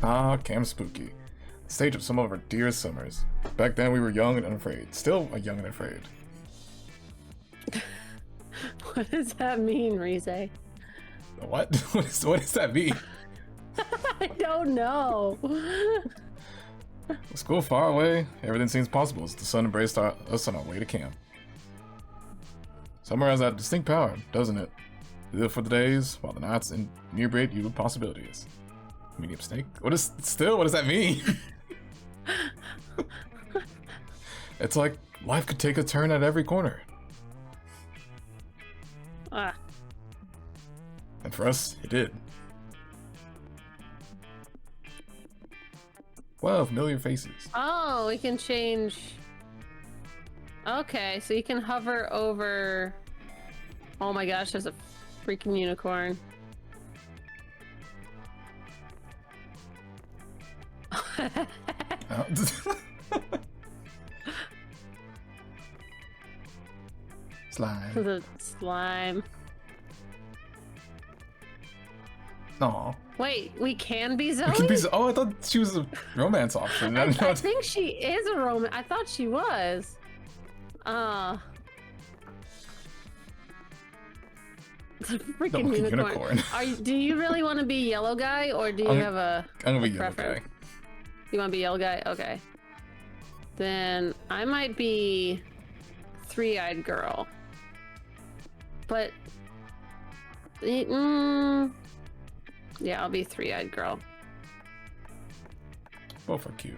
Ah, Camp Spooky. Stage of some of our dearest summers. Back then we were young and unafraid. Still young and afraid. What does that mean, Rize? What? What does that mean? I don't know. School far away, everything seems possible as the sun embraced us on our way to camp. Summer has that distinct power, doesn't it? You live for the days, while the nights inebriate you with possibilities. Medium snake? What does that mean? It's like life could take a turn at every corner. Ah. And for us, it did. 12 familiar faces. Oh, we can change. Okay, so you can hover over. Oh my gosh, there's a freaking unicorn. Slime. The slime. Aw. Wait, we can be Zoe? We can be oh, I thought she was a romance option. I think she is a romance. I thought she was. It's a freaking unicorn. Do you really want to be yellow guy, or do you have a I'm gonna be yellow preference? guy. You want to be yellow guy? Okay. Then I might be three-eyed girl. But yeah, I'll be three-eyed girl. Both are cute.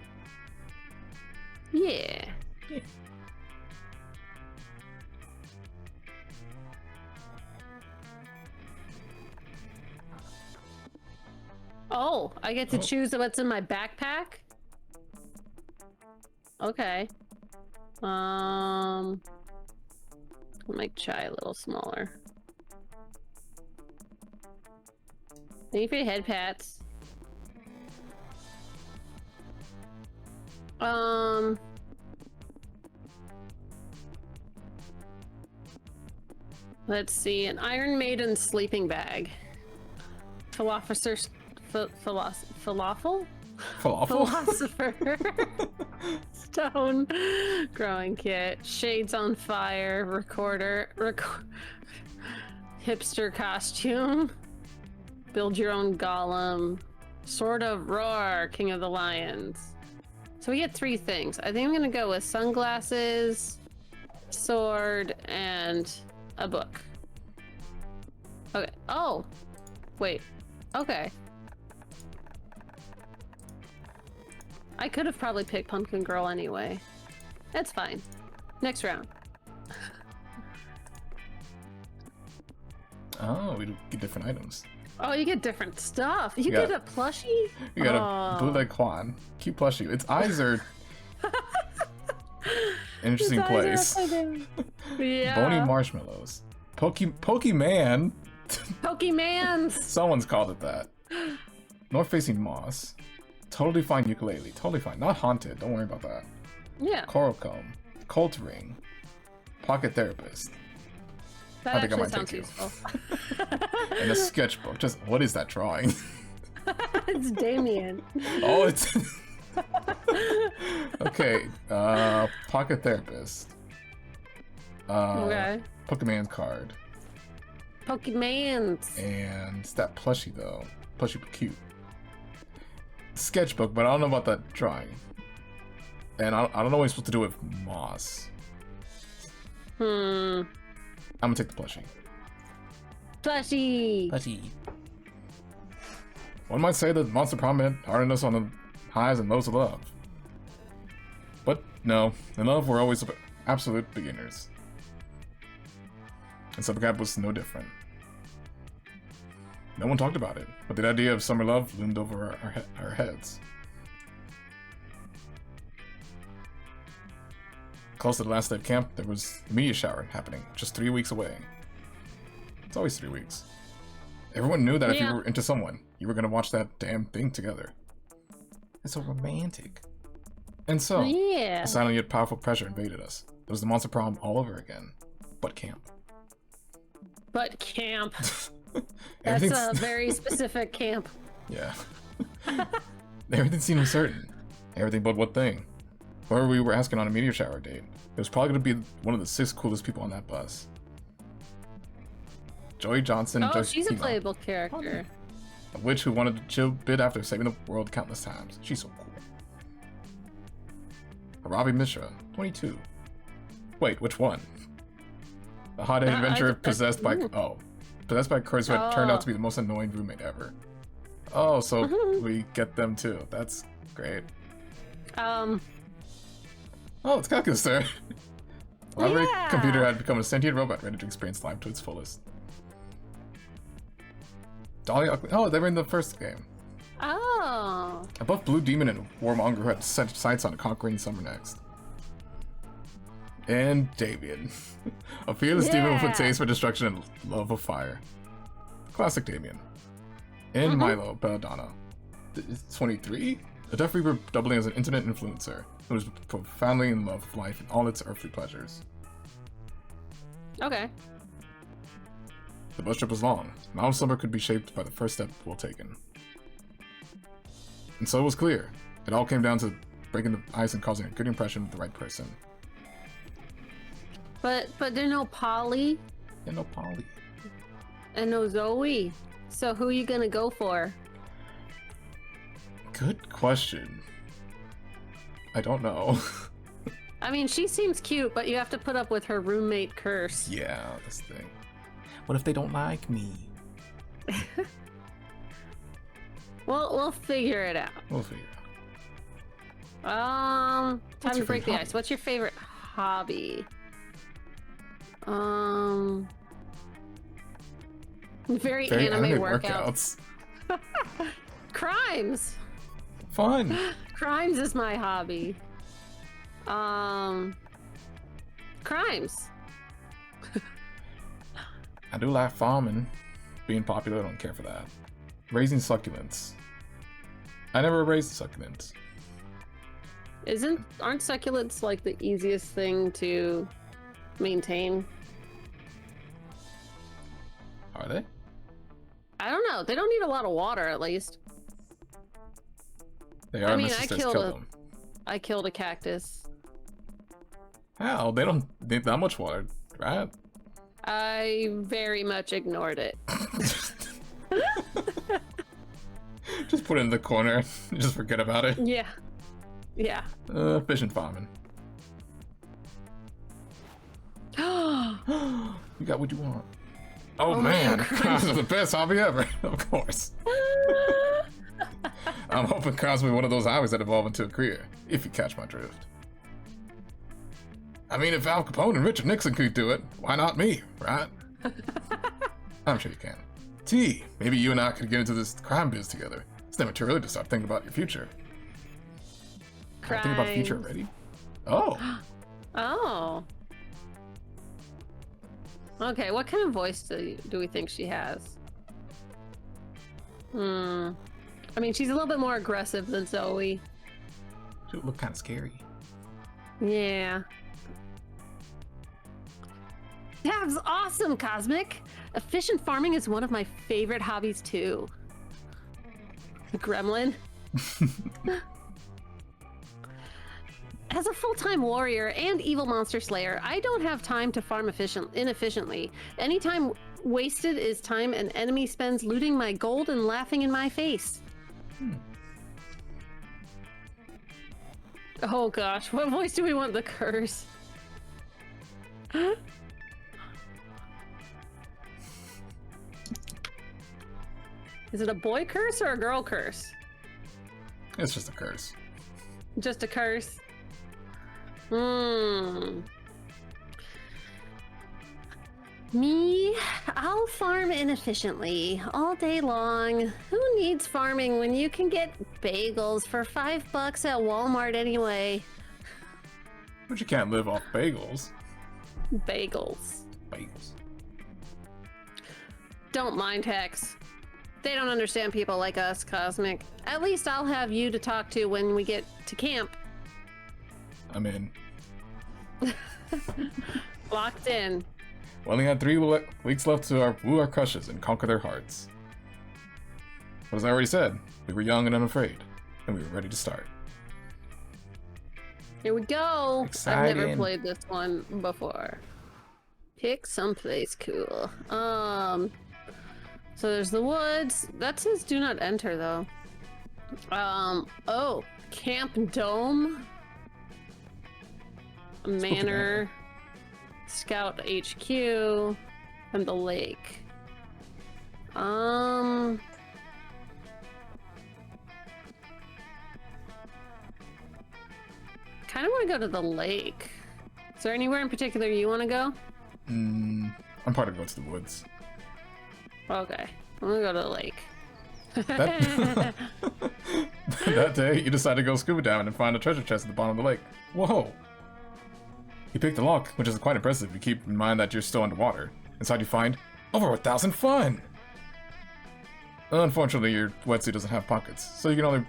Yeah. Oh, I get to choose what's in my backpack? Okay. I'll make Chai a little smaller. Thank you for your head pats. Let's see, an Iron Maiden sleeping bag. Philosopher. Stone growing kit. Shades on fire. Recorder. Hipster costume. Build your own golem. Sword of Roar. King of the Lions. So we get 3 things. I think I'm gonna go with sunglasses, sword, and a book. Okay. Oh! Wait. Okay. I could have probably picked Pumpkin Girl anyway. That's fine. Next round. Oh, we get different items. Oh, you get different stuff. You get a plushie? You got a bootleg Quan. Cute plushie. Its eyes are interesting place. Yeah. Bony marshmallows. Pokemon. Pokemans. Someone's called it that. North-facing moss. Totally fine ukulele. Totally fine. Not haunted. Don't worry about that. Yeah. Coral comb. Colt ring. Pocket therapist. That actually sounds useful. And a sketchbook. Just what is that drawing? It's Damien. Oh, it's okay. Pocket therapist. Okay. Pokemon card. Pokemans. And it's that plushie though. Plushie but cute. Sketchbook, but I don't know about that drawing. And I don't know what I'm supposed to do with moss. I'm gonna take the plushie. Plushie. One might say that Monster Prominent hardened us on the highs and lows of love. But no, in love we're always absolute beginners. And Subcap was no different. No one talked about it, but the idea of summer love loomed over our heads. Close to the last day of camp, there was a meteor shower happening, just 3 weeks away. It's always 3 weeks. Everyone knew that if you were into someone, you were gonna watch that damn thing together. It's so romantic. And so, a silent yet powerful pressure invaded us. It was the monster prom all over again, but camp. But camp. That's a very specific camp. Yeah. Everything seemed uncertain. Everything but one thing. Whoever we were asking on a meteor shower date, it was probably going to be one of the 6 coolest people on that bus. Joy Johnson. Oh, she's a playable character. A witch who wanted to chill bit after saving the world countless times. She's so cool. Ravi Mishra, 22. Wait, which one? A hot-headed adventurer possessed by Kurtz who had turned out to be the most annoying roommate ever. Oh, so we get them too. That's great. Oh, it's Kaku, sir. Library computer had become a sentient robot ready to experience life to its fullest. Dolly, oh, they were in the first game. Oh. A buff blue demon and warmonger who had set sights on conquering summer next. And Damien. A fearless demon with a taste for destruction and love of fire. Classic Damien. And Milo Belladonna. 23? A Death Reaper doubling as an internet influencer who was profoundly in love with life and all its earthly pleasures. Okay. The bus trip was long. Mount Slumber could be shaped by the first step well taken. And so it was clear. It all came down to breaking the ice and causing a good impression with the right person. But there's no Polly. Yeah, no Polly. And no Zoe. So who are you gonna go for? Good question. I don't know. I mean, she seems cute, but you have to put up with her roommate curse. Yeah, this thing. What if they don't like me? We'll figure it out. We'll figure it out. Time to break the ice. What's your favorite hobby? Very anime workouts. Crimes. Fun. Crimes is my hobby. Crimes. I do like farming. Being popular, I don't care for that. Raising succulents. I never raised succulents. Aren't succulents like the easiest thing to maintain? Are they? I don't know. They don't need a lot of water, at least. They are. I mean, I killed a cactus. How? They don't need that much water, right? I very much ignored it. Just put it in the corner. Just forget about it. Yeah. Yeah. Fish and farming. You got what you want. Oh man, crabs are the best hobby ever. Of course. I'm hoping crabs will be one of those hobbies that evolve into a career, if you catch my drift. I mean, if Al Capone and Richard Nixon could do it, why not me, right? I'm sure you can. T, maybe you and I could get into this crime biz together. It's never too early to start thinking about your future. Think about the future already? Oh. Oh. Okay, what kind of voice do we think she has? I mean, she's a little bit more aggressive than Zoe. She would look kind of scary. Yeah. That's awesome, Cosmic! Efficient farming is one of my favorite hobbies, too. Gremlin. As a full-time warrior and evil monster slayer, I don't have time to farm inefficiently. Any time wasted is time an enemy spends looting my gold and laughing in my face. Oh gosh, what voice do we want the curse? Is it a boy curse or a girl curse? It's just a curse. Just a curse? Me, I'll farm inefficiently all day long. Who needs farming when you can get bagels for $5 at Walmart anyway? But you can't live off bagels. Bagels. Bagels. Don't mind Hex. They don't understand people like us, Cosmic. At least I'll have you to talk to when we get to camp. I'm in. Locked in. We only had 3 weeks left to woo our crushes and conquer their hearts. But as I already said, we were young and unafraid. and we were ready to start. Here we go. Exciting. I've never played this one before. Pick someplace cool. So there's the woods. That says do not enter though. Oh, Camp Dome. Manor. Scout HQ. And the lake. Kind of want to go to the lake. Is there anywhere in particular you want to go? I'm part of go to the woods. Okay, I'm gonna go to the lake. That day, you decided to go scuba diving and find a treasure chest at the bottom of the lake. Whoa! You picked the lock, which is quite impressive. You keep in mind that you're still underwater. Inside you find over 1,000 fun! Unfortunately, your wetsuit doesn't have pockets, so you can only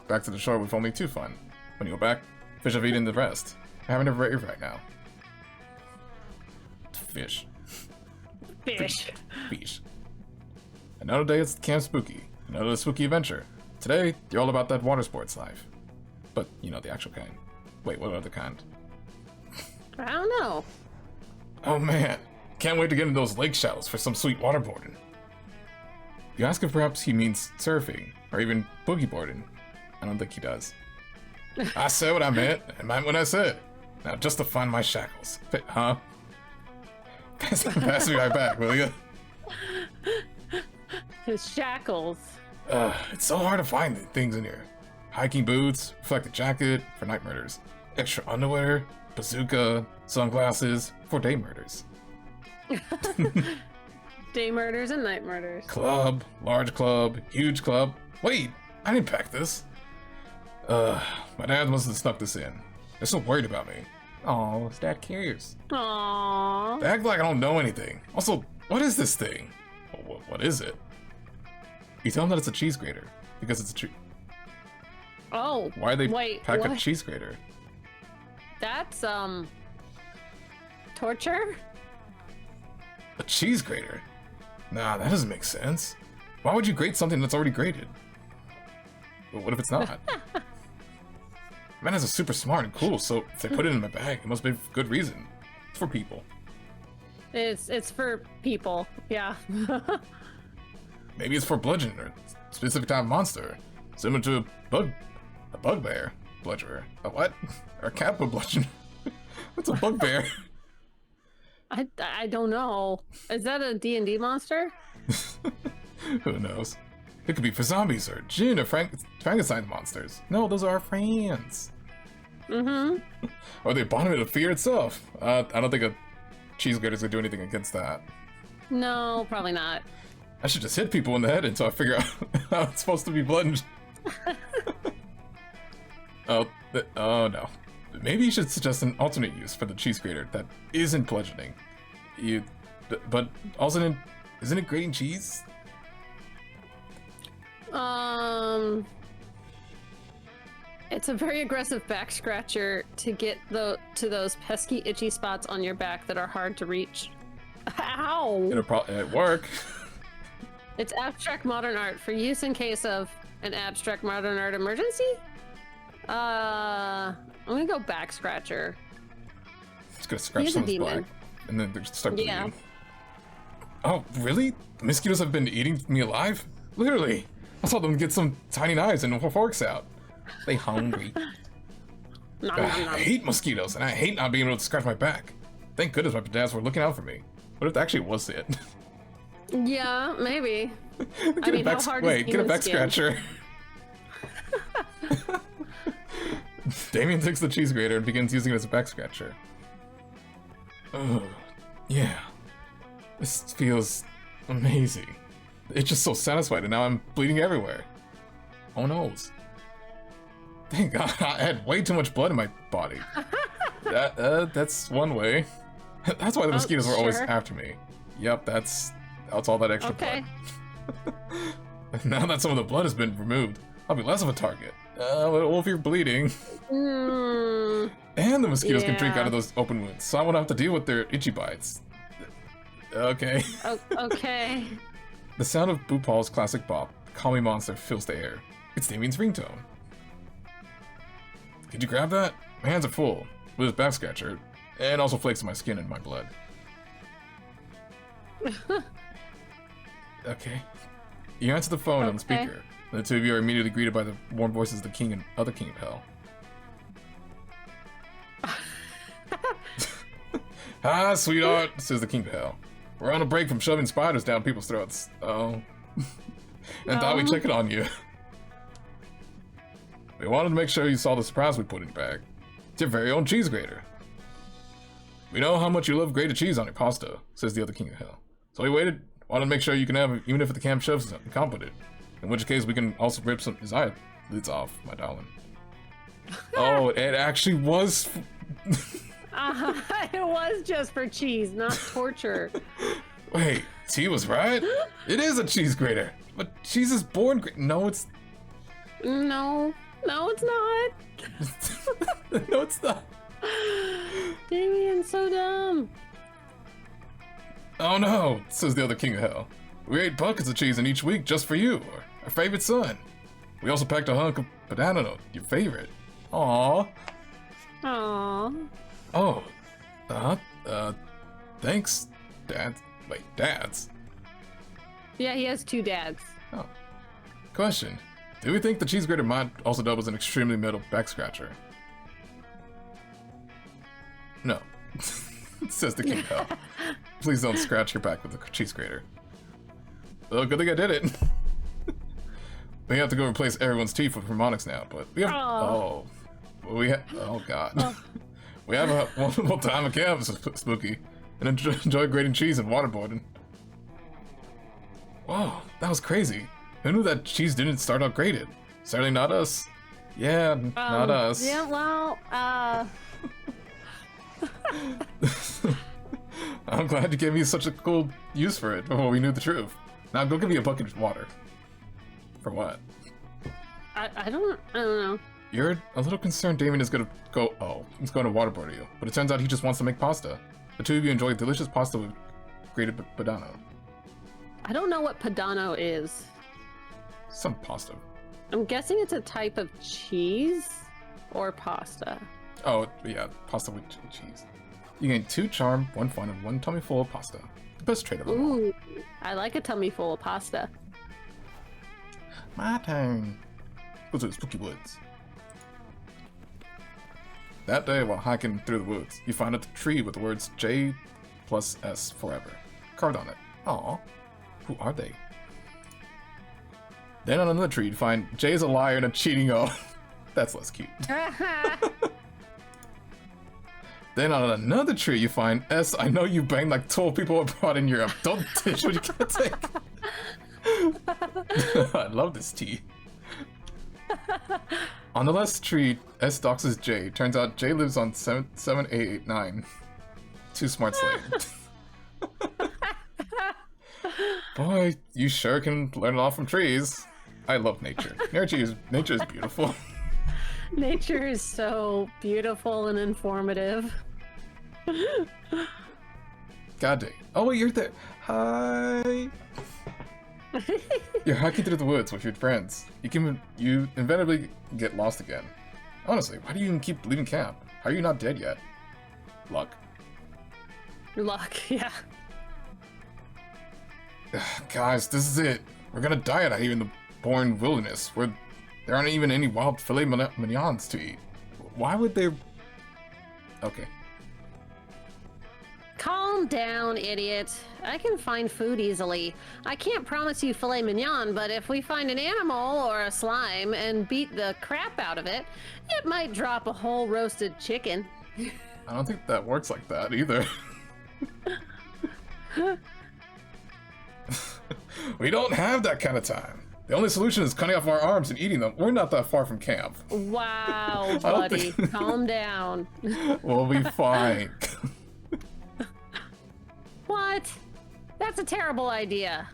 back to the shore with only 2 fun. When you go back, fish have eaten the rest. You're having a rave right now. Fish. Fish. Fish. Another day it's Camp Spooky. Another spooky adventure. Today, you're all about that water sports life. But, you know, the actual kind. Wait, what other kind? I don't know. Oh man, can't wait to get into those lake shallows for some sweet waterboarding. You ask if perhaps he means surfing, or even boogie boarding. I don't think he does. I said what I meant, and meant what I said. Now just to find my shackles. Huh? Pass me right back, will you? His shackles. It's so hard to find things in here. Hiking boots, reflective jacket for night murders, extra underwear, bazooka, sunglasses for day murders. Day murders and night murders. Club, large club, huge club. Wait, I didn't pack this. My dad must have snuck this in. They're so worried about me. Oh, his dad cares. Aww. They act like I don't know anything. Also, what is this thing? What is it? You tell them that it's a cheese grater because it's a tree. Oh. Why they pack what? a cheese grater? That's torture? A cheese grater? Nah, that doesn't make sense. Why would you grate something that's already grated? But what if it's not? Man is super smart and cool, so if they put it in my bag, it must be for good reason. It's for people. It's for people, yeah. Maybe it's for bludgeon or a specific type of monster, similar to a bugbear bludgeoner. A what? Or a kappa bludgeon? What's a bugbear? I don't know. Is that a D&D monster? Who knows? It could be for zombies or Jinn or Frankenstein monsters. No, those are our friends. Mm-hmm. Or the embodiment of fear itself. I don't think a cheese grater's gonna do anything against that. No, probably not. I should just hit people in the head until I figure out how it's supposed to be bludgeoned. Oh no. Maybe you should suggest an alternate use for the cheese grater that isn't bludgeoning. But also, isn't it grating cheese? It's a very aggressive back scratcher to get to those pesky itchy spots on your back that are hard to reach. Ow! It'll probably work. It's abstract modern art for use in case of an abstract modern art emergency? I'm gonna go back scratcher. Just gonna scratch He's a someone's demon. back, and then they start bleeding. Yeah. Oh, really? The mosquitoes have been eating me alive? Literally. I saw them get some tiny knives and forks out. They hungry. I hate mosquitoes, and I hate not being able to scratch my back. Thank goodness my dads were looking out for me. What if that actually was it? Yeah, maybe. Get a back scratcher. Damien takes the cheese grater and begins using it as a back scratcher. Oh, yeah. This feels amazing. It's just so satisfied, and now I'm bleeding everywhere. Oh no. Thank God, I had way too much blood in my body. That's one way. That's why the mosquitoes were always after me. Yep, that's all that extra blood. Now that some of the blood has been removed, I'll be less of a target. Well, if you're bleeding. And the mosquitoes can drink out of those open wounds, so I won't have to deal with their itchy bites. Okay. Okay. The sound of Bhopal's classic bop, Call Me Monster, fills the air. It's Damien's ringtone. Could you grab that? My hands are full with his back scratcher, and also flakes of my skin and my blood. Okay. You answer the phone on the speaker. The two of you are immediately greeted by the warm voices of the king and other king of hell. Ah, sweetheart, says the king of hell. We're on a break from shoving spiders down people's throats. Oh. And thought we'd check it on you. We wanted to make sure you saw the surprise we put in your bag. It's your very own cheese grater. We know how much you love grated cheese on your pasta, says the other king of hell. So we wanted to make sure you can have it, even if the camp chef isn't competent. In which case, we can also rip some his eyelids off, my darling. Oh, it actually was. It was just for cheese, not torture. Wait, T was right? It is a cheese grater. But cheese is born No, it's... No, it's not. No, it's not. Damien's so dumb. Oh no, says the other king of hell. We ate buckets of cheese in each week just for you, our favorite son. We also packed a hunk of banana, your favorite. Aww. Aww. Oh, thanks, Dad. Wait, dads? Yeah, he has 2 dads. Oh. Question. Do we think the cheese grater might also double as an extremely metal back scratcher? No. Says the king of hell. Please don't scratch your back with the cheese grater. Well, good thing I did it. We have to go replace everyone's teeth with harmonics now, but we have... Oh god. We have a wonderful time at camp, Spooky, and enjoy grating cheese and waterboarding. Whoa, that was crazy. Who knew that cheese didn't start out grated? Certainly not us. Yeah, not us. Yeah, well, I'm glad you gave me such a cool use for it before we knew the truth. Now go give me a bucket of water. For what? I don't know. You're a little concerned Damien is gonna go, he's going to waterboard you. But it turns out he just wants to make pasta. The two of you enjoy delicious pasta with grated padano. I don't know what padano is. Some pasta. I'm guessing it's a type of cheese or pasta. Oh, yeah, pasta with cheese. You gain 2 charm, 1 fun, and 1 tummy full of pasta. The best trait of them all. Ooh, I like a tummy full of pasta. My turn. Go to the spooky woods. That day, while hiking through the woods, you find a tree with the words J plus S forever carved on it. Aw, who are they? Then on another tree, you find J is a liar and a cheating oaf. That's less cute. Then on another tree, you find S. I know you banged like 12 people abroad in Europe. Don't ditch what you can't take. I love this tea. On the last tree, S doxes J. Turns out J lives on 7889. Too smart slave. Boy, you sure can learn a lot from trees. I love nature. Nature is beautiful. Nature is so beautiful and informative. God dang. Oh wait, you're there. Hi. You're hiking through the woods with your friends. You inevitably get lost again. Honestly, why do you even keep leaving camp? How are you not dead yet? Luck. Luck, yeah. Guys, this is it. We're gonna die out here in the boring wilderness where there aren't even any wild filet mignons to eat. Why would they... Okay. Calm down, idiot. I can find food easily. I can't promise you filet mignon, but if we find an animal or a slime and beat the crap out of it, it might drop a whole roasted chicken. I don't think that works like that either. We don't have that kind of time. The only solution is cutting off our arms and eating them. We're not that far from camp. Wow, buddy. Calm down. We'll be fine. What? That's a terrible idea.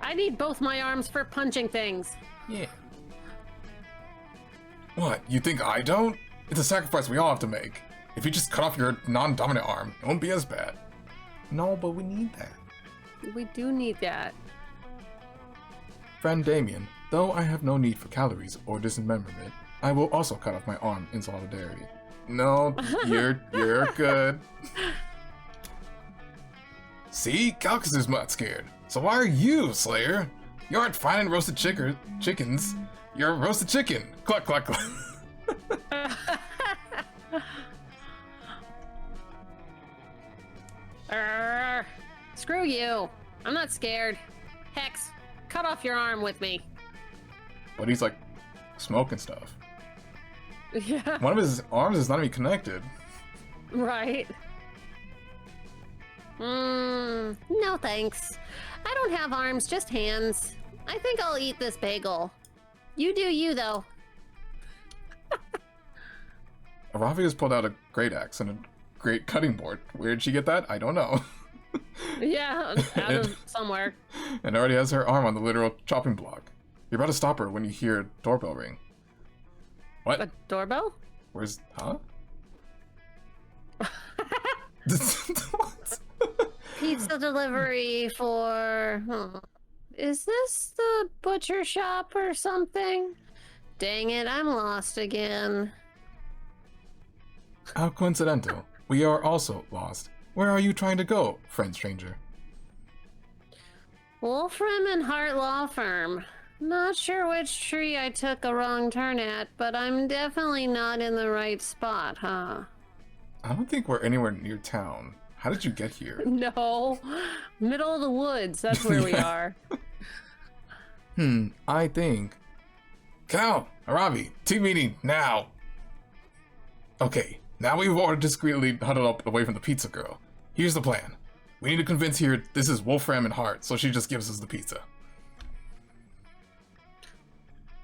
I need both my arms for punching things. Yeah. What, you think I don't? It's a sacrifice we all have to make. If you just cut off your non-dominant arm, it won't be as bad. No, but we need that. We do need that. Friend Damien, though I have no need for calories or dismemberment, I will also cut off my arm in solidarity. No, you're good. See? Calcus is not scared. So why are you, Slayer? You aren't finding roasted chickens. You're a roasted chicken. Cluck, cluck, cluck. Screw you. I'm not scared. Hex, cut off your arm with me. But he's like smoking stuff. Yeah. One of his arms is not even connected. Right. No thanks. I don't have arms, just hands. I think I'll eat this bagel. You do you, though. Aravi has pulled out a great axe and a great cutting board. Where'd she get that? I don't know. Yeah, out of somewhere. And already has her arm on the literal chopping block. You're about to stop her when you hear a doorbell ring. What? A doorbell? Where's... Huh? What? Pizza delivery for... Is this the butcher shop or something? Dang it, I'm lost again. How coincidental. We are also lost. Where are you trying to go, friend stranger? Wolfram and Hart Law Firm. Not sure which tree I took a wrong turn at, but I'm definitely not in the right spot, huh? I don't think we're anywhere near town. How did you get here? No. Middle of the woods, that's where we are. I think... Cal! Aravi! Team meeting, now! Okay, now we've all discreetly huddled up away from the pizza girl. Here's the plan. We need to convince her this is Wolfram and Hart, so she just gives us the pizza.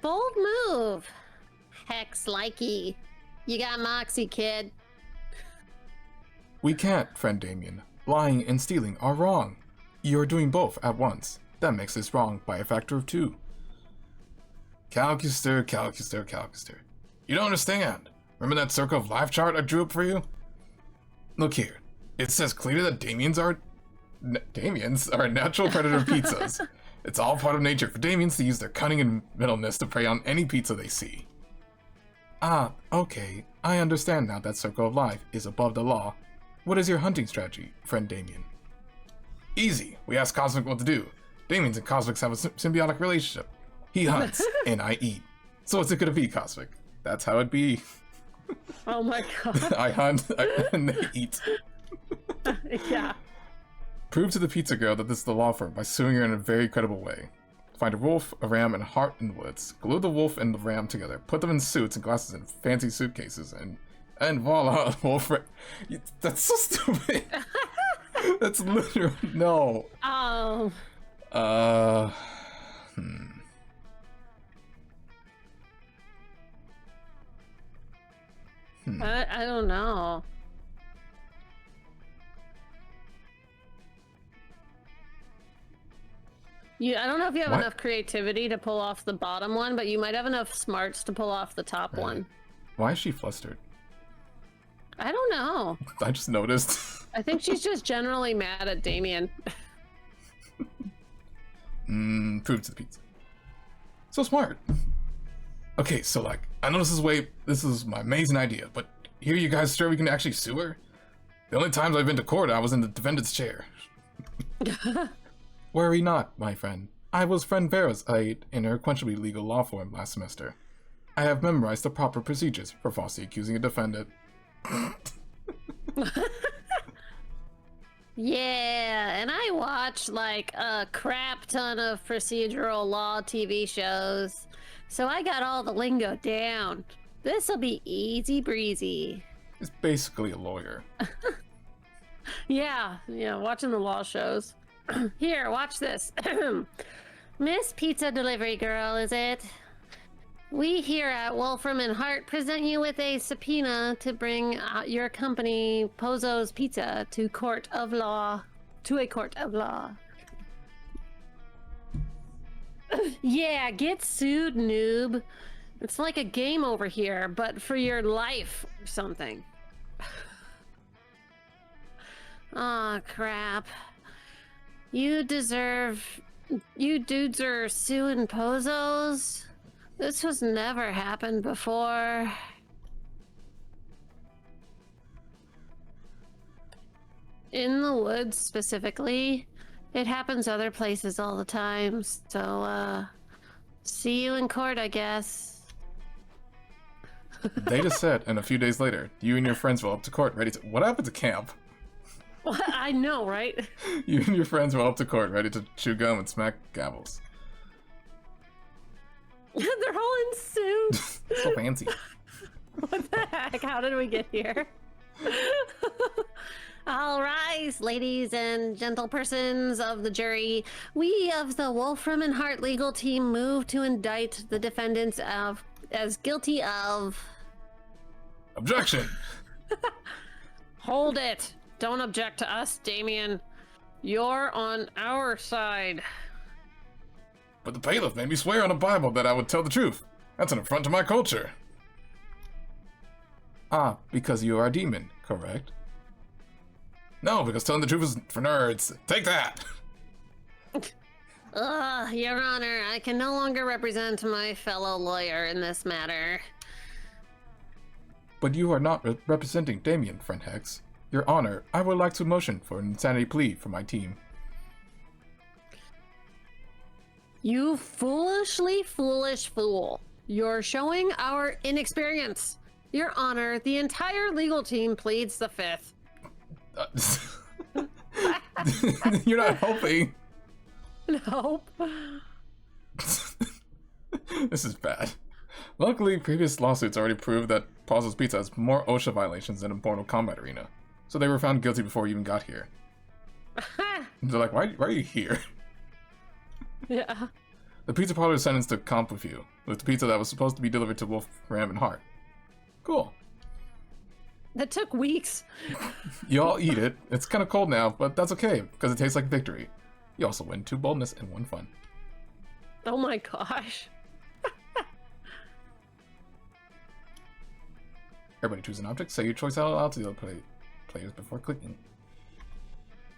Bold move. Hex likey. You got moxie, kid. We can't, friend Damien. Lying and stealing are wrong. You're doing both at once. That makes this wrong by a factor of 2. Calcuster, Calcuster, Calcuster. You don't understand. Remember that circle of life chart I drew up for you? Look here. It says clearly that Damiens are natural predator pizzas. It's all part of nature for Damiens to use their cunning and middleness to prey on any pizza they see. Ah, okay. I understand now that circle of life is above the law. What is your hunting strategy, friend Damien? Easy. We ask Cosmic what to do. Damiens and Cosmics have a symbiotic relationship. He hunts, and I eat. So what's it gonna be, Cosmic? That's how it be. Oh my god. I hunt, and they eat. Yeah. Prove to the pizza girl that this is the law firm by suing her in a very credible way. Find a wolf, a ram, and a hart in the woods. Glue the wolf and the ram together. Put them in suits and glasses in fancy suitcases, and voila, wolf. That's so stupid. That's literally no. Oh. I don't know. I don't know if you have enough creativity to pull off the bottom one, but you might have enough smarts to pull off the top one. Why is she flustered? I don't know. I just noticed. I think she's just generally mad at Damien. Prove to the pizza. So smart. Okay, so like, I know this is my amazing idea, but here you guys sure we can actually sue her? The only times I've been to court, I was in the defendant's chair. Worry not, my friend. I was friend Vera's aide in her quenchable legal law firm last semester. I have memorized the proper procedures for falsely accusing a defendant. Yeah, and I watch like a crap ton of procedural law TV shows, so I got all the lingo down. This'll be easy breezy. It's basically a lawyer. Yeah, watching the law shows. Here, watch this. Miss Pizza Delivery Girl, is it? We here at Wolfram and Hart present you with a subpoena to bring your company, Pozo's Pizza, to a court of law. Yeah, get sued, noob. It's like a game over here, but for your life or something. Aw, crap. You dudes are suing Pozos? This has never happened before. In the woods, specifically. It happens other places all the time, so, see you in court, I guess. They just said, and a few days later, you and your friends roll up to court ready to... What happened to camp? What? I know, right? You and your friends roll up to court ready to chew gum and smack gavels. They're all in suits. So fancy. What the heck? How did we get here? All rise, ladies and gentlepersons of the jury. We of the Wolfram and Hart legal team move to indict the defendants as guilty of... Objection! Hold it. Don't object to us, Damien. You're on our side. But the bailiff made me swear on a Bible that I would tell the truth. That's an affront to my culture. Ah, because you are a demon, correct? No, because telling the truth is for nerds. Take that! Your Honor, I can no longer represent my fellow lawyer in this matter. But you are not representing Damien, friend Hex. Your Honor, I would like to motion for an insanity plea for my team. You foolishly foolish fool. You're showing our inexperience. Your Honor, the entire legal team pleads the fifth. You're not helping. Nope. This is bad. Luckily, previous lawsuits already proved that Paul's Pizza has more OSHA violations than a Mortal Kombat arena, so they were found guilty before you even got here. They're like, why are you here? Yeah. The pizza parlor is sentenced to comp with you, with the pizza that was supposed to be delivered to Wolfram and Hart. Cool. That took weeks. You all eat it. It's kind of cold now, but that's okay, because it tastes like victory. You also win 2 boldness and 1 fun. Oh my gosh. Everybody choose an object. Say your choice out loud to the other players before clicking.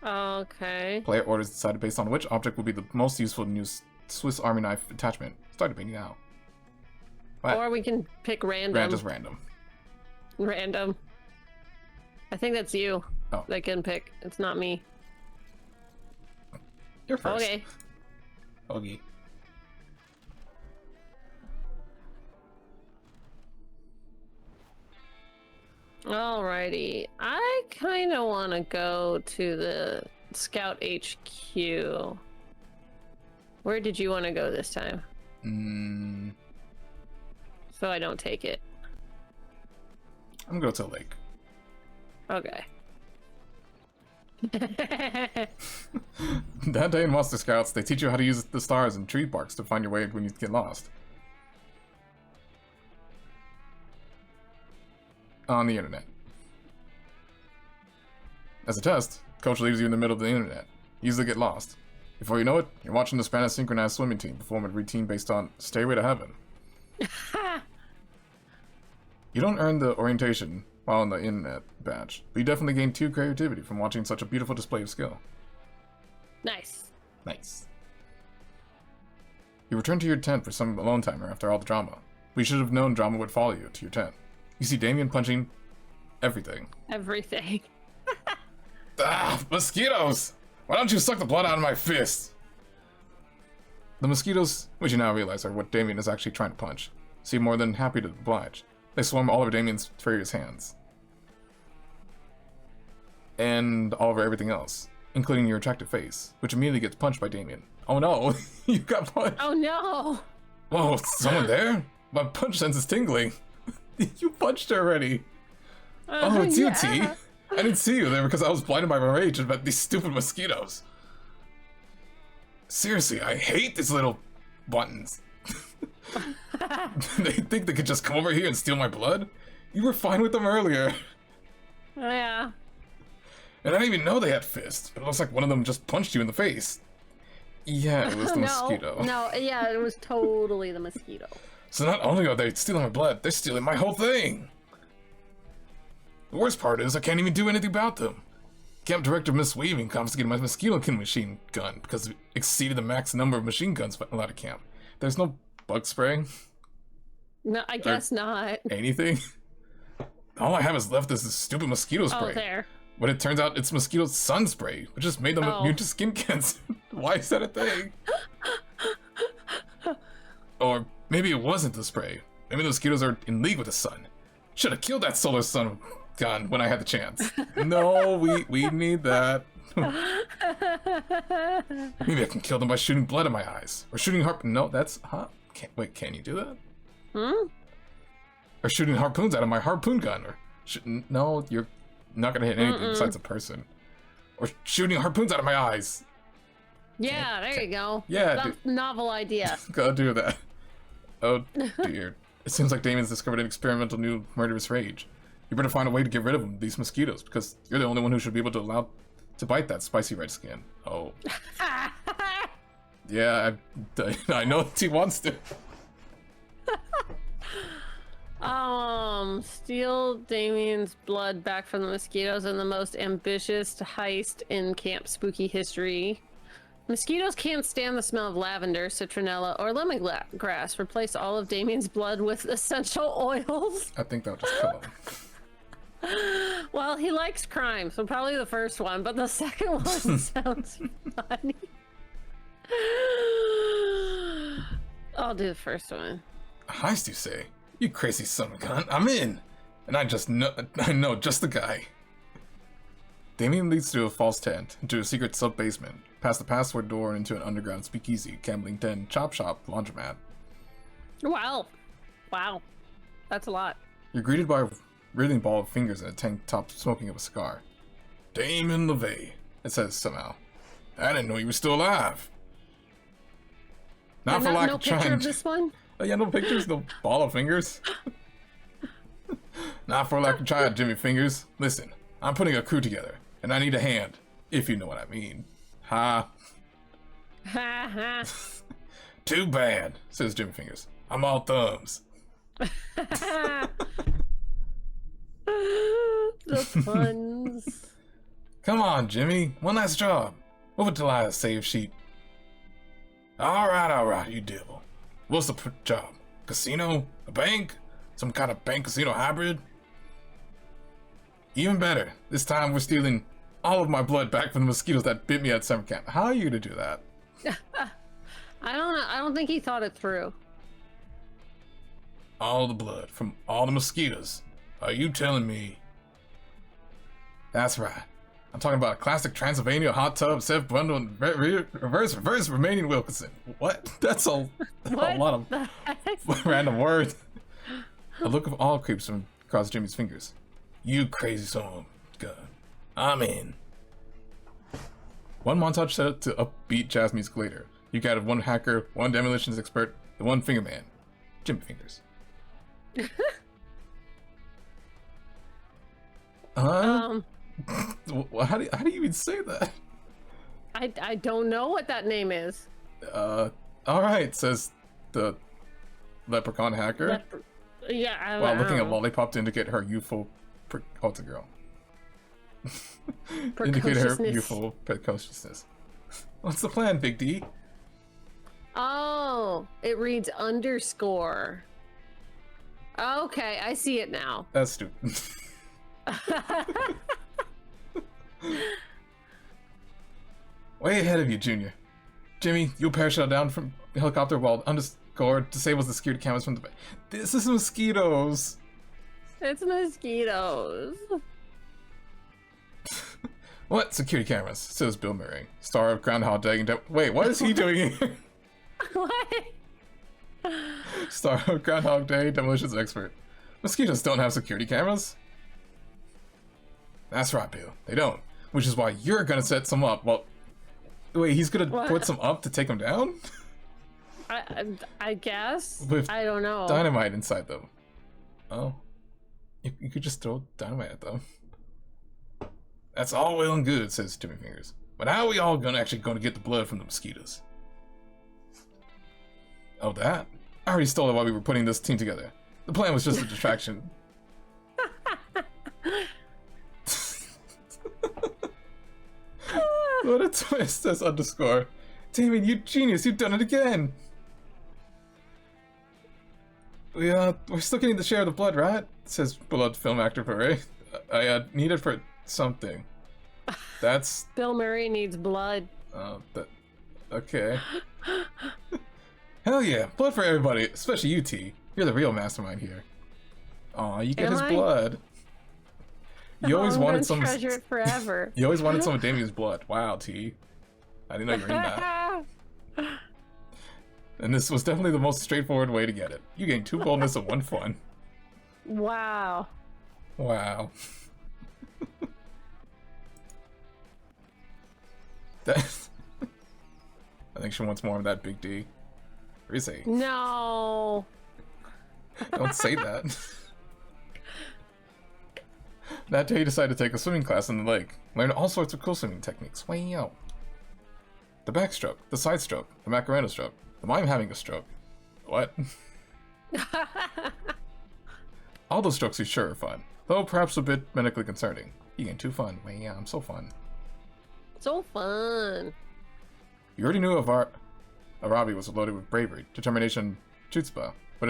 Okay. Player orders decided based on which object will be the most useful to use Swiss Army knife attachment. Start debating now. What? Or we can pick random. Just random. Random. I think that's you. Oh. That can pick. It's not me. You're first. Okay. Okay. Alrighty. I kind of want to go to the Scout HQ. Where did you want to go this time? So I don't take it. I'm gonna go to the lake. Okay. That day in Monster Scouts, they teach you how to use the stars and tree barks to find your way when you get lost. On the internet. As a test, coach leaves you in the middle of the internet. You easily get lost. Before you know it, you're watching the Spanish synchronized swimming team perform a routine based on Stairway to Heaven. You don't earn the orientation while on the internet badge, but you definitely gain 2 creativity from watching such a beautiful display of skill. Nice. Nice. You return to your tent for some alone timer after all the drama. We should have known drama would follow you to your tent. You see Damien punching everything. Everything. Ah, mosquitoes! Why don't you suck the blood out of my fist? The mosquitoes, which you now realize are what Damien is actually trying to punch, seem more than happy to oblige. They swarm all over Damien's furious hands. And all over everything else, including your attractive face, which immediately gets punched by Damien. Oh no, you got punched! Oh no! Whoa, someone there? My punch sense is tingling. You punched her already. Oh, it's you, T. I didn't see you there because I was blinded by my rage about these stupid mosquitoes. Seriously, I hate these little buttons. They think they could just come over here and steal my blood? You were fine with them earlier. Yeah. And I didn't even know they had fists, but it looks like one of them just punched you in the face. Yeah, it was the mosquito. No, yeah, it was totally the mosquito. So not only are they stealing my blood, they're stealing my whole thing. The worst part is I can't even do anything about them. Camp Director Miss Weaving confiscated my mosquito killing machine gun because it exceeded the max number of machine guns allowed at camp. There's no bug spraying. No, I guess not. Anything? All I have is left is this stupid mosquito spray. Oh, there. But it turns out it's mosquito sun spray, which just made them immune to skin cancer. Why is that a thing? Or maybe it wasn't the spray. Maybe the mosquitoes are in league with the sun. Should have killed that solar sun gun when I had the chance. No, we need that. Maybe I can kill them by shooting blood in my eyes. Or shooting No, that's... Huh? Wait, can you do that? Hmm? Or shooting harpoons out of my harpoon gun. Or... No, you're not gonna hit anything besides a person. Or shooting harpoons out of my eyes. Yeah, there you go. Yeah. Novel idea. Gotta do that. Oh, dear. It seems like Damien's discovered an experimental new murderous rage. You better find a way to get rid of them, these mosquitoes, because you're the only one who should be able to allow to bite that spicy red skin. Oh. Yeah, I know he wants to. Steal Damien's blood back from the mosquitoes in the most ambitious heist in Camp Spooky history. Mosquitoes can't stand the smell of lavender, citronella, or lemongrass. Replace all of Damien's blood with essential oils. I think that'll just kill him. Well, he likes crime, so probably the first one, but the second one sounds funny. I'll do the first one. A heist, you say? You crazy son of a gun. I'm in! And I know just the guy. Damien leads to a false tent, into a secret sub-basement, past the password door and into an underground speakeasy, gambling den, chop shop, laundromat. Wow. Wow. That's a lot. You're greeted by a writhing ball of fingers in a tank top smoking up a cigar. Damien LeVay, it says somehow. I didn't know you were still alive. Not for lack of trying. No picture of this one? Oh, yeah, no pictures, no ball of fingers. Not for lack of trying, Jimmy Fingers. Listen, I'm putting a crew together, and I need a hand, if you know what I mean. Ha. Ha ha. Too bad, says Jimmy Fingers. I'm all thumbs. The puns. Come on, Jimmy. One last job. Move it till I have a save sheet. All right, you devil. What's the job? Casino? A bank? Some kind of bank casino hybrid? Even better. This time we're stealing all of my blood back from the mosquitoes that bit me at summer camp. How are you gonna do that? I don't know. I don't think he thought it through. All the blood from all the mosquitoes. Are you telling me? That's right. I'm talking about a classic Transylvania hot tub, Seth Bundle, and reverse Romanian Wilkinson. What? That's a lot of random words. A look of awe creeps from across Jimmy's fingers. You crazy son of a gun. I'm in. One montage set up to upbeat jazz music later. You got one hacker, one demolitions expert, and one finger man. Jimmy Fingers. How do you even say that? I don't know what that name is. Alright, says the leprechaun hacker. Yeah, while looking at Lollipop to indicate her youthful oh, it's a girl. Indicate her youthful precociousness. What's the plan, Big D? Oh, it reads underscore. Okay, I see it now. That's stupid. Way ahead of you, Junior. Jimmy, you'll parachute down from the helicopter while underscore disables the security cameras from the back. This is mosquitoes. It's mosquitoes. What security cameras? Says Bill Murray, star of Groundhog Day. Wait, what is he doing here? What? Star of Groundhog Day, demolitions expert. Mosquitoes don't have security cameras. That's right, Bill. They don't. Which is why you're gonna set some up. Well, wait, he's gonna put some up to take them down? I guess. With I don't know. Dynamite inside them. Oh. You could just throw dynamite at them. That's all well and good, says Jimmy Fingers. But how are we all actually gonna get the blood from the mosquitoes? Oh, that? I already stole it while we were putting this team together. The plan was just a distraction. What a twist, says underscore. Damien, you genius, you've done it again. We're still getting the share of the blood, right? Says beloved film actor Beret. I need it for something. That's... Bill Murray needs blood. Okay. Hell yeah, blood for everybody, especially you, T. You're the real mastermind here. Aw, you get his blood. You always wanted some... treasure it forever. You always wanted some of Damien's blood. Wow, T. I didn't know you were in that. And this was definitely the most straightforward way to get it. You gain 2 boldness and 1 fun. Wow. Wow. That's... I think she wants more of that Big D. Rizzy. No. Don't say that. That day, you decided to take a swimming class in the lake. Learn all sorts of cool swimming techniques. Wow. The backstroke, the side stroke, the Macarena stroke, the mime having a stroke. What? All those strokes are sure are fun, though perhaps a bit medically concerning. You gain 2 fun. Wow, I'm so fun. So fun. You already knew Arabi was loaded with bravery, determination, chutzpah, but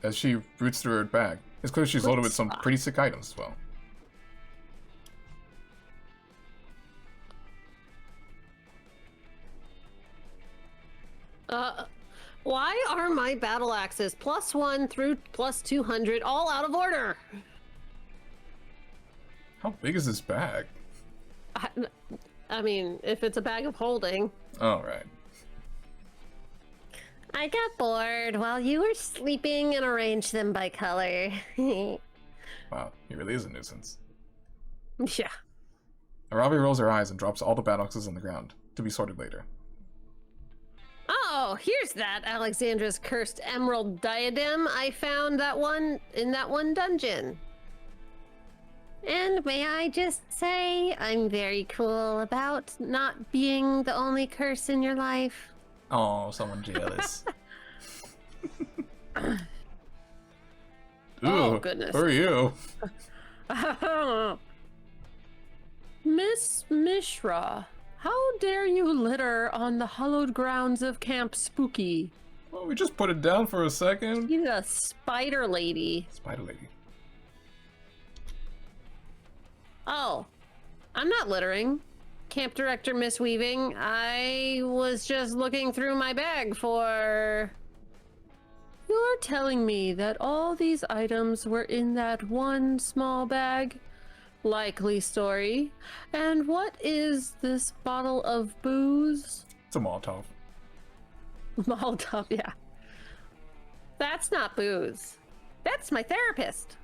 as she roots through her bag, it's clear she's loaded with some pretty sick items as well. Why are my battle axes +1 through +200 all out of order? How big is this bag? I mean, if it's a bag of holding. Oh, right. I got bored while you were sleeping and arranged them by color. Wow, he really is a nuisance. Yeah. Arabi rolls her eyes and drops all the battle axes on the ground, to be sorted later. Oh, here's that Alexandra's cursed emerald diadem I found in that one dungeon. And may I just say, I'm very cool about not being the only curse in your life. Oh, someone jealous. Oh, Ooh, goodness. Who are you? Miss Mishra, how dare you litter on the hallowed grounds of Camp Spooky? Well, we just put it down for a second. She's a spider lady. Spider lady. Oh, I'm not littering. Camp Director Miss Weaving, I was just looking through my bag for... You're telling me that all these items were in that one small bag? Likely story. And what is this bottle of booze? It's a Molotov. Molotov, yeah. That's not booze. That's my therapist.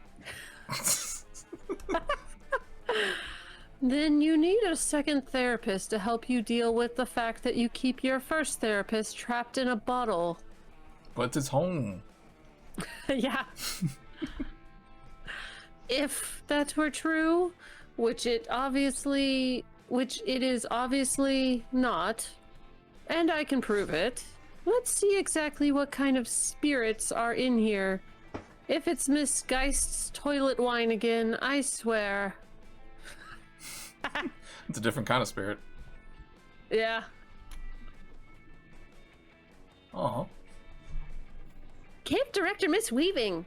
Then you need a second therapist to help you deal with the fact that you keep your first therapist trapped in a bottle. But it's home. Yeah. If that were true, which it is obviously not, and I can prove it, let's see exactly what kind of spirits are in here. If it's Miss Geist's toilet wine again, I swear. It's a different kind of spirit. Yeah. Aw. Camp Director Miss Weaving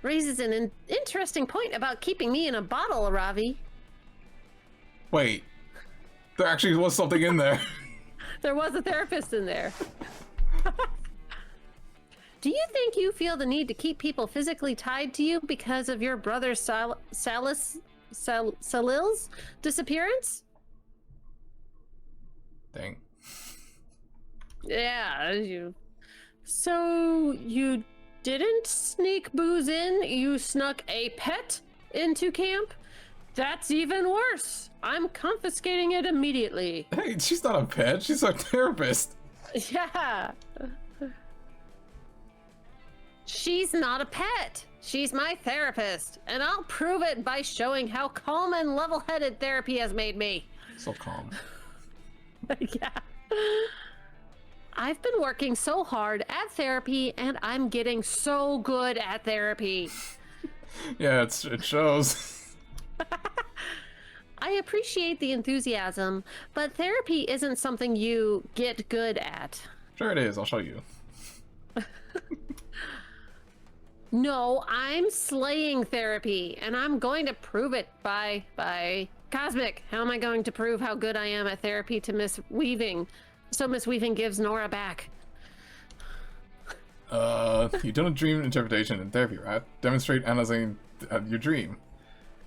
raises an interesting point about keeping me in a bottle, Ravi. Wait. There actually was something in there. There was a therapist in there. Do you think you feel the need to keep people physically tied to you because of your brother Salil's disappearance? Dang. Yeah, So you didn't sneak booze in, you snuck a pet into camp? That's even worse. I'm confiscating it immediately. Hey, she's not a pet, she's our therapist. Yeah. She's not a pet. She's my therapist, and I'll prove it by showing how calm and level-headed therapy has made me. So calm. Yeah. I've been working so hard at therapy, and I'm getting so good at therapy. Yeah, it shows. I appreciate the enthusiasm, but therapy isn't something you get good at. Sure it is, I'll show you. No, I'm slaying therapy, and I'm going to prove it by Cosmic. How am I going to prove how good I am at therapy to Miss Weaving? So Miss Weaving gives Nora back. You've done a dream interpretation in therapy, right? Demonstrate analyzing your dream.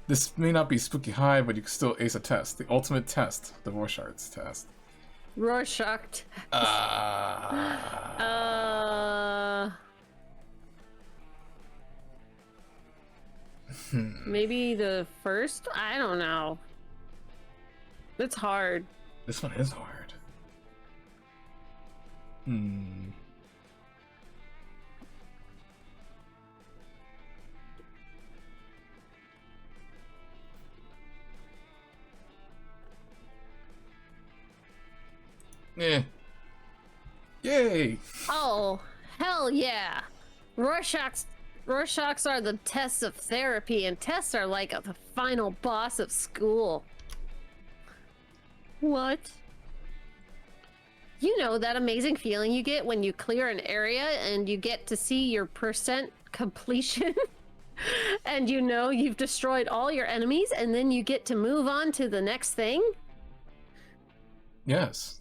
This may not be spooky high, but you can still ace a test. The ultimate test, the Rorschach's test. Rorschach. Maybe the first? I don't know. It's hard. This one is hard. Eh. Yay! Oh, hell yeah. Rorschachs are the tests of therapy, and tests are like the final boss of school. What? You know that amazing feeling you get when you clear an area and you get to see your percent completion? And you know you've destroyed all your enemies, and then you get to move on to the next thing? Yes.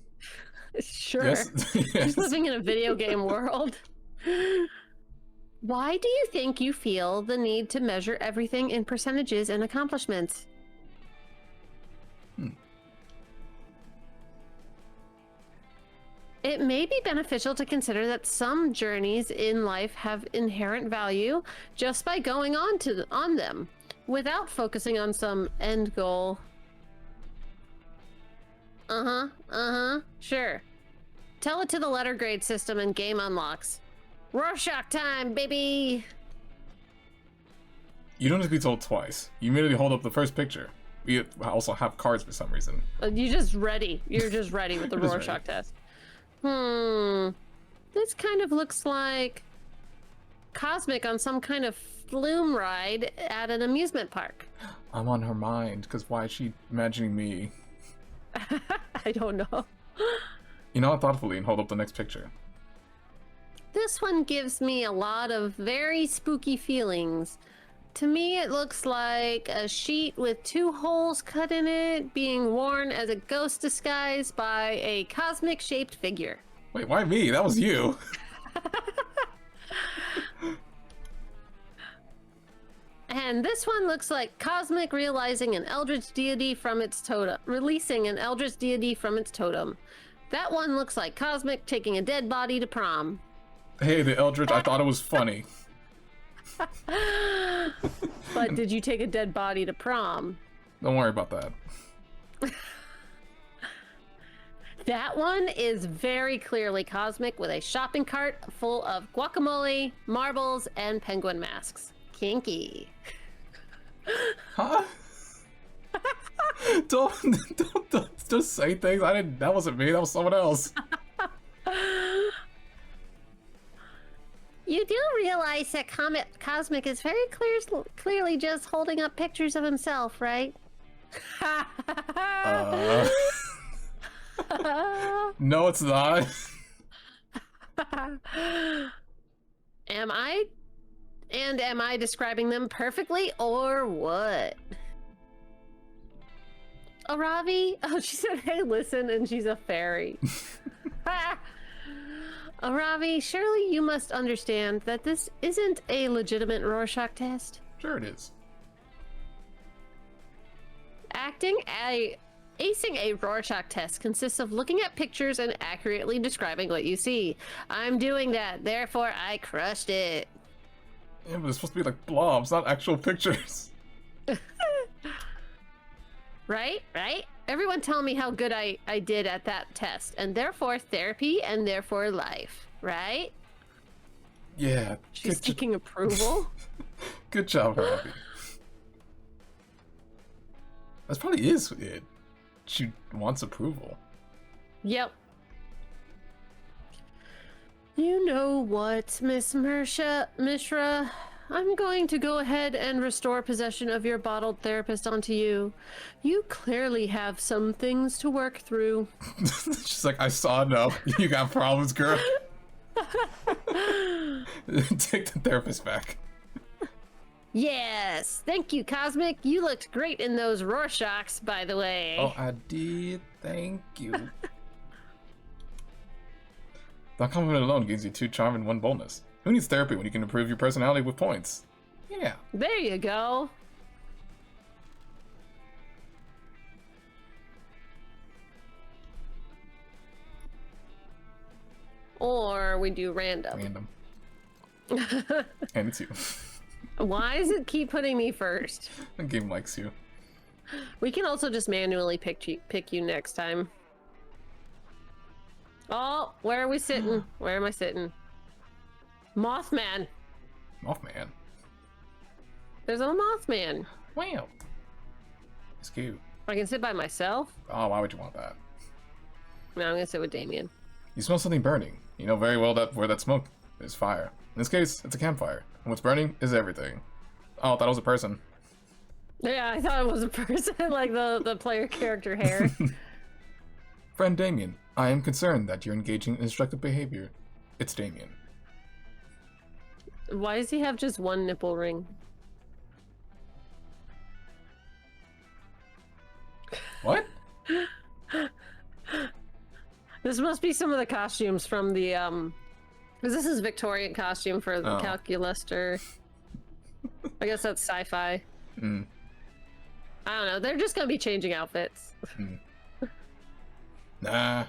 Sure. Yes. Yes. Just living in a video game world. Why do you think you feel the need to measure everything in percentages and accomplishments? It may be beneficial to consider that some journeys in life have inherent value just by going on them, without focusing on some end goal. Sure. Tell it to the letter grade system and game unlocks. Rorschach time, baby! You don't have to be told twice. You immediately hold up the first picture. We also have cards for some reason. You're just ready. You're just ready with the Rorschach test. This kind of looks like Cosmic on some kind of flume ride at an amusement park. I'm on her mind, because why is she imagining me? I don't know. You nod thoughtfully and hold up the next picture. This one gives me a lot of very spooky feelings. To me, it looks like a sheet with 2 holes cut in it, being worn as a ghost disguise by a cosmic-shaped figure. Wait, why me? That was you. And this one looks like Cosmic realizing an eldritch deity from its totem, releasing an eldritch deity from its totem. That one looks like Cosmic taking a dead body to prom. Hey, the Eldritch, I thought it was funny. But did you take a dead body to prom? Don't worry about that. That one is very clearly Cosmic with a shopping cart full of guacamole, marbles, and penguin masks. Kinky. Huh? don't say things. I didn't. That wasn't me. That was someone else. You do realize that Cosmic is very clearly just holding up pictures of himself, right? No, it's not. Am I describing them perfectly or what? Aravi? Oh, she said, hey, listen, and she's a fairy. Aravi, surely you must understand that this isn't a legitimate Rorschach test. Sure it is. Acing a Rorschach test consists of looking at pictures and accurately describing what you see. I'm doing that, therefore I crushed it. Yeah, but it's supposed to be like blobs, not actual pictures. Right? Everyone tell me how good I did at that test, and therefore therapy, and therefore life, right? Yeah. She's seeking approval. Good job, Robbie. That probably is it. She wants approval. Yep. You know what, Miss Mishra? I'm going to go ahead and restore possession of your bottled therapist onto you. You clearly have some things to work through. She's like, I saw enough. You got problems, girl. Take the therapist back. Yes, thank you, Cosmic. You looked great in those Rorschachs, by the way. Oh, I did. Thank you. That compliment alone gives you 2 charm and 1 boldness. Who needs therapy when you can improve your personality with points? Yeah. There you go. Or we do random. Random. And it's you. Why does it keep putting me first? The game likes you. We can also just manually pick you next time. Oh, where are we sitting? Where am I sitting? Mothman. Mothman. There's a Mothman. Wow. It's cute. I can sit by myself? Oh, why would you want that? No, I'm gonna sit with Damien. You smell something burning. You know very well that where that smoke is fire. In this case, it's a campfire. And what's burning is everything. Oh, I thought it was a person. Yeah, I thought it was a person, like the player character hair. Friend Damien, I am concerned that you're engaging in destructive behavior. It's Damien. Why does he have just 1 nipple ring? What? This must be some of the costumes from the because this is Victorian costume for the Calculuster. I guess that's sci-fi. Mm. I don't know. They're just gonna be changing outfits. Mm. Nah.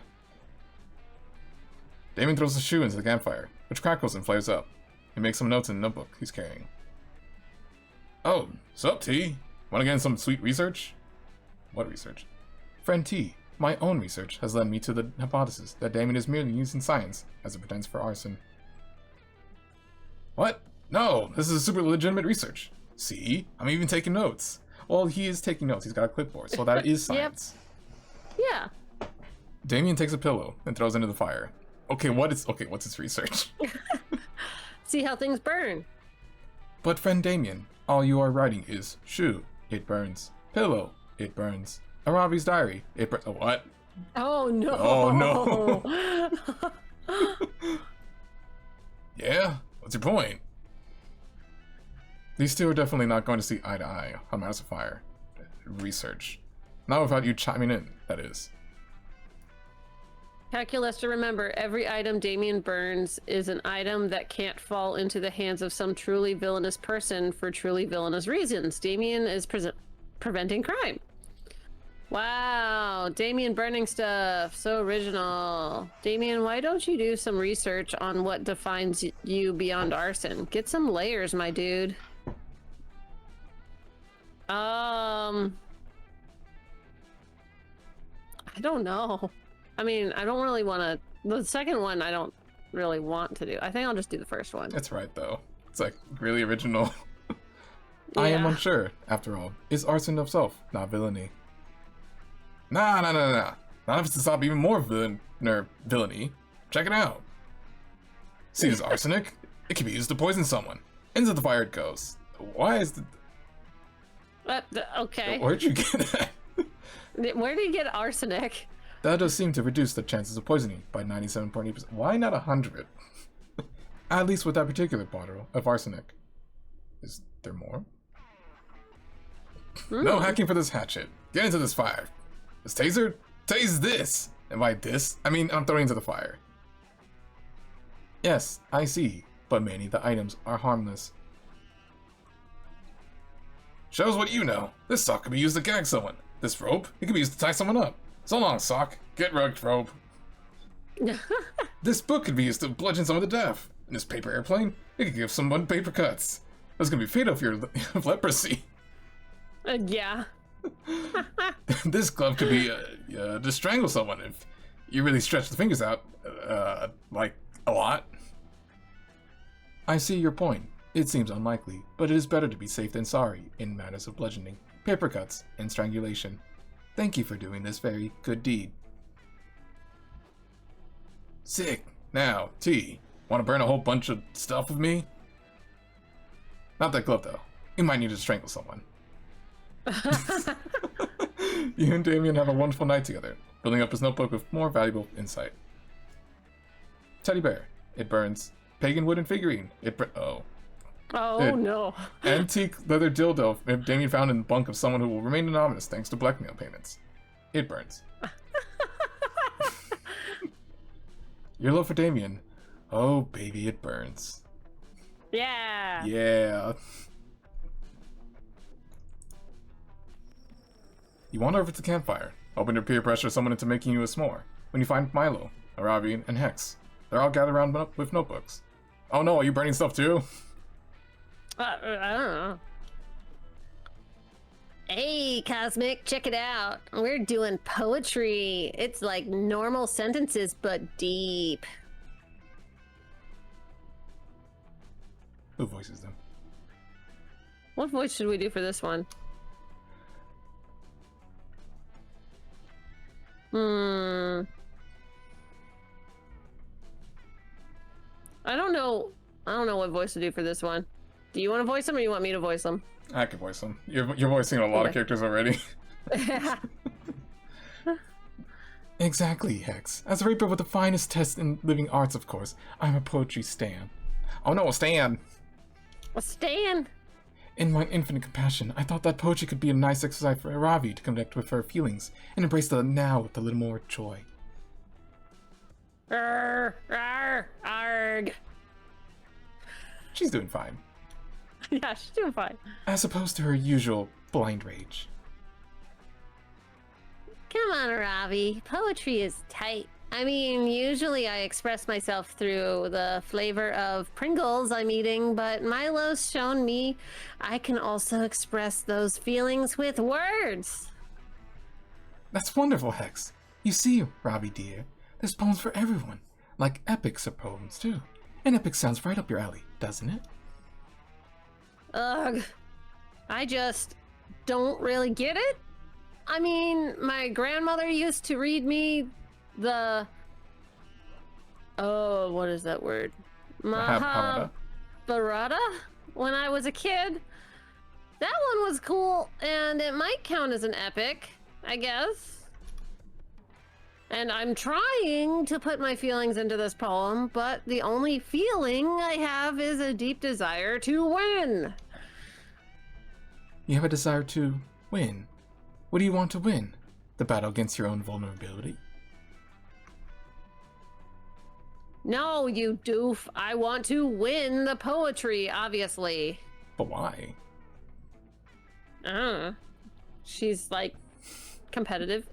Damien throws the shoe into the campfire, which crackles and flares up. He makes some notes in a notebook he's carrying. Oh, sup, T? Wanna get in some sweet research? What research? Friend T, my own research has led me to the hypothesis that Damien is merely using science as it pertains for arson. What? No, this is a super legitimate research. See? I'm even taking notes. Well, he is taking notes. He's got a clipboard, so that is science. Yep. Yeah. Damien takes a pillow and throws it into the fire. What's his research? See how things burn. But friend Damien, all you are writing is shoe, it burns. Pillow, it burns. Arabi's diary, it burns. What? Oh no. Oh no. Yeah? What's your point? These two are definitely not going to see eye to eye on Matters of Fire. Research. Not without you chiming in, that is. Calculus, remember, every item Damien burns is an item that can't fall into the hands of some truly villainous person for truly villainous reasons. Damien is preventing crime. Wow, Damien burning stuff. So original. Damien, why don't you do some research on what defines you beyond arson? Get some layers, my dude. I don't know. I mean, I don't really want to... The second one, I don't really want to do. I think I'll just do the first one. That's right, though. It's like really original. Yeah. I am unsure, after all. Is arson itself not villainy? Nah. Not if it's to stop even more villainy. Check it out. See this arsenic? It can be used to poison someone. Into the fire it goes. Why is the... Okay. Where'd you get that? Where did you get arsenic? That does seem to reduce the chances of poisoning by 97.8%. Why not 100? At least with that particular bottle of arsenic. Is there more? No hacking for this hatchet. Get into this fire. This taser? Tase this! And by this, I mean I'm throwing into the fire. Yes, I see. But many of the items are harmless. Shows what you know. This sock could be used to gag someone. This rope, it could be used to tie someone up. So long, sock. Get rugged, rope. This book could be used to bludgeon someone to death. And this paper airplane, it could give someone paper cuts. That's gonna be fatal if you're of leprosy. Yeah. This glove could be to strangle someone if you really stretch the fingers out, like a lot. I see your point. It seems unlikely, but it is better to be safe than sorry in matters of bludgeoning, paper cuts, and strangulation. Thank you for doing this very good deed. Sick. Now, T, want to burn a whole bunch of stuff with me? Not that glove, though. You might need to strangle someone. You and Damien have a wonderful night together, building up his notebook with more valuable insight. Teddy bear. It burns. Pagan wooden figurine. Oh. Oh, no. Antique leather dildo Damien found in the bunk of someone who will remain anonymous thanks to blackmail payments. It burns. Your love for Damien. Oh, baby, it burns. Yeah. Yeah. You wander over to the campfire, hoping to peer pressure someone into making you a s'more, when you find Milo, Arabi, and Hex. They're all gathered around with notebooks. Oh no, are you burning stuff too? I don't know. Hey, Cosmic, check it out. We're doing poetry. It's like normal sentences, but deep. Who voices them? What voice should we do for this one? I don't know. I don't know what voice to do for this one. Do you want to voice them, or you want me to voice them? I can voice them. You're voicing a lot of characters already. Exactly, Hex. As a raper with the finest test in living arts, of course, I'm a poetry stan. Oh no, Stan! Well, Stan. In my infinite compassion, I thought that poetry could be a nice exercise for Ravi to connect with her feelings and embrace the now with a little more joy. Arg. She's doing fine. Yeah, she's doing fine. As opposed to her usual blind rage. Come on, Ravi. Poetry is tight. I mean, usually I express myself through the flavor of Pringles I'm eating, but Milo's shown me I can also express those feelings with words. That's wonderful, Hex. You see, Ravi dear, there's poems for everyone. Like epics are poems, too. And epic sounds right up your alley, doesn't it? Ugh. I just don't really get it. I mean, my grandmother used to read me the... Oh, what is that word? Mahabharata. Mahabharata? When I was a kid. That one was cool, and it might count as an epic, I guess. And I'm trying to put my feelings into this poem, but the only feeling I have is a deep desire to win. You have a desire to win. What do you want to win? The battle against your own vulnerability? No, you doof. I want to win the poetry, obviously. But why? She's, like, competitive.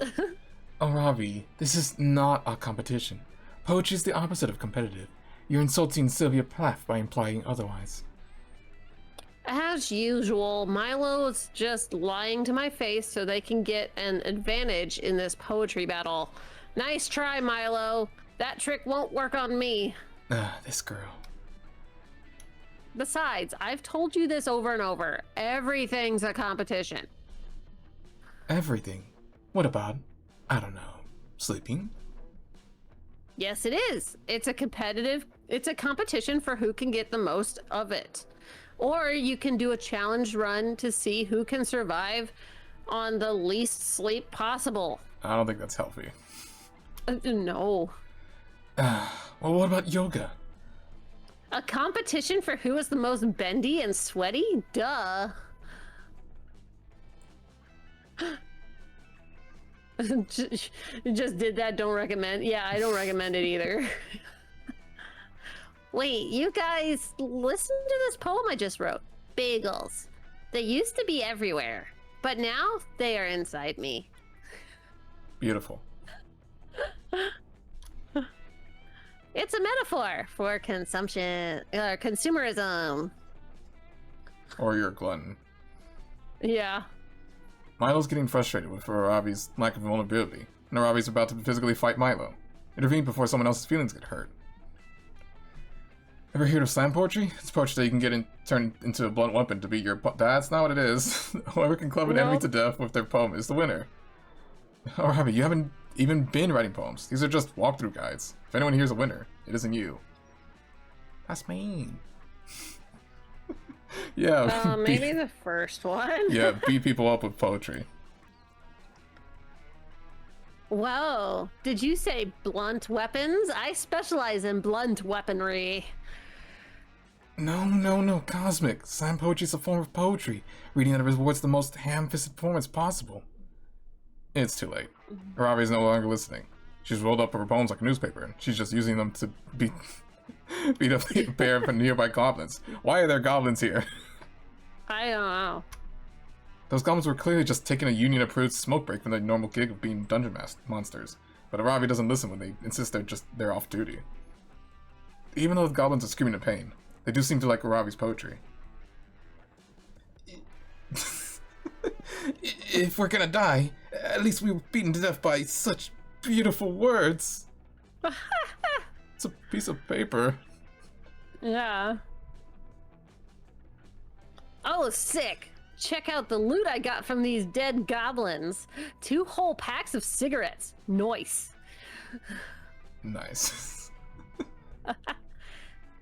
Oh, Ravi, this is not a competition. Poetry is the opposite of competitive. You're insulting Sylvia Plath by implying otherwise. As usual, Milo's just lying to my face so they can get an advantage in this poetry battle. Nice try, Milo. That trick won't work on me. This girl. Besides, I've told you this over and over. Everything's a competition. Everything? What about, I don't know, sleeping? Yes, it is. It's a competition for who can get the most of it. Or you can do a challenge run to see who can survive on the least sleep possible. I don't think that's healthy. No. Well, what about yoga? A competition for who is the most bendy and sweaty? Duh. Just did that, don't recommend. Yeah, I don't recommend it either. Wait, you guys, listen to this poem I just wrote. Bagels. They used to be everywhere, but now they are inside me. Beautiful. It's a metaphor for consumerism. Or you're a glutton. Yeah. Milo's getting frustrated with Arabi's lack of vulnerability, and Arabi's about to physically fight Milo. Intervene before someone else's feelings get hurt. Ever heard of slam poetry? It's poetry that you can turn into a blunt weapon to beat your That's not what it is. Whoever can club an enemy to death with their poem is the winner. Arabi, you haven't even been writing poems. These are just walkthrough guides. If anyone here's a winner, it isn't you. That's mean. Yeah. Maybe the first one. Yeah, beat people up with poetry. Whoa, did you say blunt weapons? I specialize in blunt weaponry. No, Cosmic. Slam poetry is a form of poetry. Reading that rewards the most ham-fisted performance possible. It's too late. Arabi's no longer listening. She's rolled up her poems like a newspaper, and she's just using them to beat up the pair of nearby goblins. Why are there goblins here? I don't know. Those goblins were clearly just taking a union-approved smoke break from their normal gig of being dungeon monsters. But Arabi doesn't listen when they insist they're off duty. Even though the goblins are screaming in pain, they do seem to like Arabi's poetry. If we're gonna die, at least we were beaten to death by such beautiful words. It's a piece of paper. Yeah. Oh, sick. Check out the loot I got from these dead goblins. 2 whole packs of cigarettes. Nice. Nice.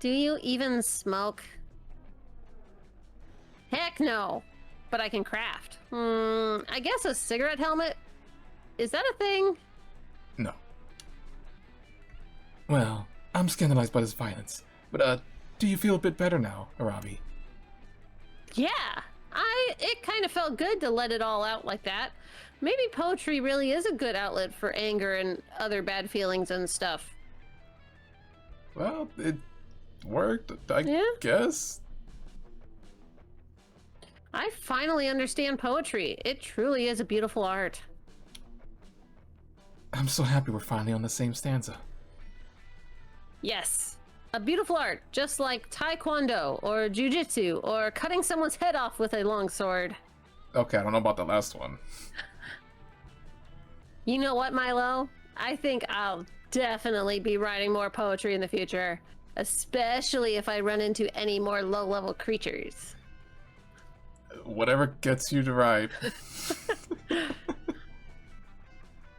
Do you even smoke? Heck no. But I can craft. I guess a cigarette helmet? Is that a thing? No. Well, I'm scandalized by this violence. But, do you feel a bit better now, Arabi? Yeah. It kind of felt good to let it all out like that. Maybe poetry really is a good outlet for anger and other bad feelings and stuff. Well, it worked, I Yeah. guess. I finally understand poetry. It truly is a beautiful art. I'm so happy we're finally on the same stanza. Yes. A beautiful art, just like taekwondo or jujitsu or cutting someone's head off with a long sword. Okay, I don't know about the last one. You know what, Milo? I think I'll definitely be writing more poetry in the future, especially if I run into any more low-level creatures. Whatever gets you to write.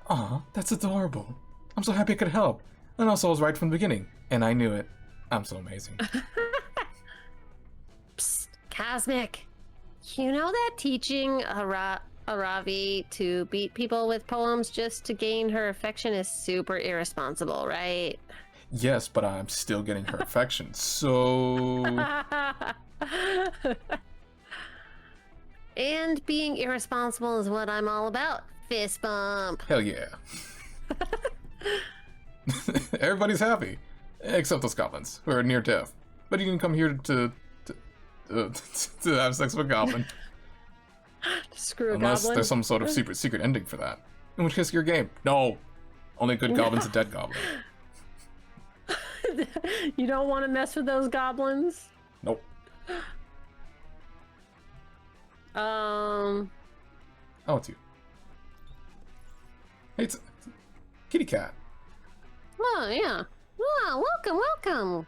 Aw, that's adorable. I'm so happy I could help. And also I was right from the beginning, and I knew it. I'm so amazing. Psst, Cosmic. You know that teaching Aravi to beat people with poems just to gain her affection is super irresponsible, right? Yes, but I'm still getting her affection, so... And being irresponsible is what I'm all about. Fist bump. Hell yeah. Everybody's happy. Except those goblins, who are near death. But you can come here to have sex with a goblin. Screw a Unless goblin. there's some sort of secret ending for that. In which case, your game. No. Only good goblin's a dead goblin. You don't want to mess with those goblins? Nope. Um, Oh, it's you. Hey, it's kitty cat. Oh, yeah. Oh, welcome.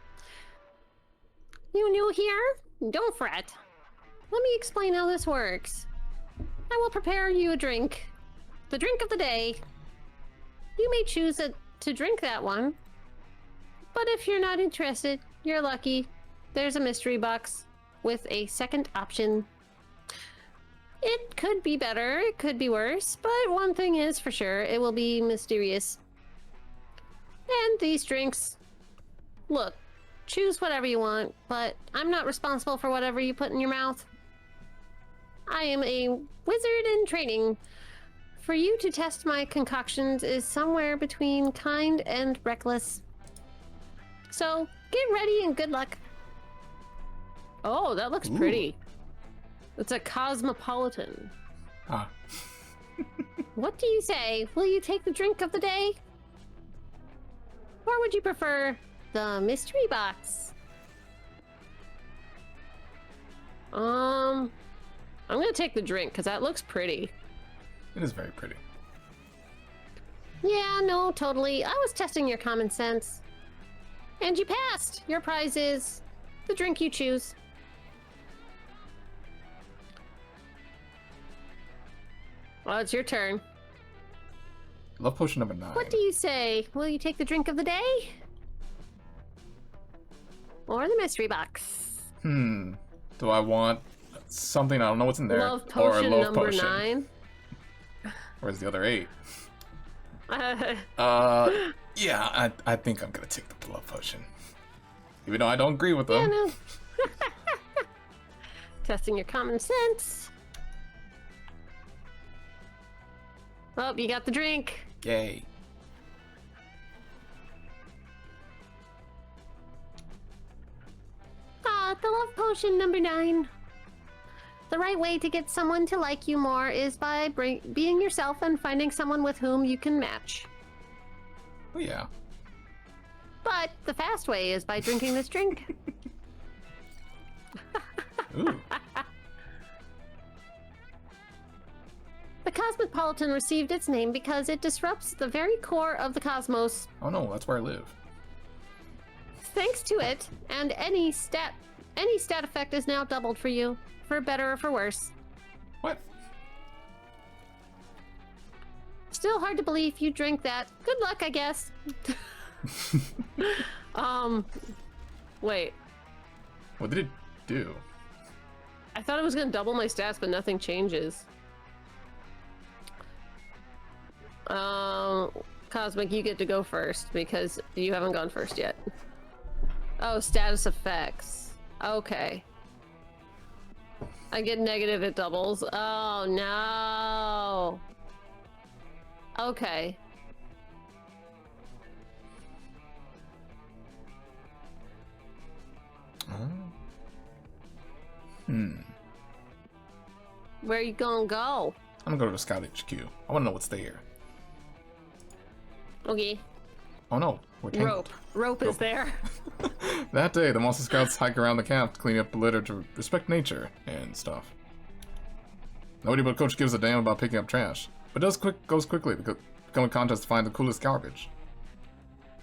You new here? Don't fret. Let me explain how this works. I will prepare you a drink. The drink of the day. You may choose to drink that one. But if you're not interested, you're lucky. There's a mystery box with a second option. It could be better, it could be worse, but one thing is for sure, it will be mysterious. And these drinks, look, choose whatever you want, but I'm not responsible for whatever you put in your mouth. I am a wizard in training. For you to test my concoctions is somewhere between kind and reckless. So, get ready and good luck. oh, that looks Ooh. pretty. It's a cosmopolitan. Ah. What do you say? Will you take the drink of the day? Or would you prefer the mystery box? I'm gonna take the drink because that looks pretty. It is very pretty. Yeah, no, totally. I was testing your common sense. And you passed. Your prize is the drink you choose. Well, it's your turn. Love potion number 9. What do you say? Will you take the drink of the day? Or the mystery box? Do I want something? I don't know what's in there. Love or a potion love number potion. 9. Where's the other 8? Yeah, I think I'm gonna take the love potion. Even though I don't agree with them. Yeah, no. Testing your common sense. Oh, you got the drink. Yay. Ah, the love potion number 9. The right way to get someone to like you more is by being yourself and finding someone with whom you can match. Oh, yeah. But the fast way is by drinking this drink. Ooh. The Cosmopolitan received its name because it disrupts the very core of the cosmos. Oh, no, that's where I live. Thanks to it, and any stat effect is now doubled for you, for better or for worse. What? Still hard to believe you drink that. Good luck, I guess. Wait. What did it do? I thought it was gonna double my stats, but nothing changes. Cosmic, you get to go first because you haven't gone first yet. Oh, status effects. Okay. I get negative, it doubles. Oh, no. Okay. Where you gonna go? I'm gonna go to the Scout HQ. I wanna know what's there. Okay. Oh no, we're tangled. Rope is there. That day, the Monster Scouts hike around the camp to clean up the litter to respect nature and stuff. Nobody but Coach gives a damn about picking up trash, but goes quickly because become a contest to find the coolest garbage.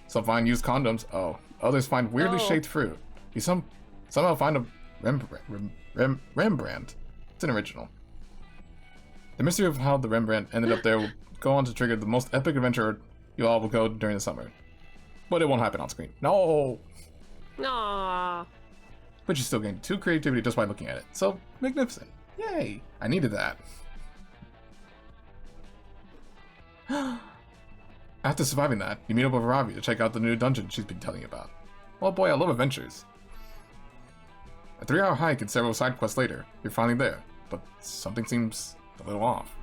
Some find used condoms. Oh, others find weirdly shaped fruit. You somehow find a Rembrandt. It's an original. The mystery of how the Rembrandt ended up there will go on to trigger the most epic adventure you all will go during the summer. But it won't happen on screen. No! Aww. But you still gain 2 creativity just by looking at it. So, magnificent. Yay! I needed that. After surviving that, you meet up with Ravi to check out the new dungeon she's been telling you about. Oh boy, I love adventures. A 3-hour hike and several side quests later, you're finally there. But something seems a little off.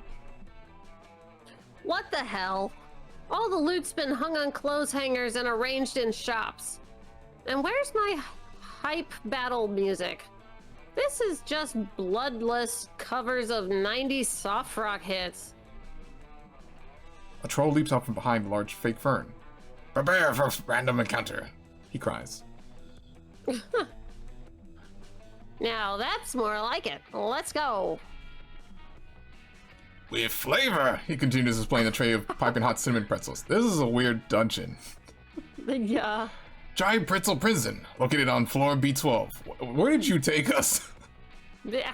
What the hell? All the loot's been hung on clothes hangers and arranged in shops. And where's my hype battle music? This is just bloodless covers of 90s soft rock hits. A troll leaps out from behind a large fake fern. Prepare for random encounter, he cries. Now that's more like it. Let's go. With flavor, he continues displaying the tray of piping hot cinnamon pretzels. This is a weird dungeon. Yeah. Giant pretzel prison, located on floor B12. Where did you take us? Yeah.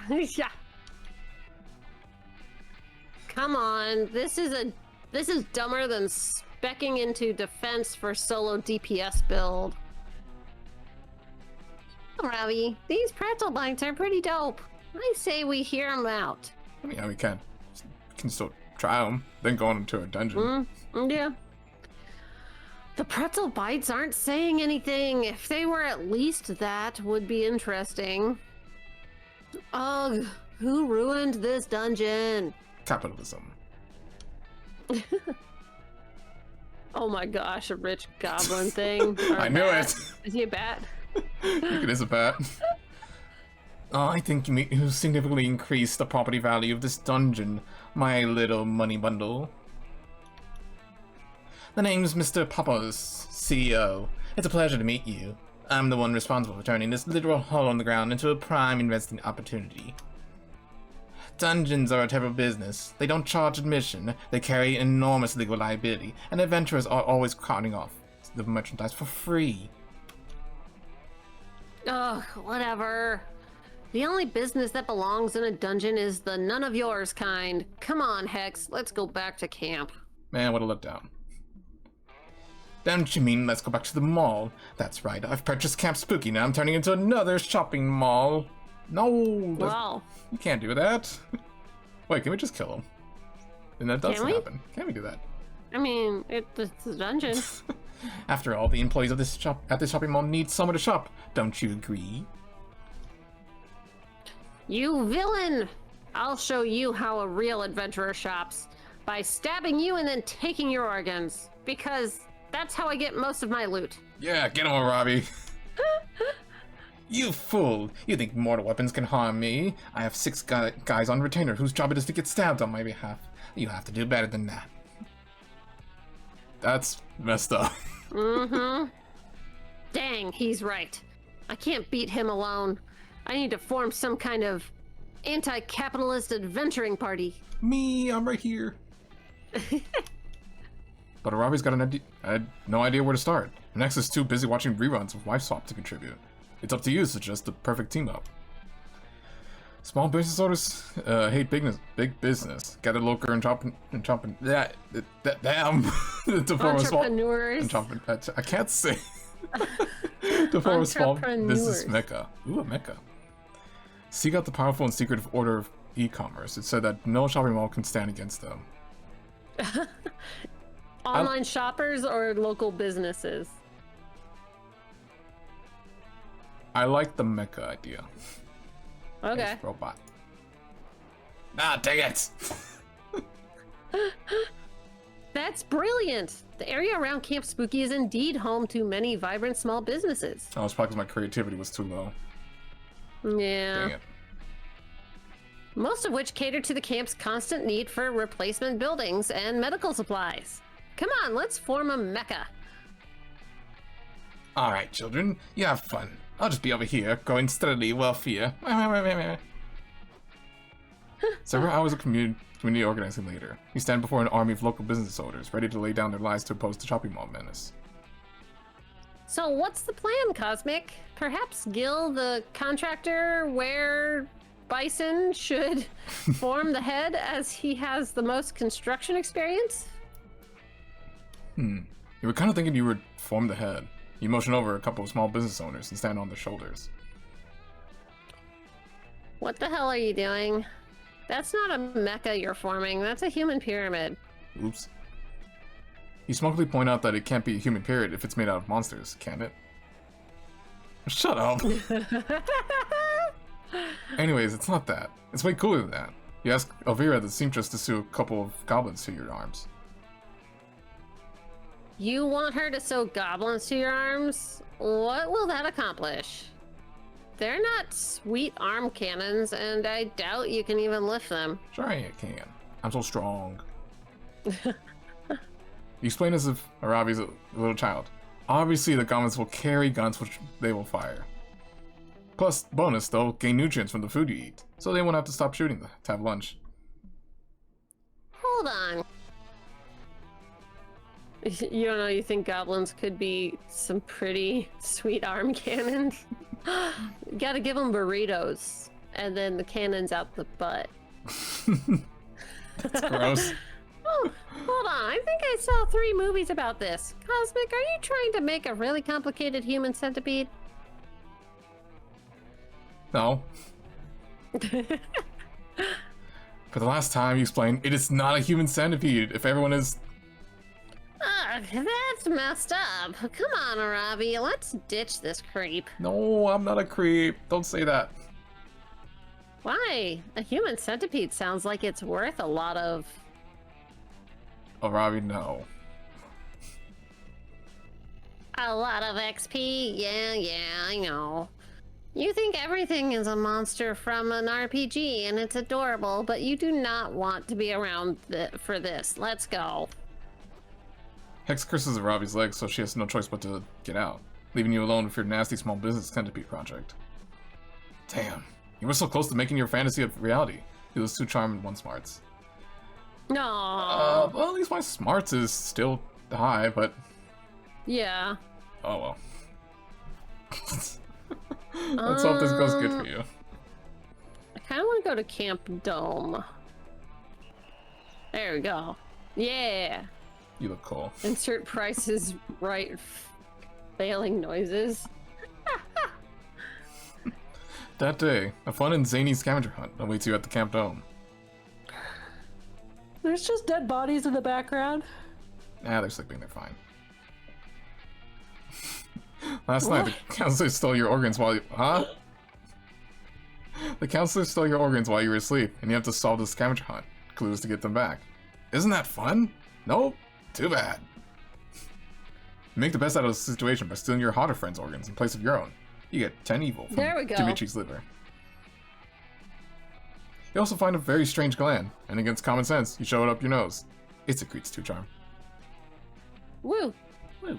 Come on, this is dumber than specking into defense for solo DPS build. Ravi, these pretzel bites are pretty dope. I say we hear them out. I mean, we can still try them, then go on into a dungeon. Yeah. The pretzel bites aren't saying anything. If they were at least that, would be interesting. Ugh, who ruined this dungeon? Capitalism. Oh my gosh, a rich goblin thing. I knew it. Is he a bat? It is a bat. Oh, I think you significantly increased the property value of this dungeon, my little money bundle. The name's Mr. Papa's CEO. It's a pleasure to meet you. I'm the one responsible for turning this literal hole in the ground into a prime investing opportunity. Dungeons are a terrible business. They don't charge admission, they carry enormous legal liability, and adventurers are always carting off the merchandise for free. Ugh, whatever. The only business that belongs in a dungeon is the none of yours kind. Come on, Hex, let's go back to camp. Man, what a letdown. Don't you mean let's go back to the mall? That's right, I've purchased Camp Spooky, now I'm turning into another shopping mall. No, Wow. You can't do that. Wait, can we just kill him? And that does Can we? happen. Can we do that? I mean, it's a dungeon. After all, the employees of this shopping mall need somewhere to shop. Don't you agree? You villain! I'll show you how a real adventurer shops. By stabbing you and then taking your organs. Because that's how I get most of my loot. Yeah, get on, Robbie. You fool! You think mortal weapons can harm me? I have 6 guys on retainer whose job it is to get stabbed on my behalf. You have to do better than that. That's messed up. Mm-hmm. Dang, he's right. I can't beat him alone. I need to form some kind of anti-capitalist adventuring party. Me, I'm right here. But Arabi's got an idea. I had no idea where to start. Next is too busy watching reruns of Wife Swap to contribute. It's up to you to suggest the perfect team up. Small business owners hate big business. Gather local and damn. To form a small Entrepreneurs. I can't say. To form a small business mecca. Ooh, a mecca. Seek out the powerful and secretive order of e-commerce. It said that no shopping mall can stand against them. Online shoppers or local businesses? I like the mecha idea. Okay. Nice robot. Ah, dang it! That's brilliant! The area around Camp Spooky is indeed home to many vibrant small businesses. Oh, it's probably because my creativity was too low. Yeah. Dang it. Most of which cater to the camp's constant need for replacement buildings and medical supplies. Come on, let's form a mecca. Alright, children, you have fun. I'll just be over here, growing steadily wealthier. Several hours of community organizing later, we stand before an army of local business owners, ready to lay down their lives to oppose the shopping mall menace. So what's the plan, Cosmic? Perhaps Gil, the contractor, where Bison should form the head as he has the most construction experience? You were kind of thinking you would form the head. You motion over a couple of small business owners and stand on their shoulders. What the hell are you doing? That's not a mecha you're forming, that's a human pyramid. Oops. You smugly point out that it can't be a human pyramid if it's made out of monsters, can it? Shut up! Anyways, it's not that. It's way cooler than that. You ask Elvira the seamstress to sew a couple of goblins to your arms. You want her to sew goblins to your arms? What will that accomplish? They're not sweet arm cannons, and I doubt you can even lift them. Sure I can. I'm so strong. You explain as if Arabi's a little child. Obviously, the goblins will carry guns which they will fire. Plus, bonus, they'll gain nutrients from the food you eat, so they won't have to stop shooting to have lunch. Hold on. You don't know, you think goblins could be some pretty sweet arm cannons? You gotta give them burritos, and then the cannons out the butt. That's gross. Oh, hold on. I think I saw 3 movies about this. Cosmic, are you trying to make a really complicated human centipede? No. For the last time, you explain, it is not a human centipede. If everyone is... Ugh, that's messed up. Come on, Arabi, let's ditch this creep. No, I'm not a creep. Don't say that. Why? A human centipede sounds like it's worth a lot of... Arabi, no. A lot of XP? Yeah, I know. You think everything is a monster from an RPG and it's adorable, but you do not want to be around for this. Let's go. Hex curses Arabi's legs, so she has no choice but to get out, leaving you alone with your nasty small business centipede project. Damn, you were so close to making your fantasy a reality. You those 2 charm and 1 smarts. No. Well, at least my smarts is still high, but... Yeah. Oh well. Let's hope this goes good for you. I kind of want to go to Camp Dome. There we go. Yeah. You look cool. Insert prices right. Failing noises. That day, a fun and zany scavenger hunt awaits you at the Camp Dome. There's just dead bodies in the background. Ah, they're sleeping, they're fine. Last night, the council stole your organs while you... Huh? The counselors stole your organs while you were asleep, and you have to solve the scavenger hunt. Clues to get them back. Isn't that fun? Nope. Too bad. Make the best out of the situation by stealing your hotter friend's organs in place of your own. You get 10 evil from There we go. Dimitri's liver. You also find a very strange gland, and against common sense, you show it up your nose. It secretes 2 charm. Woo. Woo.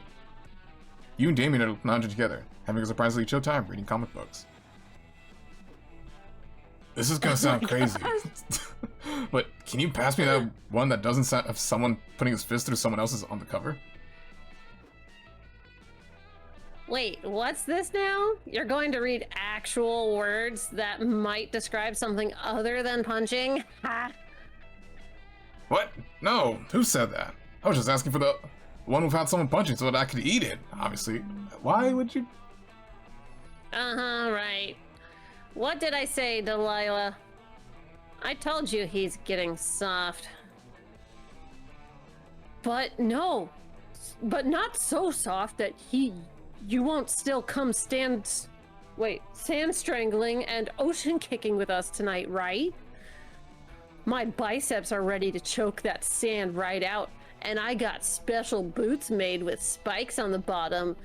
You and Damien are lounging together, having a surprisingly chill time reading comic books. This is gonna sound crazy, but can you pass me that one that doesn't sound of someone putting his fist through someone else's on the cover? Wait, what's this now? You're going to read actual words that might describe something other than punching? Ha! What? No, who said that? I was just asking for the one without someone punching so that I could eat it, obviously. Why would you? Uh-huh, right. What did I say, Delilah? I told you he's getting soft. But no. But not so soft that you won't still come sand strangling and ocean kicking with us tonight, right? My biceps are ready to choke that sand right out, and I got special boots made with spikes on the bottom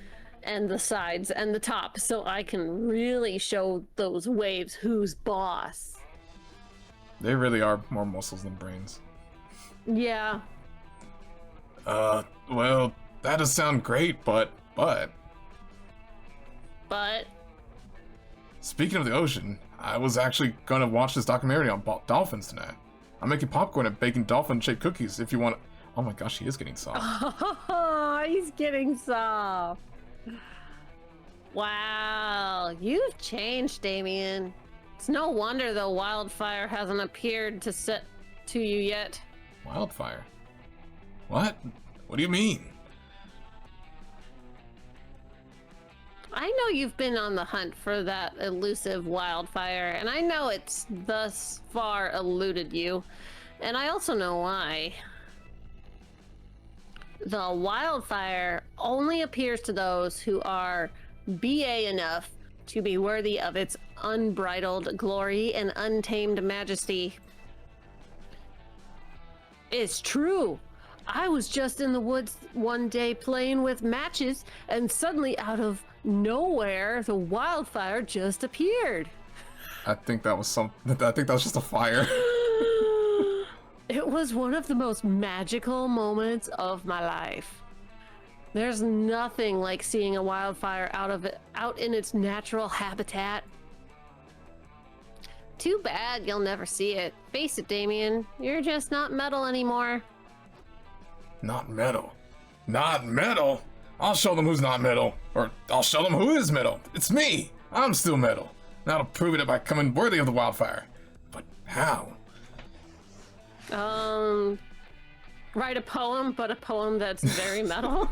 and the sides and the top, so I can really show those waves who's boss. They really are more muscles than brains. Yeah. Well, that does sound great, but... Speaking of the ocean, I was actually gonna watch this documentary on dolphins tonight. I'm making popcorn and baking dolphin-shaped cookies if you want. Oh my gosh, he is getting soft. Oh, he's getting soft. Wow, you've changed, Damien. It's no wonder the wildfire hasn't appeared to you yet. Wildfire? What? What do you mean? I know you've been on the hunt for that elusive wildfire, and I know it's thus far eluded you, and I also know why. The wildfire only appears to those who are BA enough to be worthy of its unbridled glory and untamed majesty. It's true. I was just in the woods one day playing with matches, and suddenly out of nowhere, the wildfire just appeared. I think that was just a fire. It was one of the most magical moments of my life. There's nothing like seeing a wildfire out in its natural habitat. Too bad you'll never see it. Face it, Damien, you're just not metal anymore. Not metal. Not metal? I'll show them who's not metal. Or I'll show them who is metal. It's me. I'm still metal. And I'll prove it by coming worthy of the wildfire. But how? Write a poem, but a poem that's very metal.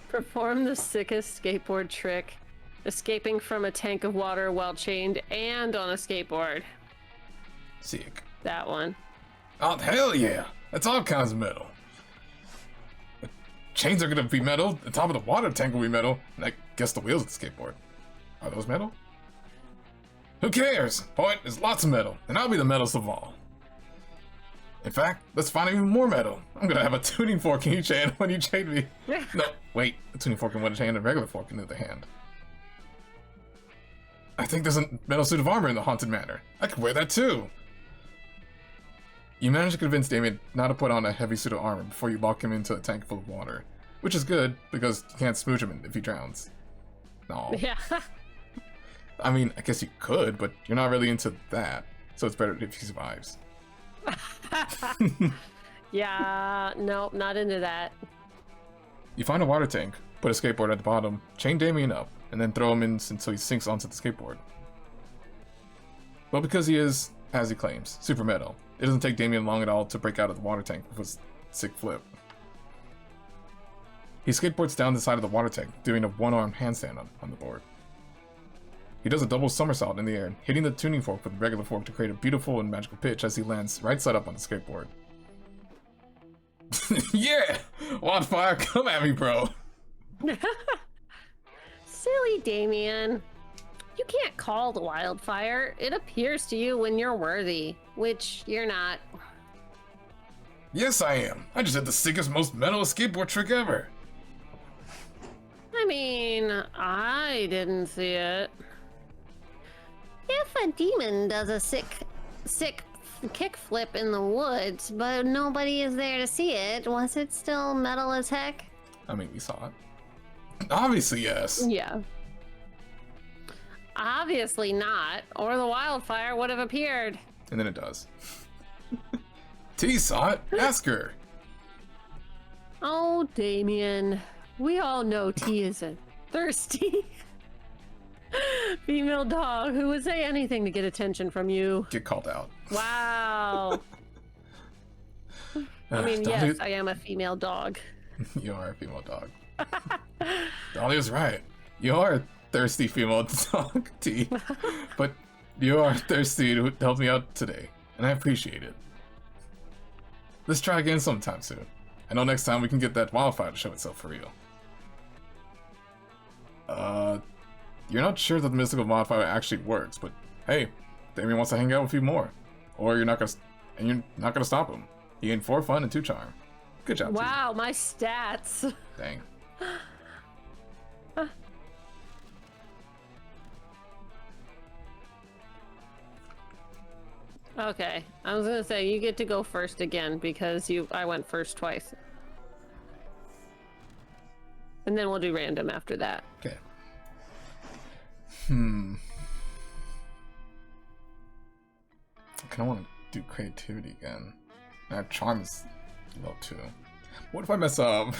Perform the sickest skateboard trick. Escaping from a tank of water while chained and on a skateboard. Sick. That one. Oh, hell yeah. That's all kinds of metal. The chains are gonna be metal, the top of the water tank will be metal, and I guess the wheels of the skateboard. Are those metal? Who cares? Point is lots of metal, and I'll be the metalest of all. In fact, let's find even more metal. I'm gonna have a tuning fork in each hand when you chain me. No, wait, a tuning fork in one hand and a regular fork in the other hand. I think there's a metal suit of armor in the Haunted Manor. I could wear that too. You managed to convince Damien not to put on a heavy suit of armor before you lock him into a tank full of water. Which is good, because you can't smooch him if he drowns. No. Yeah. I mean, I guess you could, but you're not really into that. So it's better if he survives. Yeah, nope, not into that. You find a water tank, put a skateboard at the bottom, chain Damien up, and then throw him in until he sinks onto the skateboard. But because he is, as he claims, super metal, it doesn't take Damien long at all to break out of the water tank with a sick flip. He skateboards down the side of the water tank, doing a one-arm handstand on the board. He does a double somersault in the air, hitting the tuning fork with a regular fork to create a beautiful and magical pitch as he lands right side up on the skateboard. Yeah! Wildfire, come at me, bro! Silly Damien. You can't call the wildfire. It appears to you when you're worthy, which you're not. Yes, I am. I just had the sickest, most metal skateboard trick ever. I mean, I didn't see it. If a demon does a sick kickflip in the woods, but nobody is there to see it, was it still metal as heck? I mean, we saw it. Obviously, yes. Yeah. Obviously not, or the wildfire would have appeared. And then it does. T saw it. Ask her. Oh, Damien. We all know T is a thirsty female dog who would say anything to get attention from you. Get called out. Wow. I mean, yes, I am a female dog. You are a female dog. Dolly was right. You are a thirsty female dog, T. But you are thirsty to help me out today, and I appreciate it. Let's try again sometime soon. I know next time we can get that wildfire to show itself for real. You're not sure that the mystical wildfire actually works, but hey, Damien wants to hang out with you more. Or you're not gonna stop him. He gained 4 fun and 2 charm. Good job, Wow, my stats. T. Dang. Okay, I was gonna say you get to go first again because I went first twice. And then we'll do random after that. Okay. I kinda wanna do creativity again. Charm is low too. What if I mess up?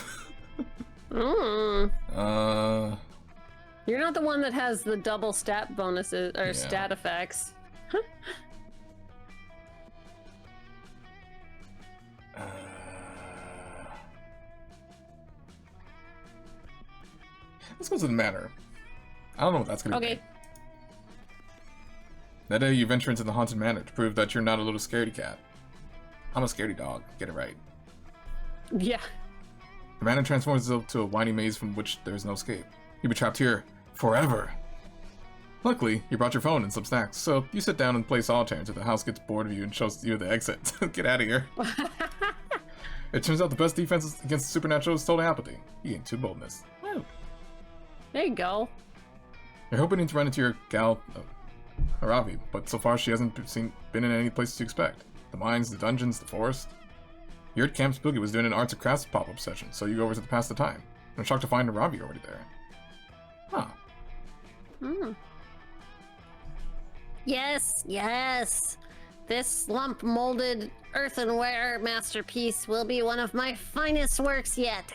You're not the one that has the double stat bonuses or stat effects. This doesn't matter. I don't know what that's gonna be. Okay. That day you venture into the haunted manor to prove that you're not a little scaredy cat. I'm a scaredy dog. Get it right. Yeah. The manor transforms itself to a windy maze from which there is no escape. You'll be trapped here forever. Luckily, you brought your phone and some snacks, so you sit down and play solitaire until the house gets bored of you and shows you the exit. Get out of here. It turns out the best defense against supernatural is total apathy. You gain 2 boldness. Oh. There you go. You're hoping to run into your gal, Haravi, but so far she hasn't been in any places you expect. The mines, the dungeons, the forest. You heard Camp Spooky was doing an arts and crafts pop-up session, so you go over to pass the time. I'm shocked to find Haravi already there. Huh. Yes, yes. This lump molded earthenware masterpiece will be one of my finest works yet.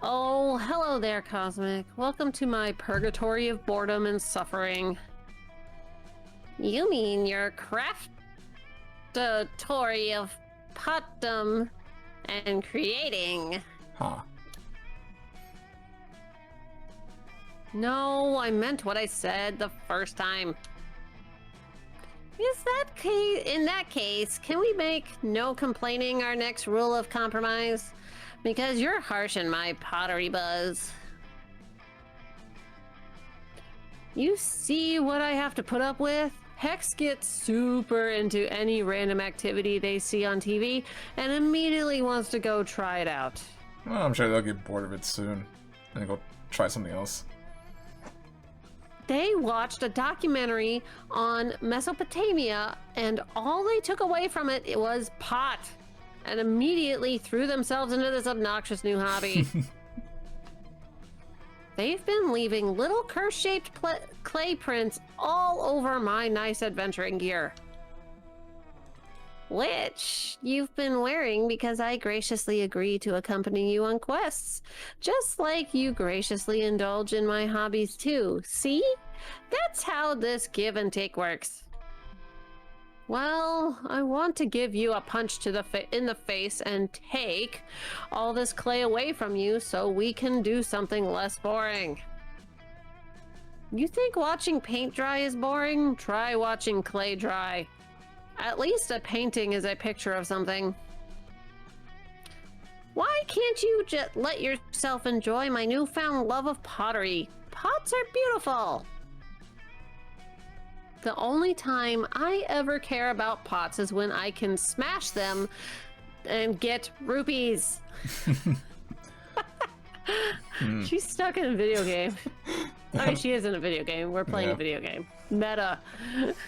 Oh, hello there, Cosmic. Welcome to my purgatory of boredom and suffering. You mean your craftatory of potdom and creating? Huh. No, I meant what I said the first time. In that case, can we make no complaining our next rule of compromise? Because you're harsh in my pottery buzz. You see what I have to put up with? Hex gets super into any random activity they see on TV and immediately wants to go try it out. Well, I'm sure they'll get bored of it soon and go try something else. They watched a documentary on Mesopotamia and all they took away from it was pot and immediately threw themselves into this obnoxious new hobby. They've been leaving little curse-shaped clay prints all over my nice adventuring gear. Which you've been wearing because I graciously agree to accompany you on quests. Just like you graciously indulge in my hobbies too. See? That's how this give and take works. Well, I want to give you a punch to in the face and take all this clay away from you so we can do something less boring. You think watching paint dry is boring? Try watching clay dry. At least a painting is a picture of something. Why can't you just let yourself enjoy my newfound love of pottery? Pots are beautiful. The only time I ever care about pots is when I can smash them and get rupees. She's stuck in a video game. I mean, she is in a video game. We're playing a video game. Meta.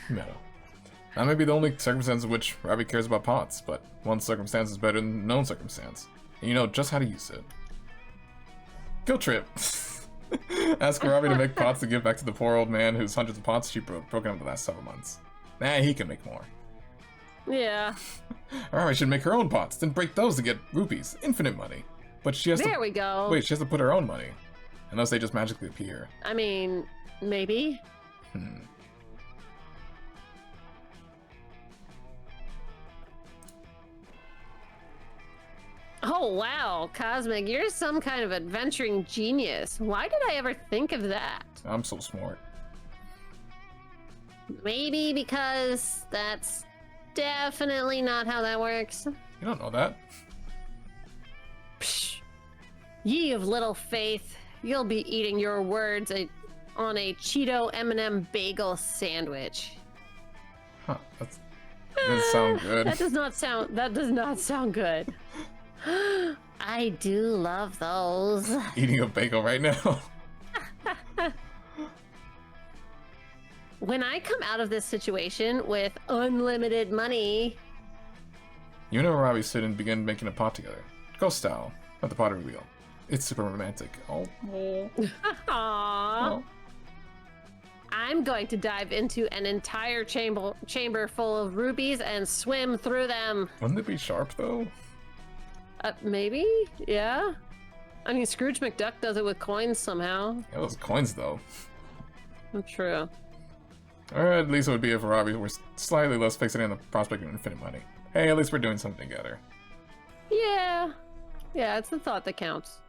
Meta. That may be the only circumstance in which Robbie cares about pots, but one circumstance is better than no circumstance. And you know just how to use it. Guilt trip. Ask Robbie to make pots to give back to the poor old man whose hundreds of pots she broken up the last several months. Nah, he can make more. Yeah. Robbie should make her own pots, then break those to get rupees. Infinite money. But she has There we go. Wait, she has to put her own money. Unless they just magically appear. I mean, maybe. Oh, wow. Cosmic, you're some kind of adventuring genius. Why did I ever think of that? I'm so smart. Maybe because that's definitely not how that works. You don't know that. Psh. Ye of little faith, you'll be eating your words on a Cheeto M&M bagel sandwich. Huh, that doesn't sound good. That does not sound good. I do love those. Eating a bagel right now. When I come out of this situation with unlimited money... You and Robbie sit and begin making a pot together. Ghost style, at the pottery wheel. It's super romantic. Oh. Aww. Oh. I'm going to dive into an entire chamber full of rubies and swim through them. Wouldn't it be sharp, though? Maybe? Yeah? I mean, Scrooge McDuck does it with coins somehow. Yeah, those coins, though. True. Or at least it would be if Robbie were slightly less fixated on the prospect of infinite money. Hey, at least we're doing something together. Yeah. Yeah, it's the thought that counts.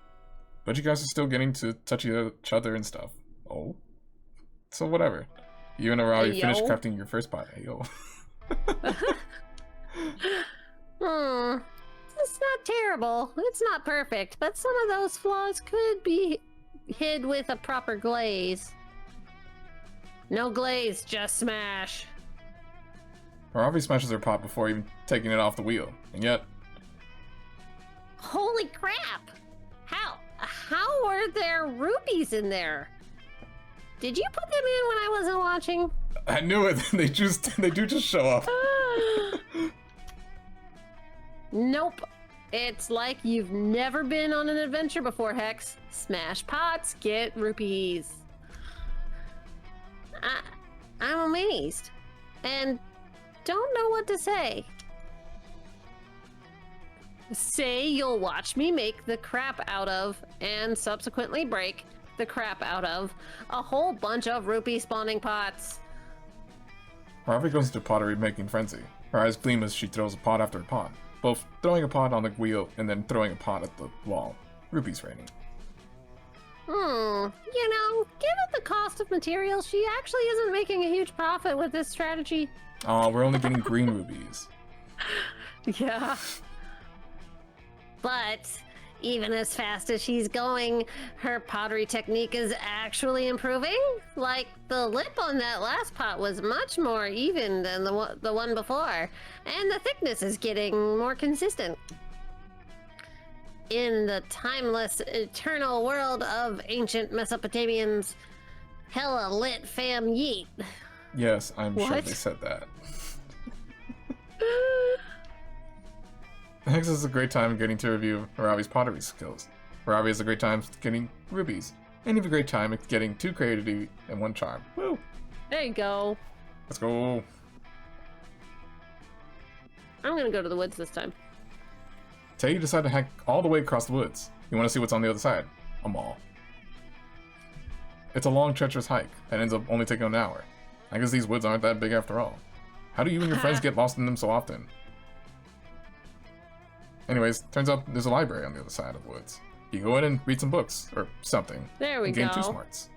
But you guys are still getting to touch each other and stuff. Oh. So whatever. You and Robbie Hey, finished yo. crafting your first pot. Hey, yo. It's not terrible. It's not perfect, but some of those flaws could be hid with a proper glaze. No glaze, just smash. Robbie smashes her pot before even taking it off the wheel. And yet, Holy crap! How are there rupees in there? Did you put them in when I wasn't watching? I knew it. they do just show up. Nope. It's like you've never been on an adventure before, Hex. Smash pots, get rupees. I'm amazed. And don't know what to say. Say you'll watch me make the crap out of, and subsequently break the crap out of, a whole bunch of rupee spawning pots. Robbie goes into pottery making frenzy. Her eyes gleam as she throws a pot after a pot, both throwing a pot on the wheel and then throwing a pot at the wall. Rupees raining. You know, given the cost of materials, she actually isn't making a huge profit with this strategy. Aw, we're only getting green rubies. Yeah. But even as fast as she's going, her pottery technique is actually improving. Like, the lip on that last pot was much more even than the one before, and the thickness is getting more consistent. In the timeless, eternal world of ancient Mesopotamians, hella lit fam yeet. Yes, I'm sure What? they said that. Hex is a great time getting to review Robbie's pottery skills. Robbie has a great time getting rubies, and even a great time at getting 2 creativity and 1 charm. Woo! There you go. Let's go. I'm gonna go to the woods this time. Tay, you decide to hack all the way across the woods. You want to see what's on the other side? A mall. It's a long, treacherous hike that ends up only taking an hour. I guess these woods aren't that big after all. How do you and your friends get lost in them so often? Anyways, turns out there's a library on the other side of the woods. You go in and read some books, or something. There we and gain go. 2 smarts.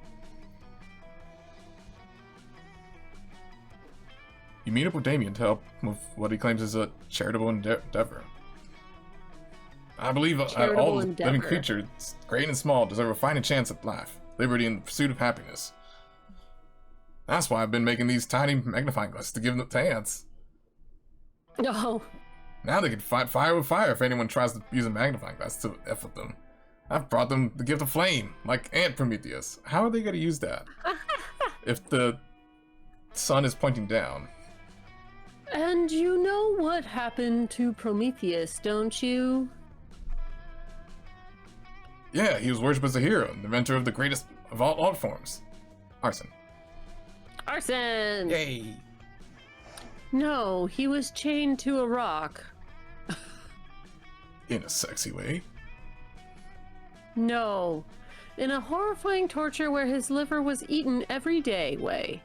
You meet up with Damien to help with what he claims is a charitable endeavor. I believe charitable all endeavor. living creatures, great and small, deserve a fighting chance at life, liberty, and the pursuit of happiness. That's why I've been making these tiny magnifying glasses to give them to ants. No. Now they can fight fire with fire if anyone tries to use a magnifying glass to F with them. I've brought them the gift of flame, like Ant Prometheus. How are they going to use that? If the sun is pointing down. And you know what happened to Prometheus, don't you? Yeah, he was worshipped as a hero, the inventor of the greatest of all art forms. Arson. Arson! Yay! No, he was chained to a rock. In a sexy way. No, in a horrifying torture where his liver was eaten every day way.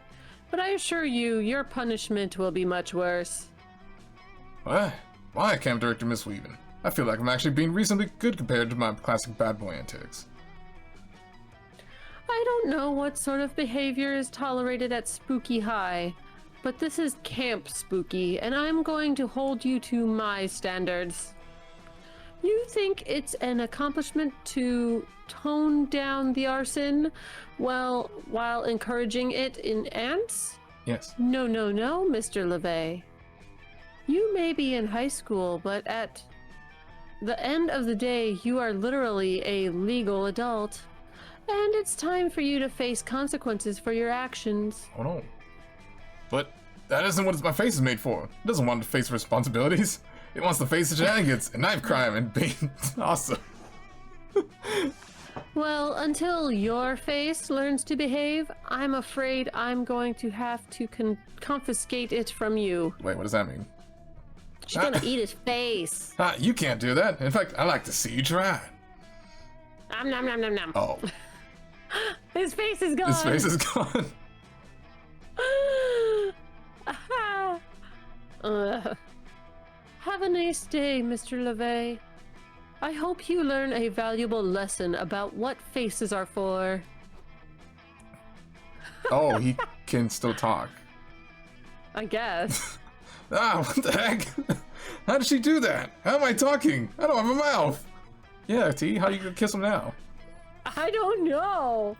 But I assure you, your punishment will be much worse. What? Why, Camp Director Miss Weaven? I feel like I'm actually being reasonably good compared to my classic bad boy antics. I don't know what sort of behavior is tolerated at Spooky High, but this is Camp Spooky, and I'm going to hold you to my standards. You think it's an accomplishment to tone down the arson, well, while encouraging it in ants? Yes. No, no, no, Mr. LeVay. You may be in high school, but at the end of the day, you are literally a legal adult. And it's time for you to face consequences for your actions. Oh no. But that isn't what my face is made for. It doesn't want to face responsibilities. It wants to face the shenanigans and knife crime and being awesome. Well, until your face learns to behave, I'm afraid I'm going to have to confiscate it from you. Wait, what does that mean? She's gonna eat his face. You can't do that. In fact, I like to see you try. Nom nom nom nom nom. Oh. His face is gone. His face is gone. Have a nice day, Mr. LeVay. I hope you learn a valuable lesson about what faces are for. Oh, he can still talk. I guess. What the heck? How did she do that? How am I talking? I don't have a mouth. Yeah, T, how are you gonna kiss him now? I don't know.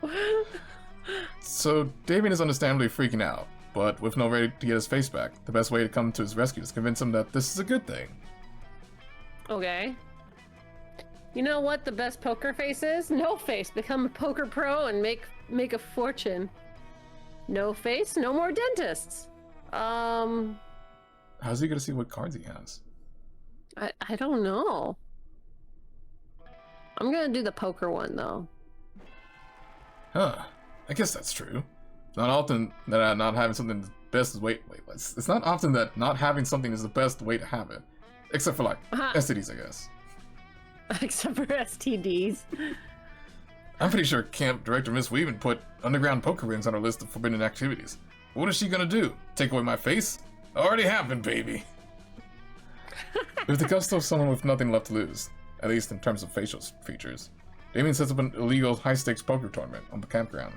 So, Damien is understandably freaking out, but with no way to get his face back, the best way to come to his rescue is convince him that this is a good thing. Okay. You know what the best poker face is? No face. Become a poker pro and make a fortune. No face, no more dentists. How's he gonna see what cards he has? I don't know. I'm gonna do the poker one though. Huh. I guess that's true. Not often that not having something is best wait, it's not often that not having something is the best way to have it. Except for like STDs, I guess. Except for STDs. I'm pretty sure Camp Director Miss Weaven put underground poker rings on her list of forbidden activities. What is she gonna do? Take away my face? Already happened, baby. With the gusto of someone with nothing left to lose, at least in terms of facial features, Damien sets up an illegal high-stakes poker tournament on the campground.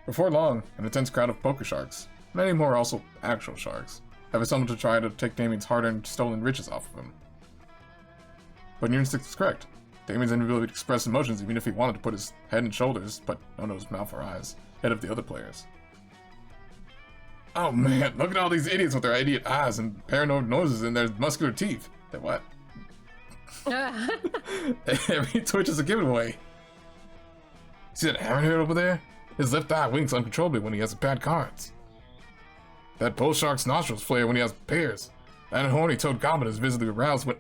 Before long, an intense crowd of poker sharks, many more also actual sharks, have assembled to try to take Damien's hard-earned stolen riches off of him. But your instinct is correct. Damien's inability to express emotions even if he wanted to put his head and shoulders, but no nose, mouth, or eyes, ahead of the other players. Oh man, look at all these idiots with their idiot eyes and paranoid noses and their muscular teeth. They're what? Every twitch is a giveaway. See that hammerhead over there? His left eye winks uncontrollably when he has bad cards. That bull shark's nostrils flare when he has pairs. That horny-toed goblin is visibly aroused when...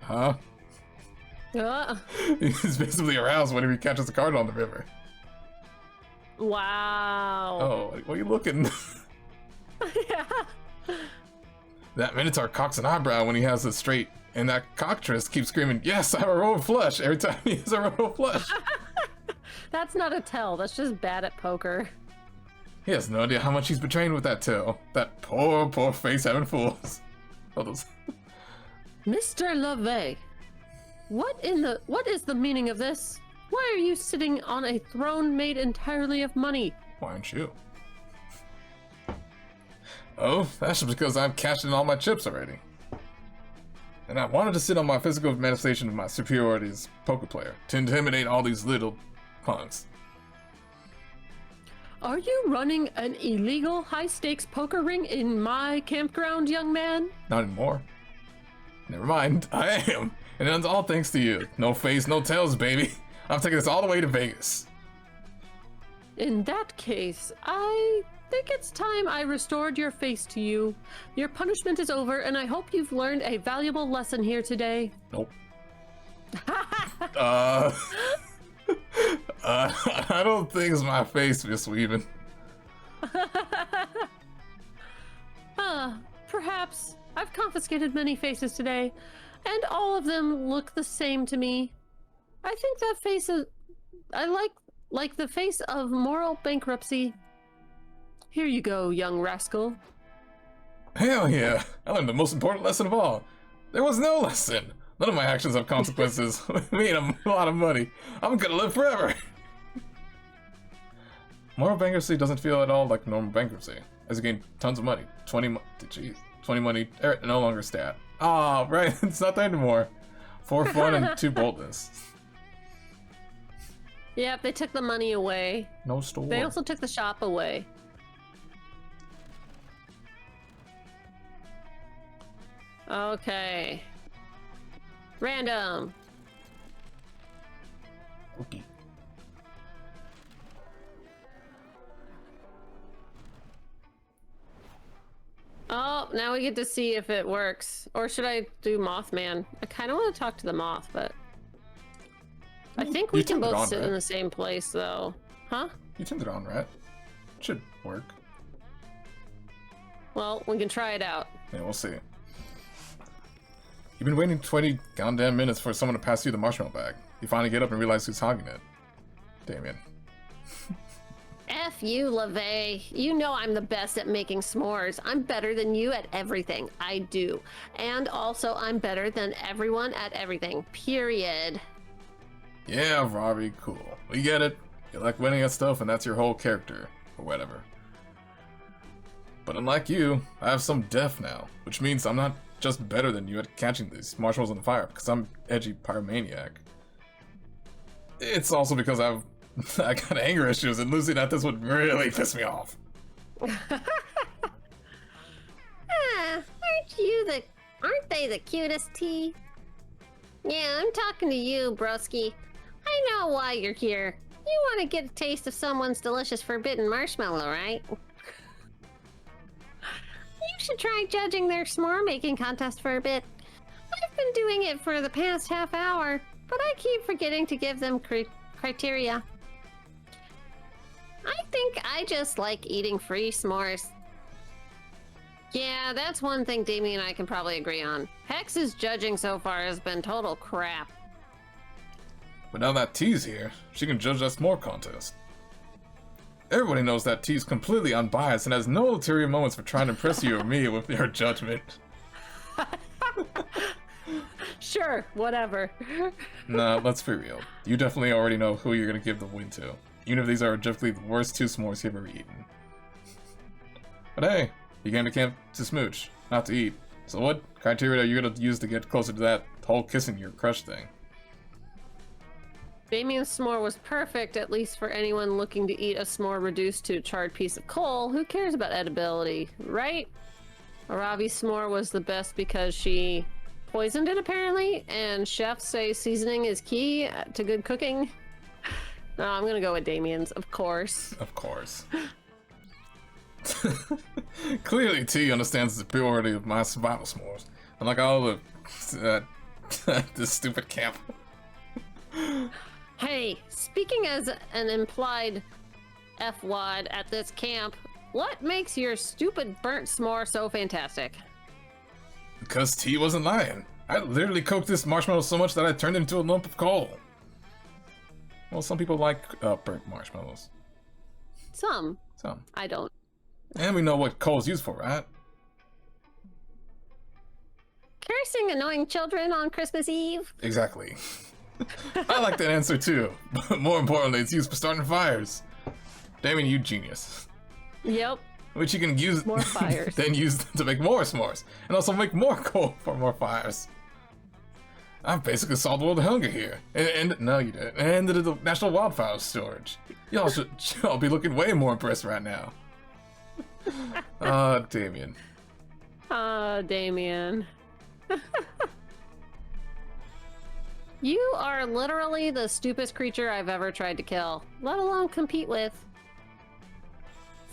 He's visibly aroused whenever he catches a card on the river. Wow. Oh, what are you looking? Yeah. That Minotaur cocks an eyebrow when he has it straight, and that cockatrice keeps screaming, "Yes, I have a roll of flesh!" every time he has a roll of flesh. That's not a tell. That's just bad at poker. He has no idea how much he's betrayed with that tale. That poor, poor face having fools. All those. Mr. LeVay, what is the meaning of this? Why are you sitting on a throne made entirely of money? Why aren't you? Oh, that's just because I've cashed in all my chips already. And I wanted to sit on my physical manifestation of my superiority as a poker player to intimidate all these little punks. Are you running an illegal high-stakes poker ring in my campground, young man? Not anymore. Never mind, I am. And it's all thanks to you. No face, no tails, baby. I'm taking this all the way to Vegas. In that case, I think it's time I restored your face to you. Your punishment is over, and I hope you've learned a valuable lesson here today. Nope. I don't think it's my face, Miss Weaving. Perhaps. I've confiscated many faces today, and all of them look the same to me. I think that face is... I like the face of moral bankruptcy. Here you go, young rascal. Hell yeah! I learned the most important lesson of all. There was no lesson. None of my actions have consequences. We made a lot of money. I'm gonna live forever. Moral bankruptcy doesn't feel at all like normal bankruptcy, as you gain tons of money. 20 money, no longer stat. Ah, oh, right, it's not there anymore. 4 fun and 2 boldness. Yep, they took the money away. No store. They also took the shop away. Okay. Random. Okay. Oh, now we get to see if it works. Or should I do Mothman? I kind of want to talk to the moth, but... I think we can both sit in the same place, though. Huh? You turned it on, right? It should work. Well, we can try it out. Yeah, we'll see. You've been waiting 20 goddamn minutes for someone to pass you the marshmallow bag. You finally get up and realize who's hogging it. Damien. F you, LaVey. You know I'm the best at making s'mores. I'm better than you at everything I do. And also, I'm better than everyone at everything. Period. Yeah, Robbie, cool. We get it. You like winning at stuff and that's your whole character. Or whatever. But unlike you, I have some depth now. Which means I'm not just better than you at catching these marshmallows on the fire. Because I'm edgy pyromaniac. It's also because I got anger issues, and losing at this would really piss me off. Aren't they the cutest, T? Yeah, I'm talking to you, broski. I know why you're here. You want to get a taste of someone's delicious forbidden marshmallow, right? You should try judging their s'more making contest for a bit. I've been doing it for the past half hour, but I keep forgetting to give them criteria. I think I just like eating free s'mores. Yeah, that's one thing Damien and I can probably agree on. Hex's judging so far has been total crap. But now that T's here, she can judge that s'more contest. Everybody knows that T's completely unbiased and has no ulterior moments for trying to impress you or me with her judgment. Sure, whatever. Nah, let's be real. You definitely already know who you're gonna give the win to, even if these are objectively the worst 2 s'mores you've ever eaten. But hey, you came to camp to smooch, not to eat. So what criteria are you gonna use to get closer to that whole kissing your crush thing? Damien's s'more was perfect, at least for anyone looking to eat a s'more reduced to a charred piece of coal. Who cares about edibility, right? Arabi's s'more was the best because she poisoned it, apparently, and chefs say seasoning is key to good cooking. No, I'm gonna go with Damien's, of course. Of course. Clearly, T understands the superiority of my survival s'mores, unlike all the this stupid camp. Hey, speaking as an implied F-wad at this camp, what makes your stupid burnt s'more so fantastic? Because T wasn't lying. I literally cooked this marshmallow so much that I turned it into a lump of coal. Well, some people like burnt marshmallows. Some. Some. I don't. And we know what coal's used for, right? Cursing annoying children on Christmas Eve? Exactly. I like that answer too, but more importantly, it's used for starting fires. Damien, you genius. Yep. Which you can use more fires. then use to make more s'mores, and also make more coal for more fires. I've basically solved world hunger here. And no, you didn't. And ended the national wildfire storage. Y'all should all be looking way more impressed right now. Damien. Damien. You are literally the stupidest creature I've ever tried to kill, let alone compete with.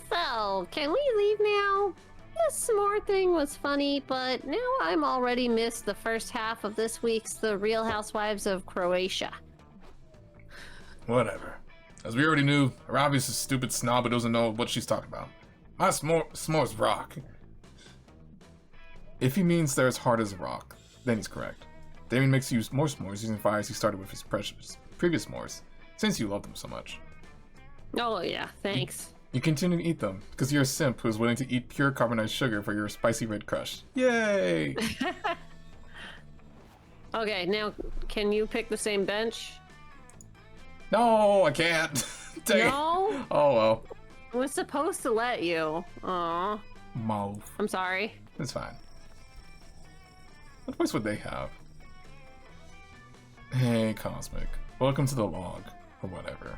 So, can we leave now? This s'more thing was funny, but now I'm already missed the first half of this week's The Real Housewives of Croatia. Whatever. As we already knew, Arabia's a stupid snob who doesn't know what she's talking about. My s'mores rock. If he means they're as hard as a rock, then he's correct. Damien makes you use more s'mores using fires he started with his previous s'mores, since you love them so much. Oh yeah, thanks. You continue to eat them, because you're a simp who is willing to eat pure carbonized sugar for your spicy red crush. Yay! Okay, now, can you pick the same bench? No, I can't. Dang. No? Oh well. I was supposed to let you. Aw. Mauve. I'm sorry. It's fine. What voice would they have? Hey, Cosmic. Welcome to the log. Or whatever.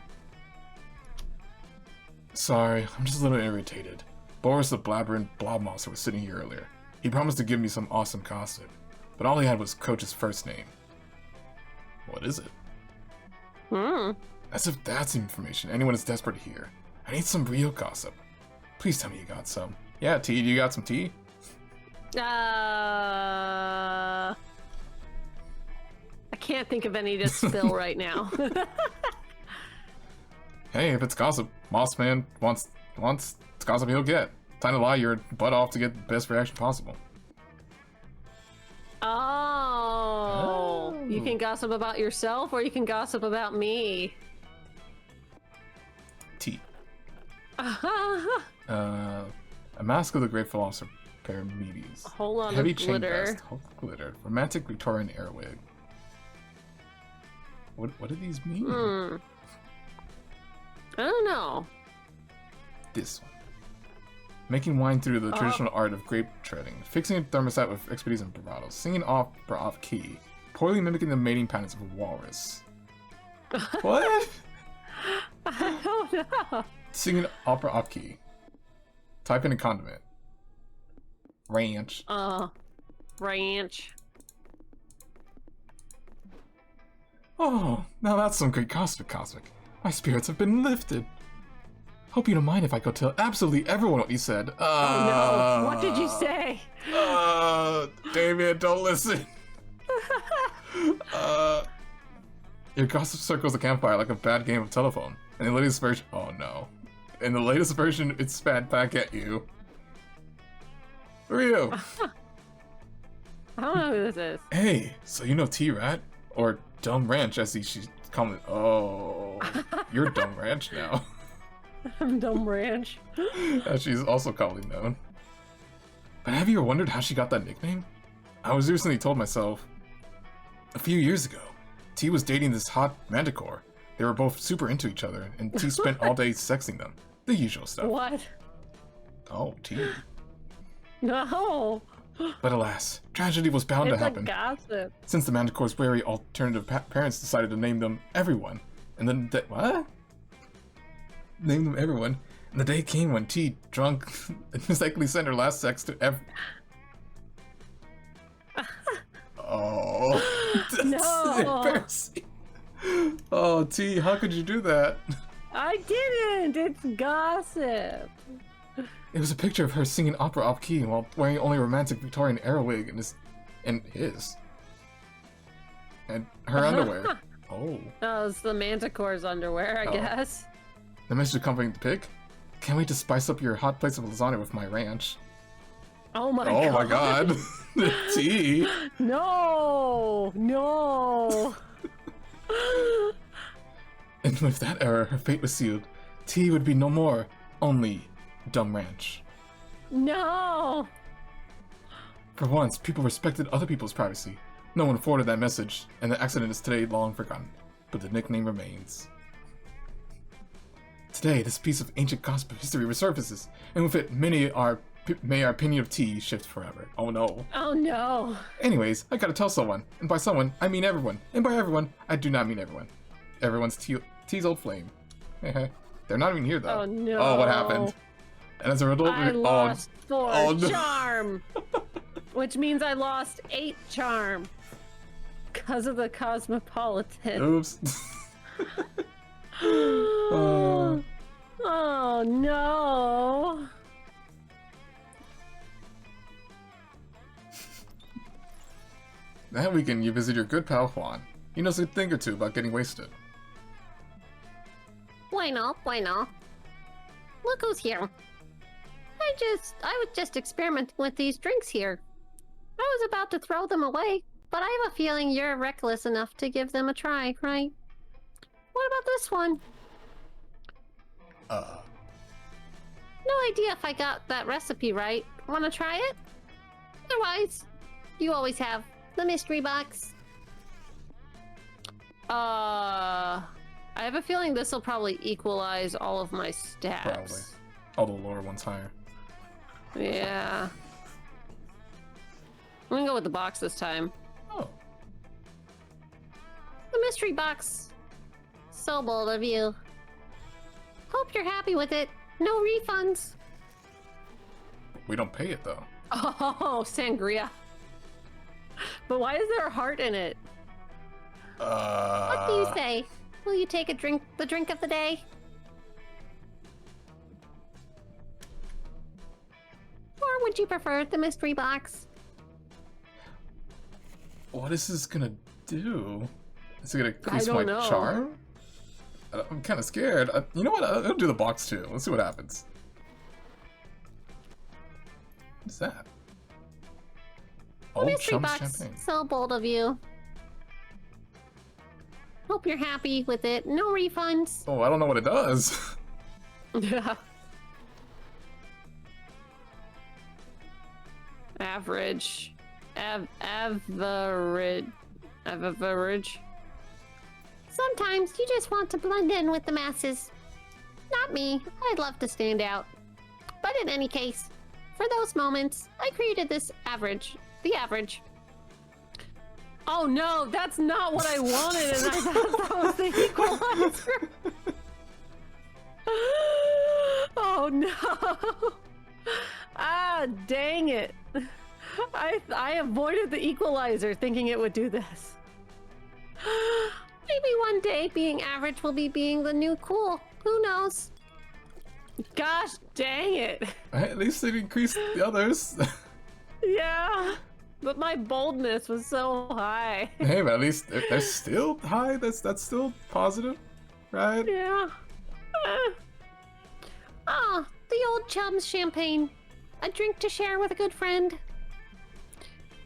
Sorry, I'm just a little irritated. Boris the blabbering blob monster was sitting here earlier. He promised to give me some awesome gossip, but all he had was Coach's first name. What is it? As if that's information anyone is desperate to hear. I need some real gossip. Please tell me you got some. Yeah, tea. You got some tea? I can't think of any to spill right now. Hey, if it's gossip, Moss Man wants it's gossip he'll get. Time to lie your butt off to get the best reaction possible. Oh. You can gossip about yourself or you can gossip about me. Tea. A mask of the great philosopher Paramedes. A whole lot Heavy of chain glitter. vest, whole glitter. Romantic Victorian airwig. What do these mean? I don't know. This one. Making wine through the traditional art of grape treading, fixing a thermostat with expertise and bravado, singing opera off key, poorly mimicking the mating patterns of a walrus. What? I don't know. Singing opera off key. Type in a condiment. Ranch. Ranch. Oh, now that's some great Cosmic. My spirits have been lifted. Hope you don't mind if I go tell absolutely everyone what you said. Oh no, what did you say? Damien, don't listen. Your gossip circles the campfire like a bad game of telephone. And the latest version, oh no. In the latest version, it's spat back at you. Who are you? I don't know who this is. Hey, so you know T-Rat? Or Dumb Ranch, as she's calling. Oh, you're Dumb Ranch now. I'm Dumb Ranch. As she's also commonly known. But have you ever wondered how she got that nickname? I was recently told myself. A few years ago, T was dating this hot manticore. They were both super into each other, and T spent all day sexing them. The usual stuff. What? Oh, T. No. But alas, tragedy was bound to happen. It's a gossip. Since the manticore's wary alternative parents decided to name them Everyone. And then what? Name them Everyone. And the day came when T, drunk, mistakenly sent her last sex to Oh, that's No. embarrassing. Oh, T, how could you do that? I didn't. It's gossip. It was a picture of her singing opera off key while wearing only a romantic Victorian era wig and her underwear. Oh. Oh, it's the Manticore's underwear, I guess. The message accompanying the pic? Can't wait to spice up your hot plates of lasagna with my ranch. Oh my god. Oh my god. T. No. No. And with that error, her fate was sealed. T would be no more, only Dumb Ranch. No. For once, people respected other people's privacy. No one forwarded that message, and the accident is today long forgotten, but the nickname remains. Today, this piece of ancient gospel history resurfaces, and with it, many are may our opinion of tea shift forever. Oh no. Oh no. Anyways, I gotta tell someone. And by someone, I mean everyone. And by everyone, I do not mean everyone. Everyone's tea's old flame. They're not even here though. Oh no. Oh, what happened? And as a result, I lost 4 no. charm. Which means I lost 8 charm. Because of the Cosmopolitan. Oops. Oh no. That weekend, you visit your good pal Juan. He knows a thing or two about getting wasted. Bueno. Look who's here. I was just experimenting with these drinks here. I was about to throw them away, but I have a feeling you're reckless enough to give them a try, right? What about this one? No idea if I got that recipe right. Wanna try it? Otherwise, you always have the mystery box. I have a feeling this will probably equalize all of my stats. Probably. All the lower ones higher. Yeah. I'm gonna go with the box this time. Oh. The mystery box. So bold of you. Hope you're happy with it. No refunds. We don't pay it though. Oh, sangria. But why is there a heart in it? What do you say? Will you take the drink of the day? Or would you prefer the mystery box? What is this gonna do? Is it gonna increase I my don't know. charm? I'm kind of scared. You know what? I'll do the box too. Let's see what happens. What's that? Old Mystery Chum's box. champagne. So bold of you. Hope you're happy with it. No refunds. Oh, I don't know what it does. Yeah. Average. Average. Sometimes you just want to blend in with the masses. Not me. I'd love to stand out. But in any case, for those moments, I created this average. The average. Oh no, that's not what I wanted, and I thought that was the equalizer. Oh no. Ah, dang it. I avoided the equalizer thinking it would do this. Maybe one day being average will be being the new cool. Who knows? Gosh dang it. At least it increased the others. Yeah. But my boldness was so high. Hey, but at least they're still high. That's still positive, right? Yeah. Ah, the old chum's champagne. A drink to share with a good friend.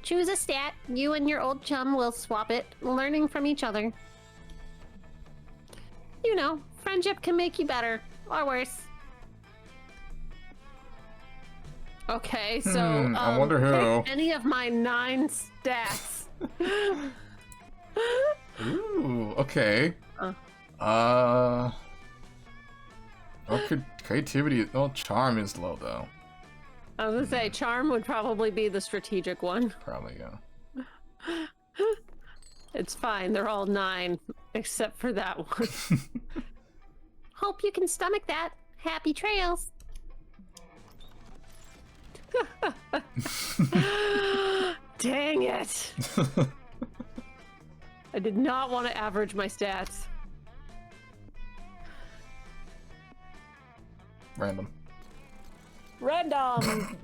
Choose a stat. You and your old chum will swap it, learning from each other. You know, friendship can make you better, or worse. Okay, so I wonder who. pick any of my 9 stats. Ooh, okay. Creativity. Oh, charm is low though. I was gonna say charm would probably be the strategic one. Probably, yeah. It's fine, they're all 9, except for that one. Hope you can stomach that. Happy trails. Dang it! I did not want to average my stats. Random. Random!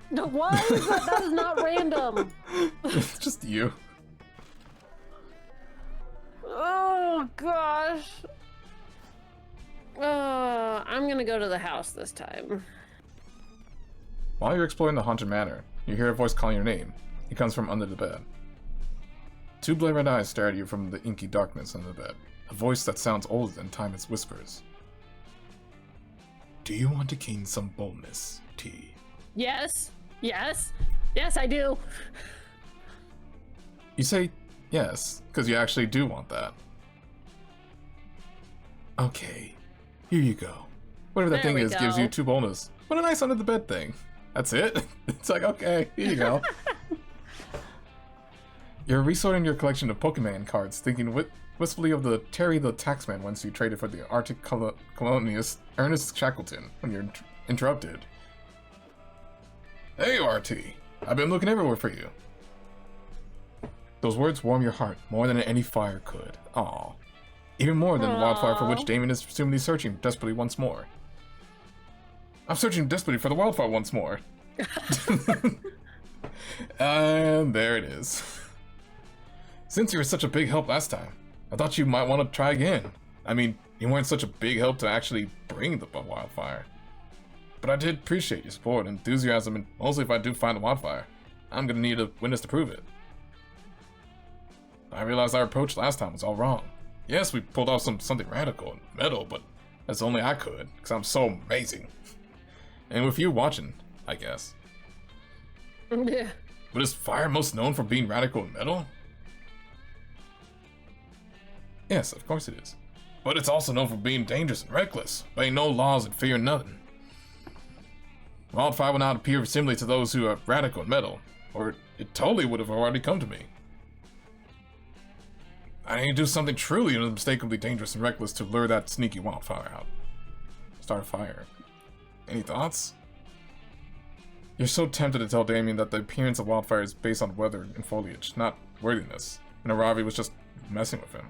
No, what is that? That is not random! It's just you. Oh gosh! I'm gonna go to the house this time. While you're exploring the haunted manor, you hear a voice calling your name. It comes from under the bed. 2 blood-red eyes stare at you from the inky darkness under the bed. A voice that sounds older than time it whispers. Do you want to gain some boldness, T? Yes, yes, yes, I do. You say yes, because you actually do want that. Okay, here you go. Whatever that There thing we is gives you go. 2 boldness. What a nice under the bed thing. That's it? It's like, okay, here you go. You're resorting your collection of Pokemon cards, thinking wistfully of the Terry the Taxman once you traded for the Arctic colonialist Ernest Shackleton when you're interrupted. Hey, RT. I've been looking everywhere for you. Those words warm your heart more than any fire could. Aw. Even more than the wildfire for which Damien is presumably searching desperately once more. I'm searching desperately for the wildfire once more. And there it is. Since you were such a big help last time, I thought you might want to try again. I mean, you weren't such a big help to actually bring the wildfire. But I did appreciate your support and enthusiasm, and mostly if I do find the wildfire, I'm gonna need a witness to prove it. I realized our approach last time was all wrong. Yes, we pulled off something radical and metal, but that's only I could, because I'm so amazing. And with you watching, I guess. Yeah. But is fire most known for being radical and metal? Yes, of course it is. But it's also known for being dangerous and reckless, obeying no laws and fearing nothing. Wildfire will not appear similarly to those who are radical and metal, or it totally would have already come to me. I need to do something truly and unmistakably dangerous and reckless to lure that sneaky wildfire out. Start a fire. Any thoughts? You're so tempted to tell Damien that the appearance of wildfire is based on weather and foliage, not worthiness, and Aravi was just messing with him.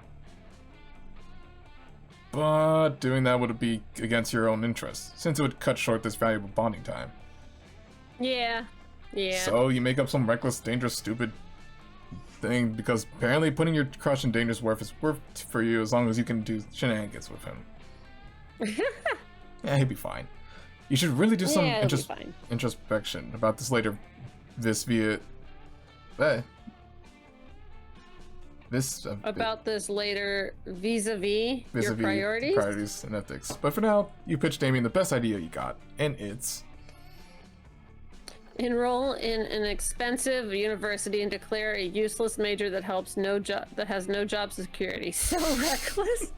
But doing that would be against your own interests, since it would cut short this valuable bonding time. Yeah. Yeah. So you make up some reckless, dangerous, stupid thing because apparently putting your crush in dangerous worth is worth for you as long as you can do shenanigans with him. Yeah, he'd be fine. You should really do some introspection about this later. About this later vis-a-vis your priorities and ethics. But for now, you pitch Damien the best idea you got, and it's enroll in an expensive university and declare a useless major that has no job security. So reckless.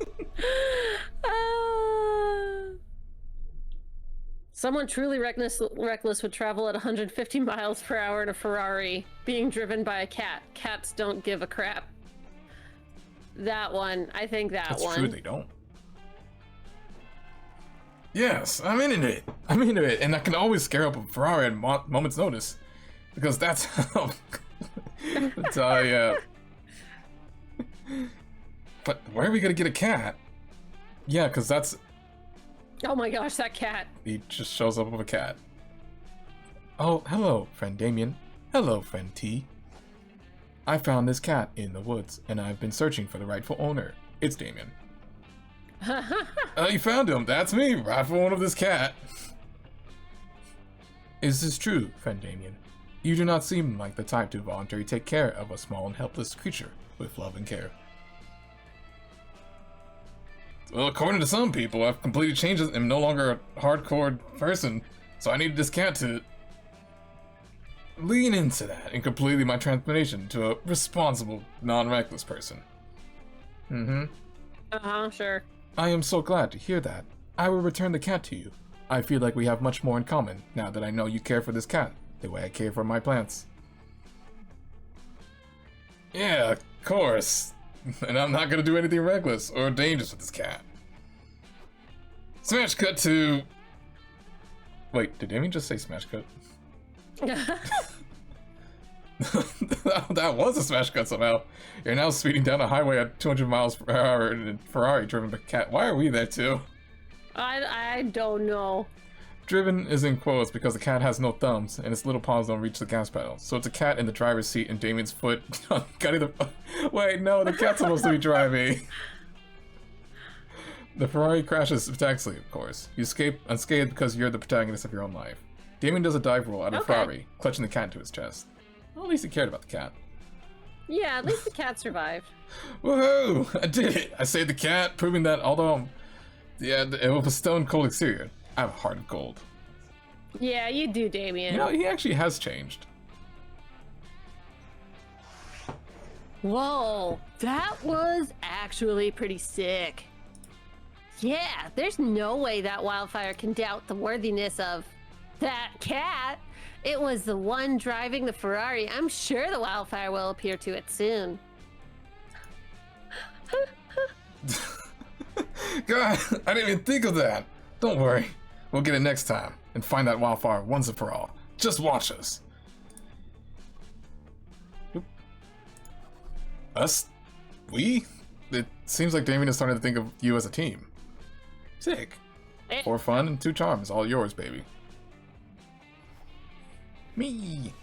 Someone truly reckless would travel at 150 miles per hour in a Ferrari, being driven by a cat. Cats don't give a crap. That one, I think That's one. True, they don't. Yes, I'm into it. I'm into it, and I can always scare up a Ferrari at moment's notice, because that's how. That's how, yeah. But where are we gonna get a cat? Yeah, because that's. Oh my gosh, that cat. He just shows up with a cat. Oh, hello, friend Damien. Hello, friend T. I found this cat in the woods, and I've been searching for the rightful owner. It's Damien. You found him. That's me, rightful owner of this cat. Is this true, friend Damien? You do not seem like the type to voluntarily take care of a small and helpless creature with love and care. Well, according to some people, I've completely changed and am no longer a hardcore person, so I needed this cat to lean into that and completely my transformation to a responsible, non-reckless person. Sure. I am so glad to hear that. I will return the cat to you. I feel like we have much more in common now that I know you care for this cat the way I care for my plants. Yeah, of course. And I'm not gonna do anything reckless or dangerous with this cat. Smash cut to... Wait, did Damien just say smash cut? That was a smash cut somehow. You're now speeding down a highway at 200 miles per hour in a Ferrari driven by a cat. Why are we there too? I don't know. Driven is in quotes because the cat has no thumbs and its little paws don't reach the gas pedal. So it's a cat in the driver's seat and Damien's foot cutting the... Wait, no, the cat's supposed to be driving. The Ferrari crashes spectacularly, of course. You escape unscathed because you're the protagonist of your own life. Damien does a dive roll out of the Ferrari, clutching the cat into his chest. Well, at least he cared about the cat. Yeah, at least the cat survived. Woohoo! I did it! I saved the cat, proving that although... Yeah, it was a stone cold exterior. I have a heart of gold. Yeah, you do, Damien. You know, he actually has changed. Whoa, that was actually pretty sick. Yeah, there's no way that wildfire can doubt the worthiness of That cat? It was the one driving the Ferrari. I'm sure the wildfire will appear to it soon. God, I didn't even think of that. Don't worry. We'll get it next time and find that wildfire once and for all. Just watch us. Oop. Us? We? It seems like Damien is starting to think of you as a team. Sick. 4 fun and 2 charms. All yours, baby. Me.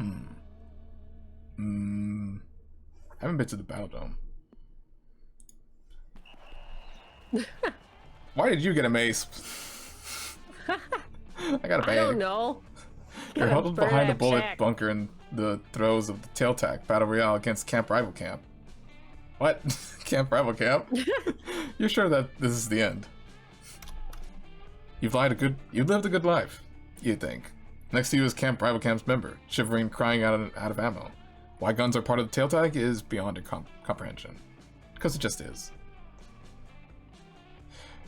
I haven't been to the Battle Dome. Why did you get a mace? I got a bag. I don't know. You're huddled behind a bullet bunker in the throes of the Tail Tack Battle Royale against Camp Rival Camp. What? Camp Rival Camp? You're sure that this is the end? You've lived a good life, you think. Next to you is Camp Rival Camp's member, shivering, crying out of ammo. Why guns are part of the Tail Tag is beyond your comprehension. Because it just is.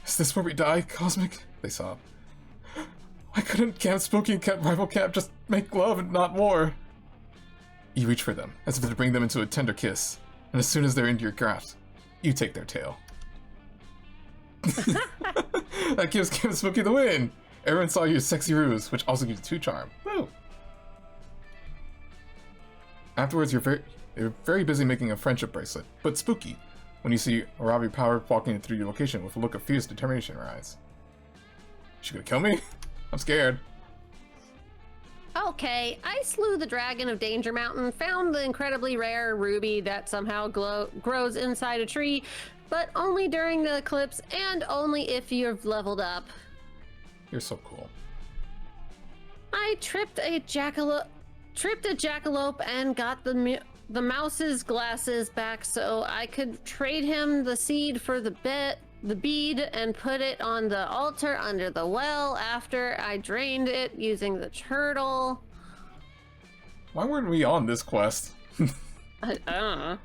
Is this where we die, Cosmic? They sob. Why couldn't Camp Spooky and Camp Rival Camp just make love and not war? You reach for them, as if to bring them into a tender kiss, and as soon as they're into your grasp, you take their tail. That gives Camp Spooky the win! Everyone saw your sexy ruse, which also gives you 2 charm. Woo! Afterwards, you're very busy making a friendship bracelet, but spooky when you see Arabi Power walking through your location with a look of fierce determination in her eyes. She gonna kill me? I'm scared. Okay, I slew the dragon of Danger Mountain, found the incredibly rare ruby that somehow grows inside a tree, but only during the eclipse and only if you've leveled up. You're so cool. I tripped a jackalope and got the mouse's glasses back so I could trade him the seed for the bead and put it on the altar under the well after I drained it using the turtle. Why weren't we on this quest? I don't know.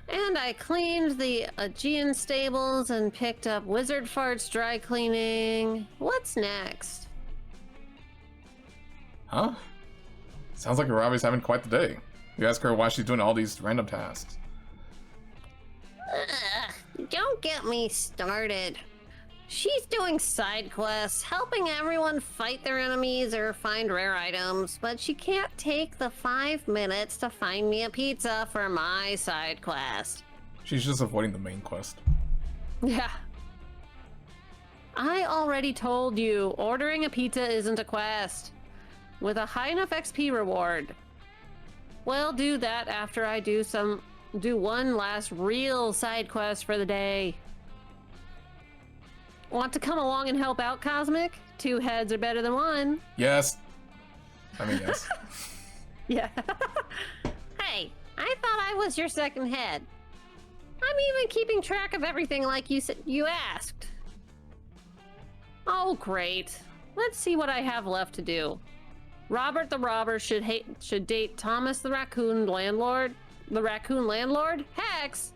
And I cleaned the Aegean stables and picked up Wizard Fart's dry cleaning. What's next? Huh? Sounds like Arabi's having quite the day. You ask her why she's doing all these random tasks. Don't get me started. She's doing side quests, helping everyone fight their enemies or find rare items, but she can't take the 5 minutes to find me a pizza for my side quest. She's just avoiding the main quest. Yeah. I already told you, ordering a pizza isn't a quest. With a high enough XP reward. We'll do that after I do one last real side quest for the day. Want to come along and help out, Cosmic? 2 heads are better than 1. Yes. I mean, yes. Yeah. Hey, I thought I was your second head. I'm even keeping track of everything like you asked. Oh, great. Let's see what I have left to do. Robert the Robber should date Thomas the Raccoon Landlord. The Raccoon Landlord? Hex!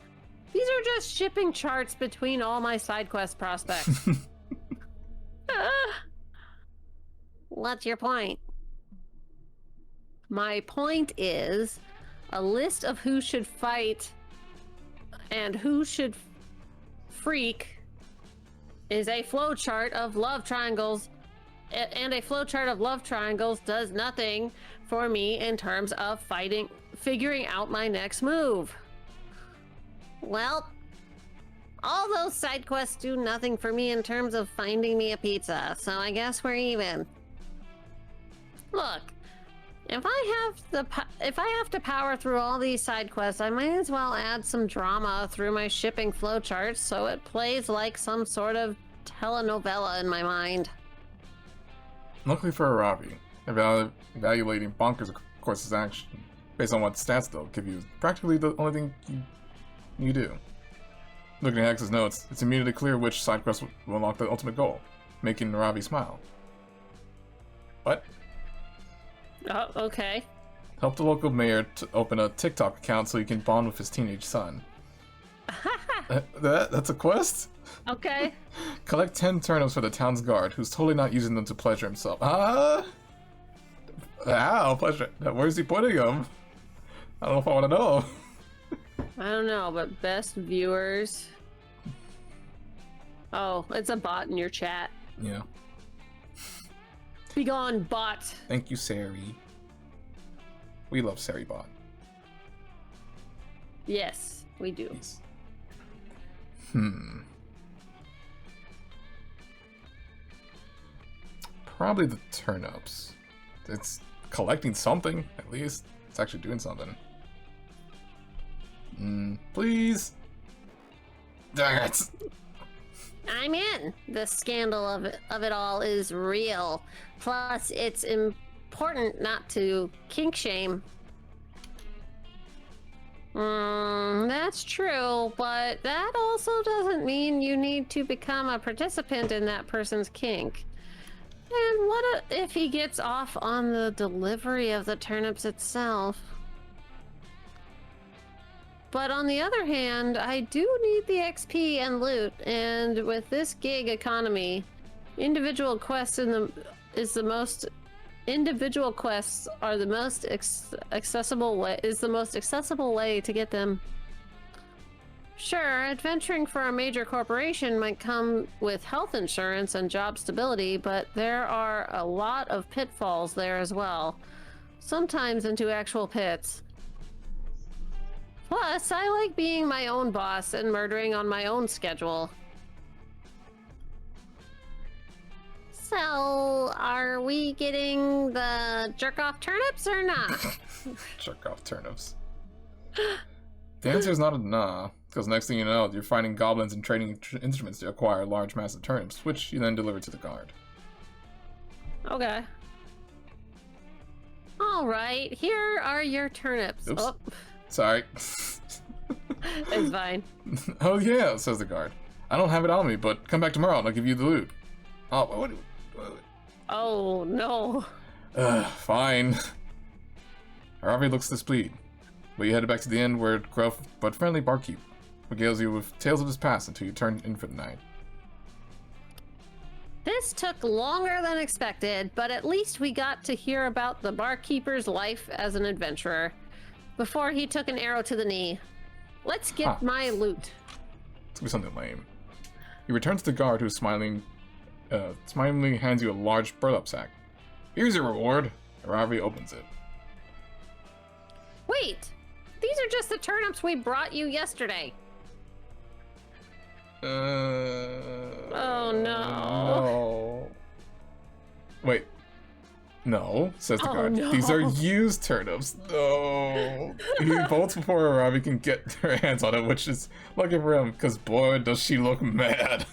These are just shipping charts between all my side quest prospects. What's your point? My point is a list of who should fight and who should freak is a flowchart of love triangles. And a flowchart of love triangles does nothing for me in terms of figuring out my next move. Well, all those side quests do nothing for me in terms of finding me a pizza, so I guess we're even. Look, if I have to power through all these side quests, I might as well add some drama through my shipping flowcharts so it plays like some sort of telenovela in my mind. Luckily for Arabi, evaluating Bonkers' course's action based on what stats they'll give you is practically the only thing you do. Looking at Hex's notes, it's immediately clear which side quest will unlock the ultimate goal, making Arabi smile. What? Oh, okay. Help the local mayor to open a TikTok account so he can bond with his teenage son. That's a quest? Okay. Collect 10 turnips for the town's guard, who's totally not using them to pleasure himself. How? Pleasure? Where's he putting them? I don't know if I want to know. I don't know, but best viewers. Oh, it's a bot in your chat. Yeah. Be gone, bot. Thank you, Sari. We love Saribot. Yes, we do. Please. Probably the turnips. It's collecting something, at least. It's actually doing something. Please. Dang it. I'm in. The scandal of it all is real. Plus, it's important not to kink shame. That's true, but that also doesn't mean you need to become a participant in that person's kink. And what if he gets off on the delivery of the turnips itself? But on the other hand, I do need the XP and loot, and with this gig economy, individual quests are the most accessible way to get them. Sure, adventuring for a major corporation might come with health insurance and job stability, but there are a lot of pitfalls there as well. Sometimes into actual pits. Plus, I like being my own boss and murdering on my own schedule. So, are we getting the jerk-off turnips or not? Jerk-off turnips. The answer is not a nah, because next thing you know, you're finding goblins and trading instruments to acquire large massive turnips, which you then deliver to the guard. Okay. Alright, here are your turnips. Oops. Oh. Sorry. It's fine. Oh yeah, says the guard. I don't have it on me, but come back tomorrow and I'll give you the loot. Oh, what? Oh, no. Fine. Aravi looks displeased, but you headed back to the inn where gruff but friendly barkeep regales you with tales of his past until you turn in for the night. This took longer than expected, but at least we got to hear about the barkeeper's life as an adventurer before he took an arrow to the knee. Let's get my loot. It's gonna be something lame. You return to the guard, who smilingly hands you a large burlap sack. Here's your reward. Aravi opens it. Wait! These are just the turnips we brought you yesterday. Oh no. No. Wait. No, says the guard. No. These are used turnips. No. He bolts before Aravi can get her hands on it, which is lucky for him, because boy, does she look mad.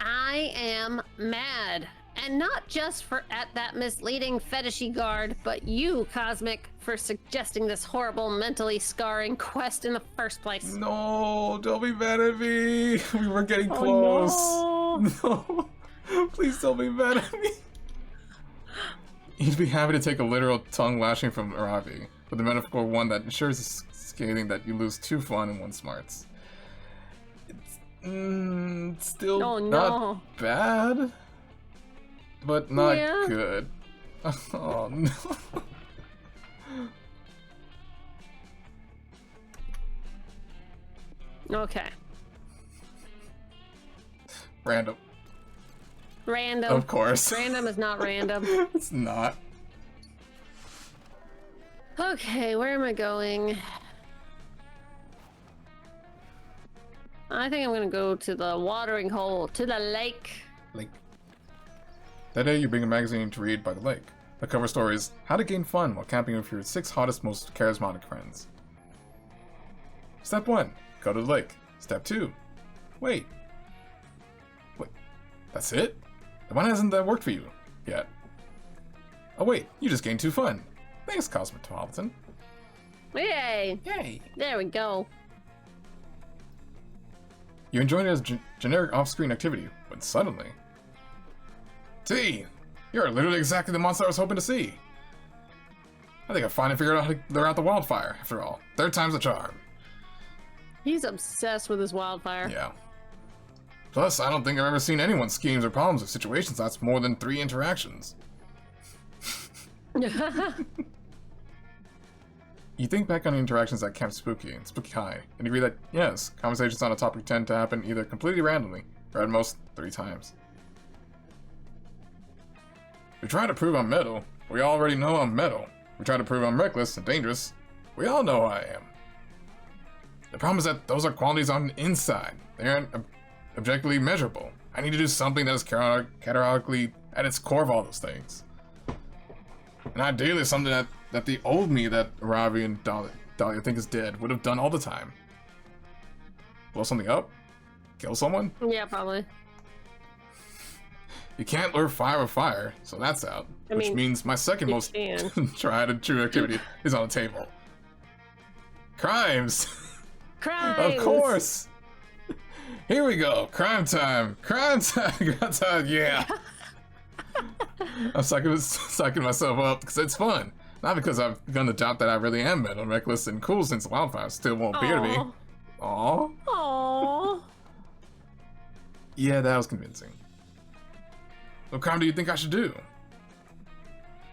I am mad. And not just at that misleading fetishy guard, but you, Cosmic, for suggesting this horrible, mentally scarring quest in the first place. No, don't be mad at me. We were getting close. No. Please don't be mad at me. He'd be happy to take a literal tongue lashing from Aravi, but the metaphor one that ensures scathing that you lose 2 fun and 1 smarts. It's still not bad, but not good. Oh no. Okay. Random. Random. Of course. Random is not random. It's not. Okay, where am I going? I think I'm gonna go to the watering hole, to the lake. Lake. That day you bring a magazine to read by the lake. The cover story is How to Gain Fun While Camping with Your 6 Hottest, Most Charismatic Friends. Step 1. Go to the lake. Step 2. Wait. That's it? Then why hasn't that worked for you yet? Oh wait, you just gained 2 fun. Thanks, CosmicTheShiba. Yay! Yay! There we go. You enjoyed it as generic off-screen activity, when suddenly... See! You're literally exactly the monster I was hoping to see! I think I finally figured out how to lure out the wildfire, after all. Third time's a charm. He's obsessed with his wildfire. Yeah. Plus, I don't think I've ever seen anyone's schemes or problems or situations that's more than 3 interactions. You think back on the interactions at Camp Spooky and Spooky High, and you agree that, yes, conversations on a topic tend to happen either completely randomly, or at most 3 times. We try to prove I'm metal, we already know I'm metal. We try to prove I'm reckless and dangerous, we all know I am. The problem is that those are qualities on the inside. They aren't objectively measurable. I need to do something that is categorically at its core of all those things. And ideally something that the old me that Ravi and Dahlia think is dead would have done all the time. Blow something up? Kill someone? Yeah, probably. You can't lure fire with fire, so that's out. Which means my second most tried and true activity is on the table. Crimes! Crimes! Of course! Here we go! Crime time! Crime time! Crime time! Yeah! I'm psyching myself up because it's fun. Not because I've begun to doubt that I really am metal, reckless, and cool since the wildfire still won't appear to me. Aww. Aww. Yeah, that was convincing. What crime do you think I should do?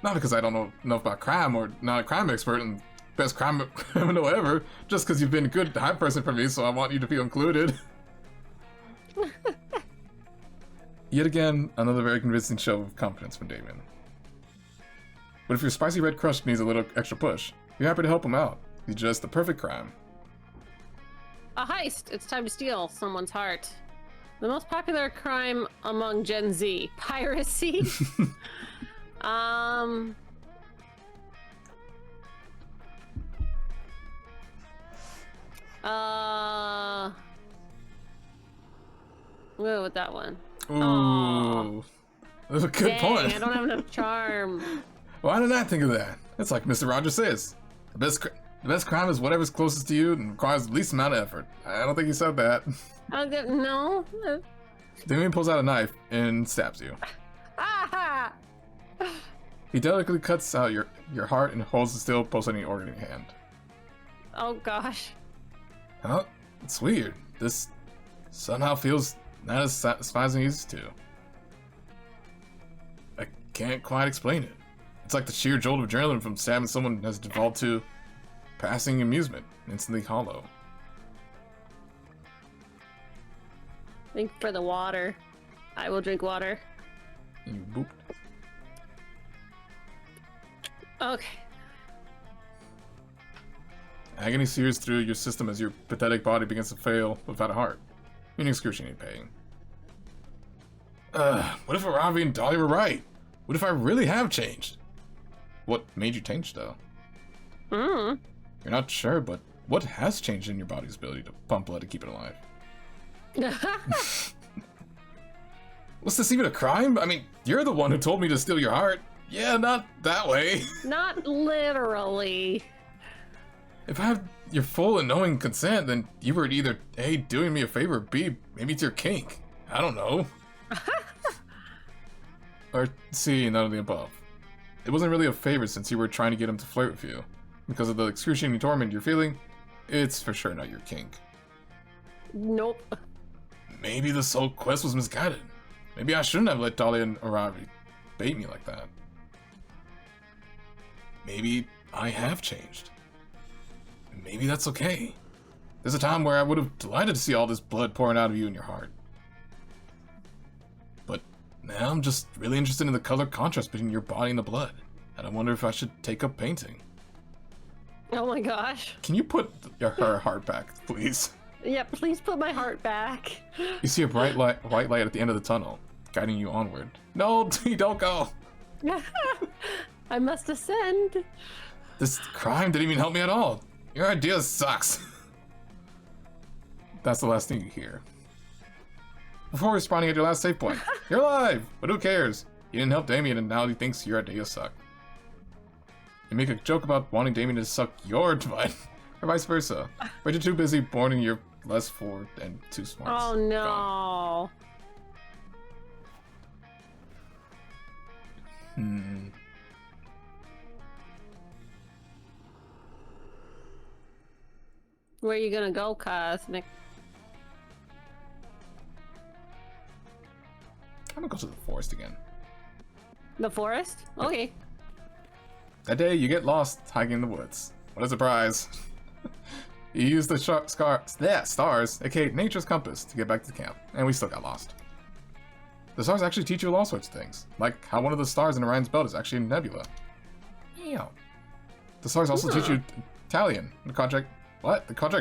Not because I don't know enough about crime or not a crime expert and best criminal ever, just because you've been a good hype person for me, so I want you to feel included. Yet again, another very convincing show of confidence from Damon. But if your spicy red crush needs a little extra push, you're happy to help him out. He's just the perfect crime. A heist! It's time to steal someone's heart. The most popular crime among Gen Z. Piracy? We'll go with that one. Ooh. That's a good point. I don't have enough charm. Why didn't I think of that? It's like Mr. Rogers says. The best crime is whatever's closest to you and requires the least amount of effort. I don't think he said that. No. Damien pulls out a knife and stabs you. Ah! He delicately cuts out your heart and holds the still pulsating organ in your hand. Oh gosh. Huh? It's weird. This somehow feels not as satisfying as it used to. I can't quite explain it. It's like the sheer jolt of adrenaline from stabbing someone has devolved to passing amusement, instantly hollow. Think for the water. I will drink water. You booped. Okay. Agony sears through your system as your pathetic body begins to fail without a heart, meaning excruciating pain. What if Ravi and Dahlia were right? What if I really have changed? What made you change, though? You're not sure, but what has changed in your body's ability to pump blood to keep it alive? Was this even a crime? I mean, you're the one who told me to steal your heart. Yeah, not that way. Not literally. If I have your full and knowing consent, then you were either A, doing me a favor, or B, maybe it's your kink. I don't know. Or C, none of the above. It wasn't really a favor since you were trying to get him to flirt with you. Because of the excruciating torment you're feeling, it's for sure not your kink. Nope. Maybe this whole quest was misguided. Maybe I shouldn't have let Dahlia and Aravi bait me like that. Maybe I have changed. Maybe that's okay. There's a time where I would have delighted to see all this blood pouring out of you and your heart. But now I'm just really interested in the color contrast between your body and the blood. And I wonder if I should take up painting. Oh my gosh. Can you put her heart back, please? Yeah, please put my heart back. You see a white light at the end of the tunnel, guiding you onward. No, don't go! I must ascend. This crime didn't even help me at all. Your idea sucks. That's the last thing you hear. Before responding at your last save point, you're alive, but who cares? You didn't help Damien and now he thinks your idea sucked. You make a joke about wanting Damien to suck your divine, or vice versa, but you're too busy mourning your less for and too smart. Oh no. Where are you gonna go, Cosmic? I'm gonna go to the forest again. The forest? Okay. That day, you get lost hiking in the woods. What a surprise! You use the stars, aka nature's compass, to get back to the camp, and we still got lost. The stars actually teach you all sorts of things, like how one of the stars in Orion's belt is actually a nebula. Yeah. The stars also teach you Italian, the quadratic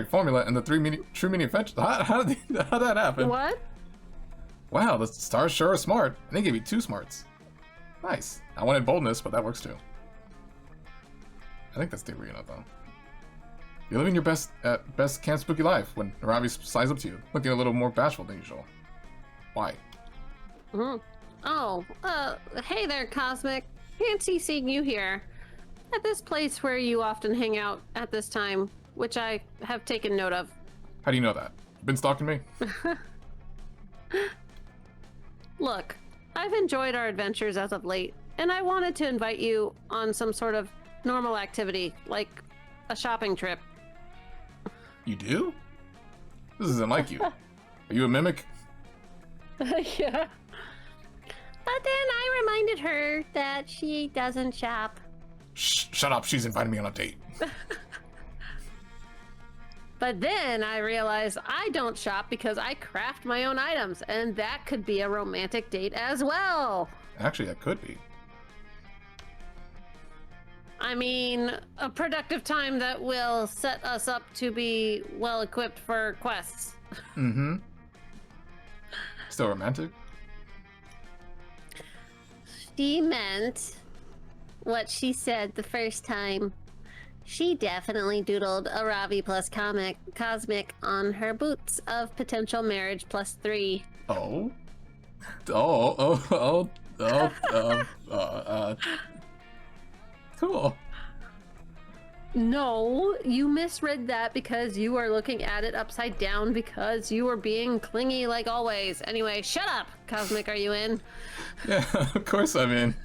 formula, and the true meaning of fetch. How did that happen? What? Wow, the stars sure are smart, and they gave you 2 smarts. Nice. I wanted boldness, but that works too. I think that's the arena, though. You're living your best camp spooky life when Naravi slides up to you, looking a little more bashful than usual. Why? Oh, hey there, Cosmic. Fancy seeing you here. At this place where you often hang out at this time, which I have taken note of. How do you know that? You been stalking me? Look, I've enjoyed our adventures as of late, and I wanted to invite you on some sort of normal activity, like a shopping trip. You do? This isn't like you. Are you a mimic? Yeah. But then I reminded her that she doesn't shop. Shut up, she's inviting me on a date. But then I realized I don't shop because I craft my own items, and that could be a romantic date as well. Actually, that could be. I mean, a productive time that will set us up to be well equipped for quests. Mm-hmm. Still romantic? She meant what she said the first time. She definitely doodled a Ravi plus Cosmic on her boots of potential marriage plus 3. Oh? Cool. No, you misread that because you are looking at it upside down because you are being clingy like always. Anyway, shut up, Cosmic, are you in? Yeah, of course I'm in.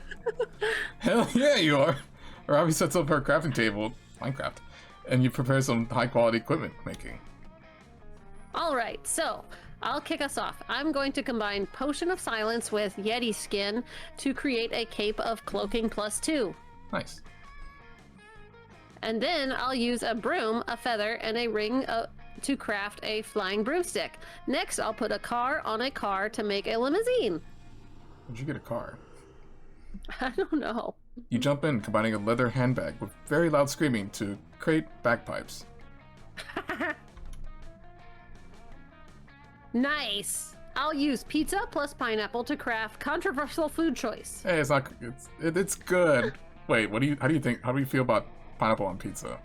Hell yeah, you are. Robbie sets up her crafting table, Minecraft, and you prepare some high quality equipment making. All right, so I'll kick us off. I'm going to combine Potion of Silence with Yeti Skin to create a Cape of Cloaking plus 2. Nice. And then I'll use a broom, a feather, and a ring to craft a flying broomstick. Next, I'll put a car on a car to make a limousine. Where'd you get a car? I don't know. You jump in, combining a leather handbag with very loud screaming to create bagpipes. Nice. I'll use pizza plus pineapple to craft controversial food choice. Hey, it's not. It's good. Wait, how do you feel about pineapple on pizza?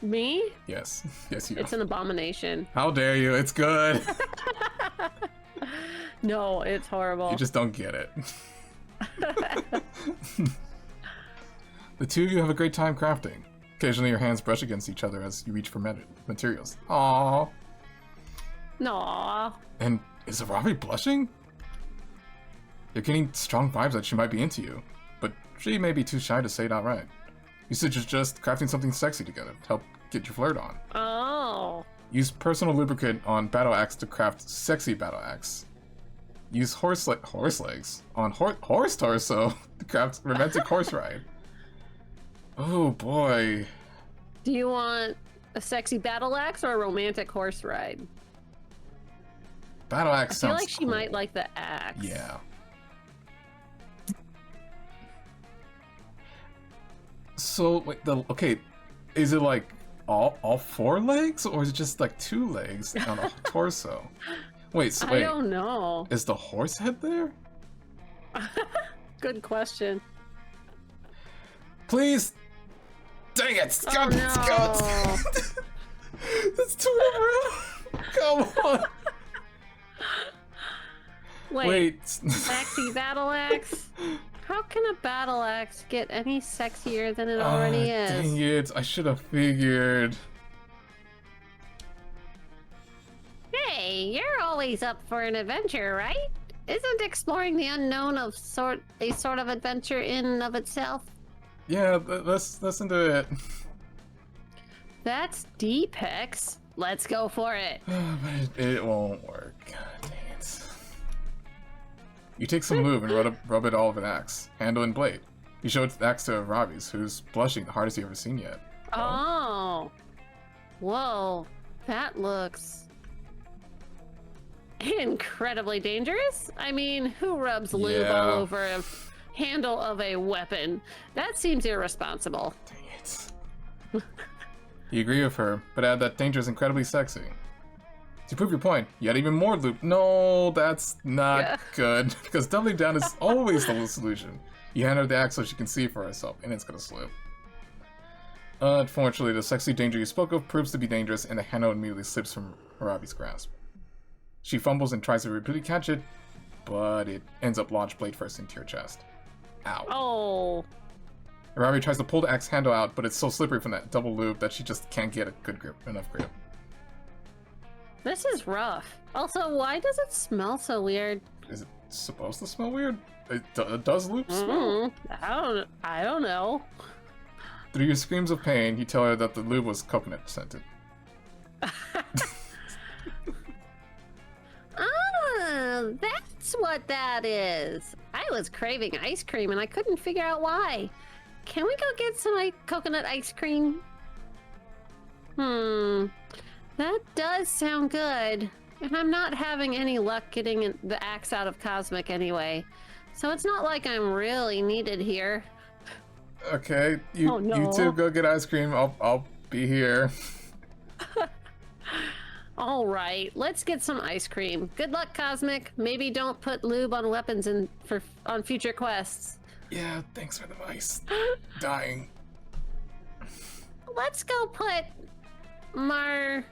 Me? Yes. Yes, you do. It's an abomination. How dare you? It's good. No, it's horrible. You just don't get it. The two of you have a great time crafting. Occasionally your hands brush against each other as you reach for materials. Aww. Aww. And is Ravi blushing? You're getting strong vibes that she might be into you, but she may be too shy to say it outright. You suggest crafting something sexy together to help get your flirt on. Oh. Use personal lubricant on battle axe to craft sexy battle axe. Use horse legs on horse torso to craft romantic horse ride. Oh boy. Do you want a sexy battle axe or a romantic horse ride? Battle axe sounds I feel like she might like the axe. Yeah. So wait, okay, is it like all 4 legs, or is it just like 2 legs on a torso? Wait, I don't know. Is the horse head there? Good question. Please. Dang it! Oh, no. That's 2 in a row. Come on. Wait. Sexy battle axe? How can a battle axe get any sexier than it already is? Dang it, I should have figured. Hey, you're always up for an adventure, right? Isn't exploring the unknown a sort of adventure in and of itself? Yeah, let's into it. That's deep, Hex. Let's go for it. But it won't work. God dang it. You take some lube and rub it all over the axe, handle and blade. You show the axe to Ravi's, who's blushing the hardest you've ever seen yet. Oh. Whoa. That looks incredibly dangerous. I mean, who rubs lube all over a handle of a weapon? That seems irresponsible. Dang it. You agree with her, but add that danger is incredibly sexy. To prove your point, you add even more lube. No, that's not good, because doubling down is always the solution. You hand her the axe so she can see for herself, and it's gonna slip. Unfortunately, the sexy danger you spoke of proves to be dangerous, and the handle immediately slips from Harabi's grasp. She fumbles and tries to repeatedly catch it, but it ends up launched blade first into your chest. Ow. Oh. Harabi tries to pull the axe handle out, but it's so slippery from that double loop that she just can't get a good grip, enough grip. This is rough. Also, why does it smell so weird? Is it supposed to smell weird? It does loop smell? I don't know. Through your screams of pain, you tell her that the lube was coconut scented. That's what that is. I was craving ice cream and I couldn't figure out why. Can we go get some coconut ice cream? That does sound good. And I'm not having any luck getting the axe out of Cosmic anyway. So it's not like I'm really needed here. Okay, you two go get ice cream. I'll be here. All right, let's get some ice cream. Good luck, Cosmic. Maybe don't put lube on weapons on future quests. Yeah, thanks for the advice. Dying. Let's go put maraschino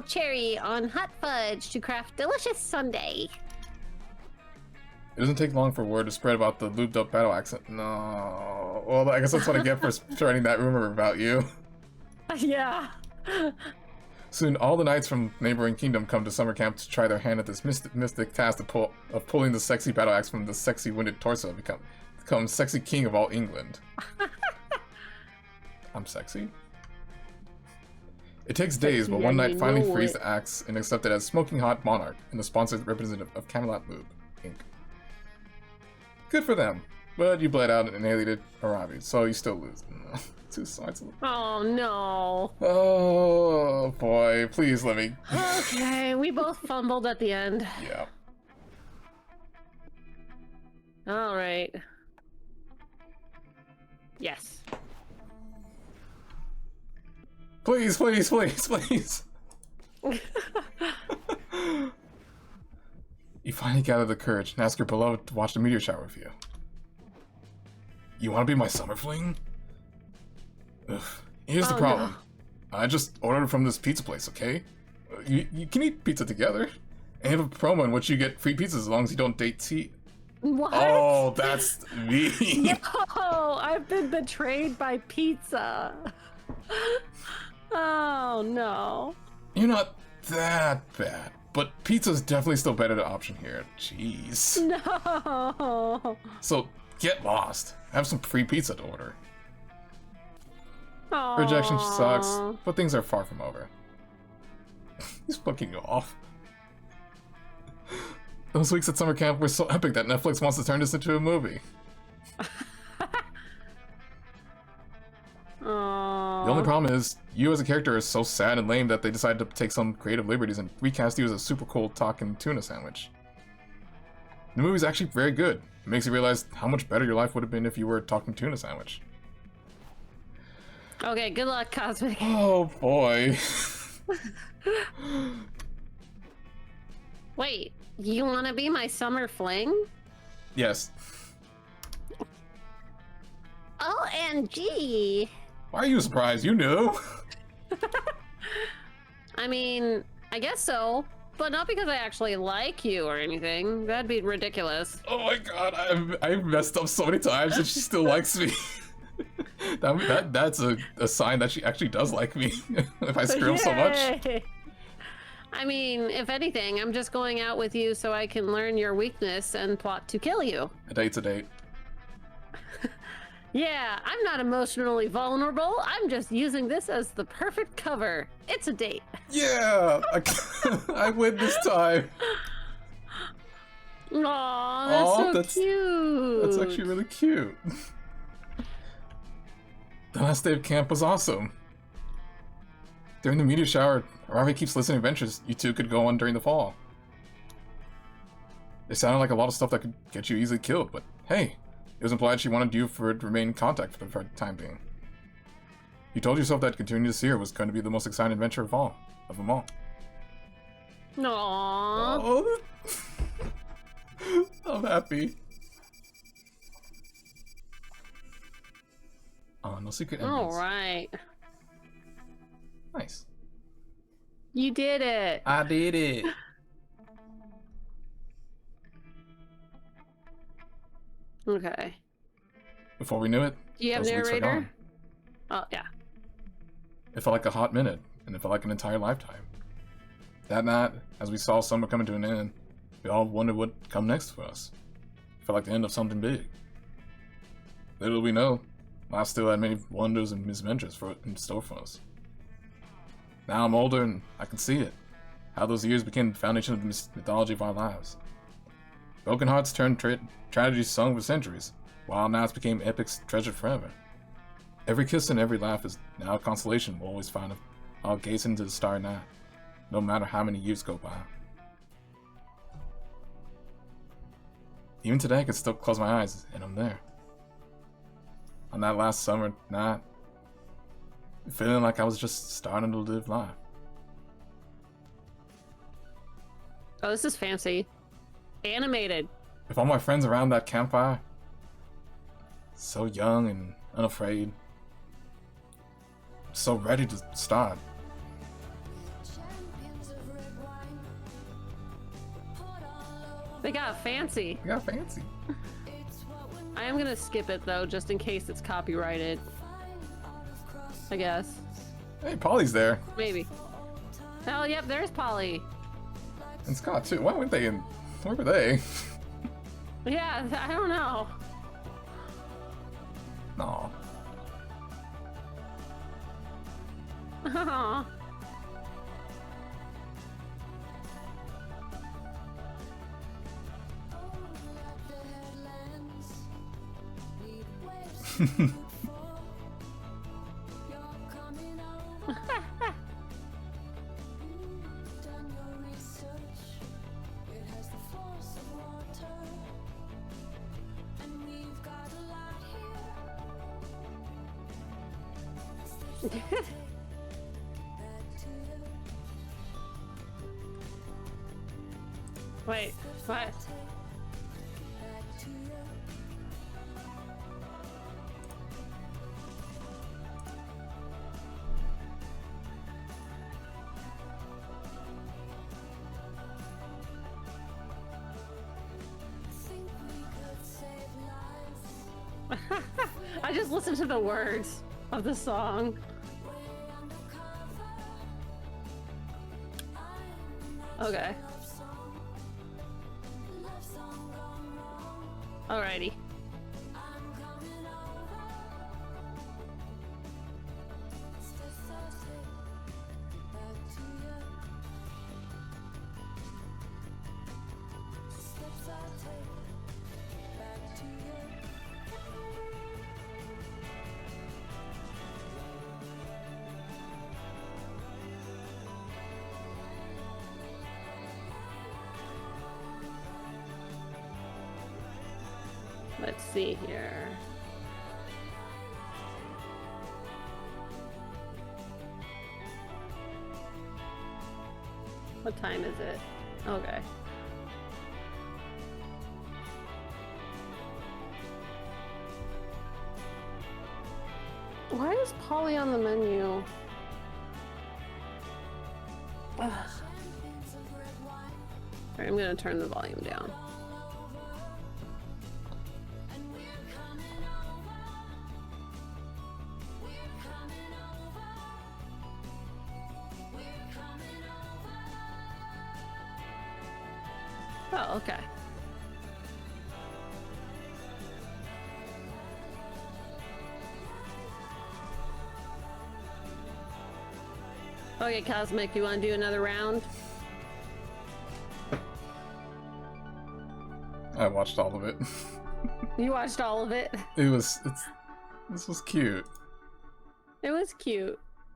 cherry on hot fudge to craft delicious sundae. It doesn't take long for word to spread about the lubed up battle accent. No. Well, I guess that's what I get for spreading that rumor about you. Yeah. Soon, all the knights from neighboring kingdom come to summer camp to try their hand at this mystic task of pulling the sexy battle axe from the sexy wounded torso to become sexy king of all England. I'm sexy? It takes days, but one knight finally frees the axe and accepted as Smoking Hot Monarch and the sponsored representative of Camelot Lube, Inc. Good for them, but you bled out and annihilated Arabi, so you still lose. Two sides of Oh no. Oh boy, please let me. Okay, we both fumbled at the end. Yeah. All right. Yes. Please, please, please, please. You finally gather the courage and ask your beloved to watch the meteor shower with you. You want to be my summer fling? Ugh. Here's the problem. No. I just ordered from this pizza place, okay? You can eat pizza together. And have a promo in which you get free pizzas as long as you don't date tea. What? Oh, that's me. No, I've been betrayed by pizza. Oh no. You're not that bad, but pizza's definitely still better the option here. Jeez. No. So get lost. Have some free pizza to order. Aww. Rejection sucks, but things are far from over. He's fucking you off. Those weeks at summer camp were so epic that Netflix wants to turn this into a movie. The only problem is, you as a character is so sad and lame that they decided to take some creative liberties and recast you as a super cool talking tuna sandwich. The movie's actually very good. It makes you realize how much better your life would have been if you were a talking tuna sandwich. Okay, good luck, Cosmic. Oh boy. Wait, you want to be my summer fling? Yes. OMG. Why are you surprised? You knew. I mean, I guess so, but not because I actually like you or anything. That'd be ridiculous. Oh my god, I've messed up so many times and she still likes me. That's a sign that she actually does like me. If I screw up so much. I mean, if anything, I'm just going out with you so I can learn your weakness and plot to kill you. A date's a date. Yeah, I'm not emotionally vulnerable. I'm just using this as the perfect cover. It's a date. Yeah! I win this time. Aw, that's so cute. That's actually really cute. The last day of camp was awesome. During the meteor shower, Ravi keeps listing adventures you two could go on during the fall. It sounded like a lot of stuff that could get you easily killed, but hey, it was implied she wanted you to remain in contact for the time being. You told yourself that continuing to see her was going to be the most exciting adventure of them all. Aww. Oh. I'm happy. Oh, no secret endings. Alright. Nice. You did it. I did it. Okay. Before we knew it, Do you have those weeks were narrator? gone. Oh, yeah. It felt like a hot minute, and it felt like an entire lifetime. That night, as we saw summer coming to an end, we all wondered what would come next for us. It felt like the end of something big. Little did we know, life still had many wonders and misadventures in store for us. Now I'm older and I can see it, how those years became the foundation of the mythology of our lives. Broken hearts turned tragedies sung for centuries, while nights became epics treasured forever. Every kiss and every laugh is now a consolation we'll always find while gazing into the starry night, no matter how many years go by. Even today I can still close my eyes and I'm there. On that last summer night, feeling like I was just starting to live life. Oh, this is fancy. Animated. With all my friends around that campfire, so young and unafraid, so ready to start. They got fancy. We got fancy. I am gonna skip it though, just in case it's copyrighted. I guess. Hey, Polly's there. Maybe. Oh, yep, there's Polly. And Scott too. Why weren't they in? Where were they? Yeah, I don't know. No. Aw. Wait, what? I just listened to the words of the song. Okay. Alrighty. Let's see here. What time is it? Okay. Why is Polly on the menu? Ugh. Alright, I'm gonna turn the volume down. Oh, okay. Okay, Cosmic, you want to do another round? I watched all of it. You watched all of it. This was cute. It was cute.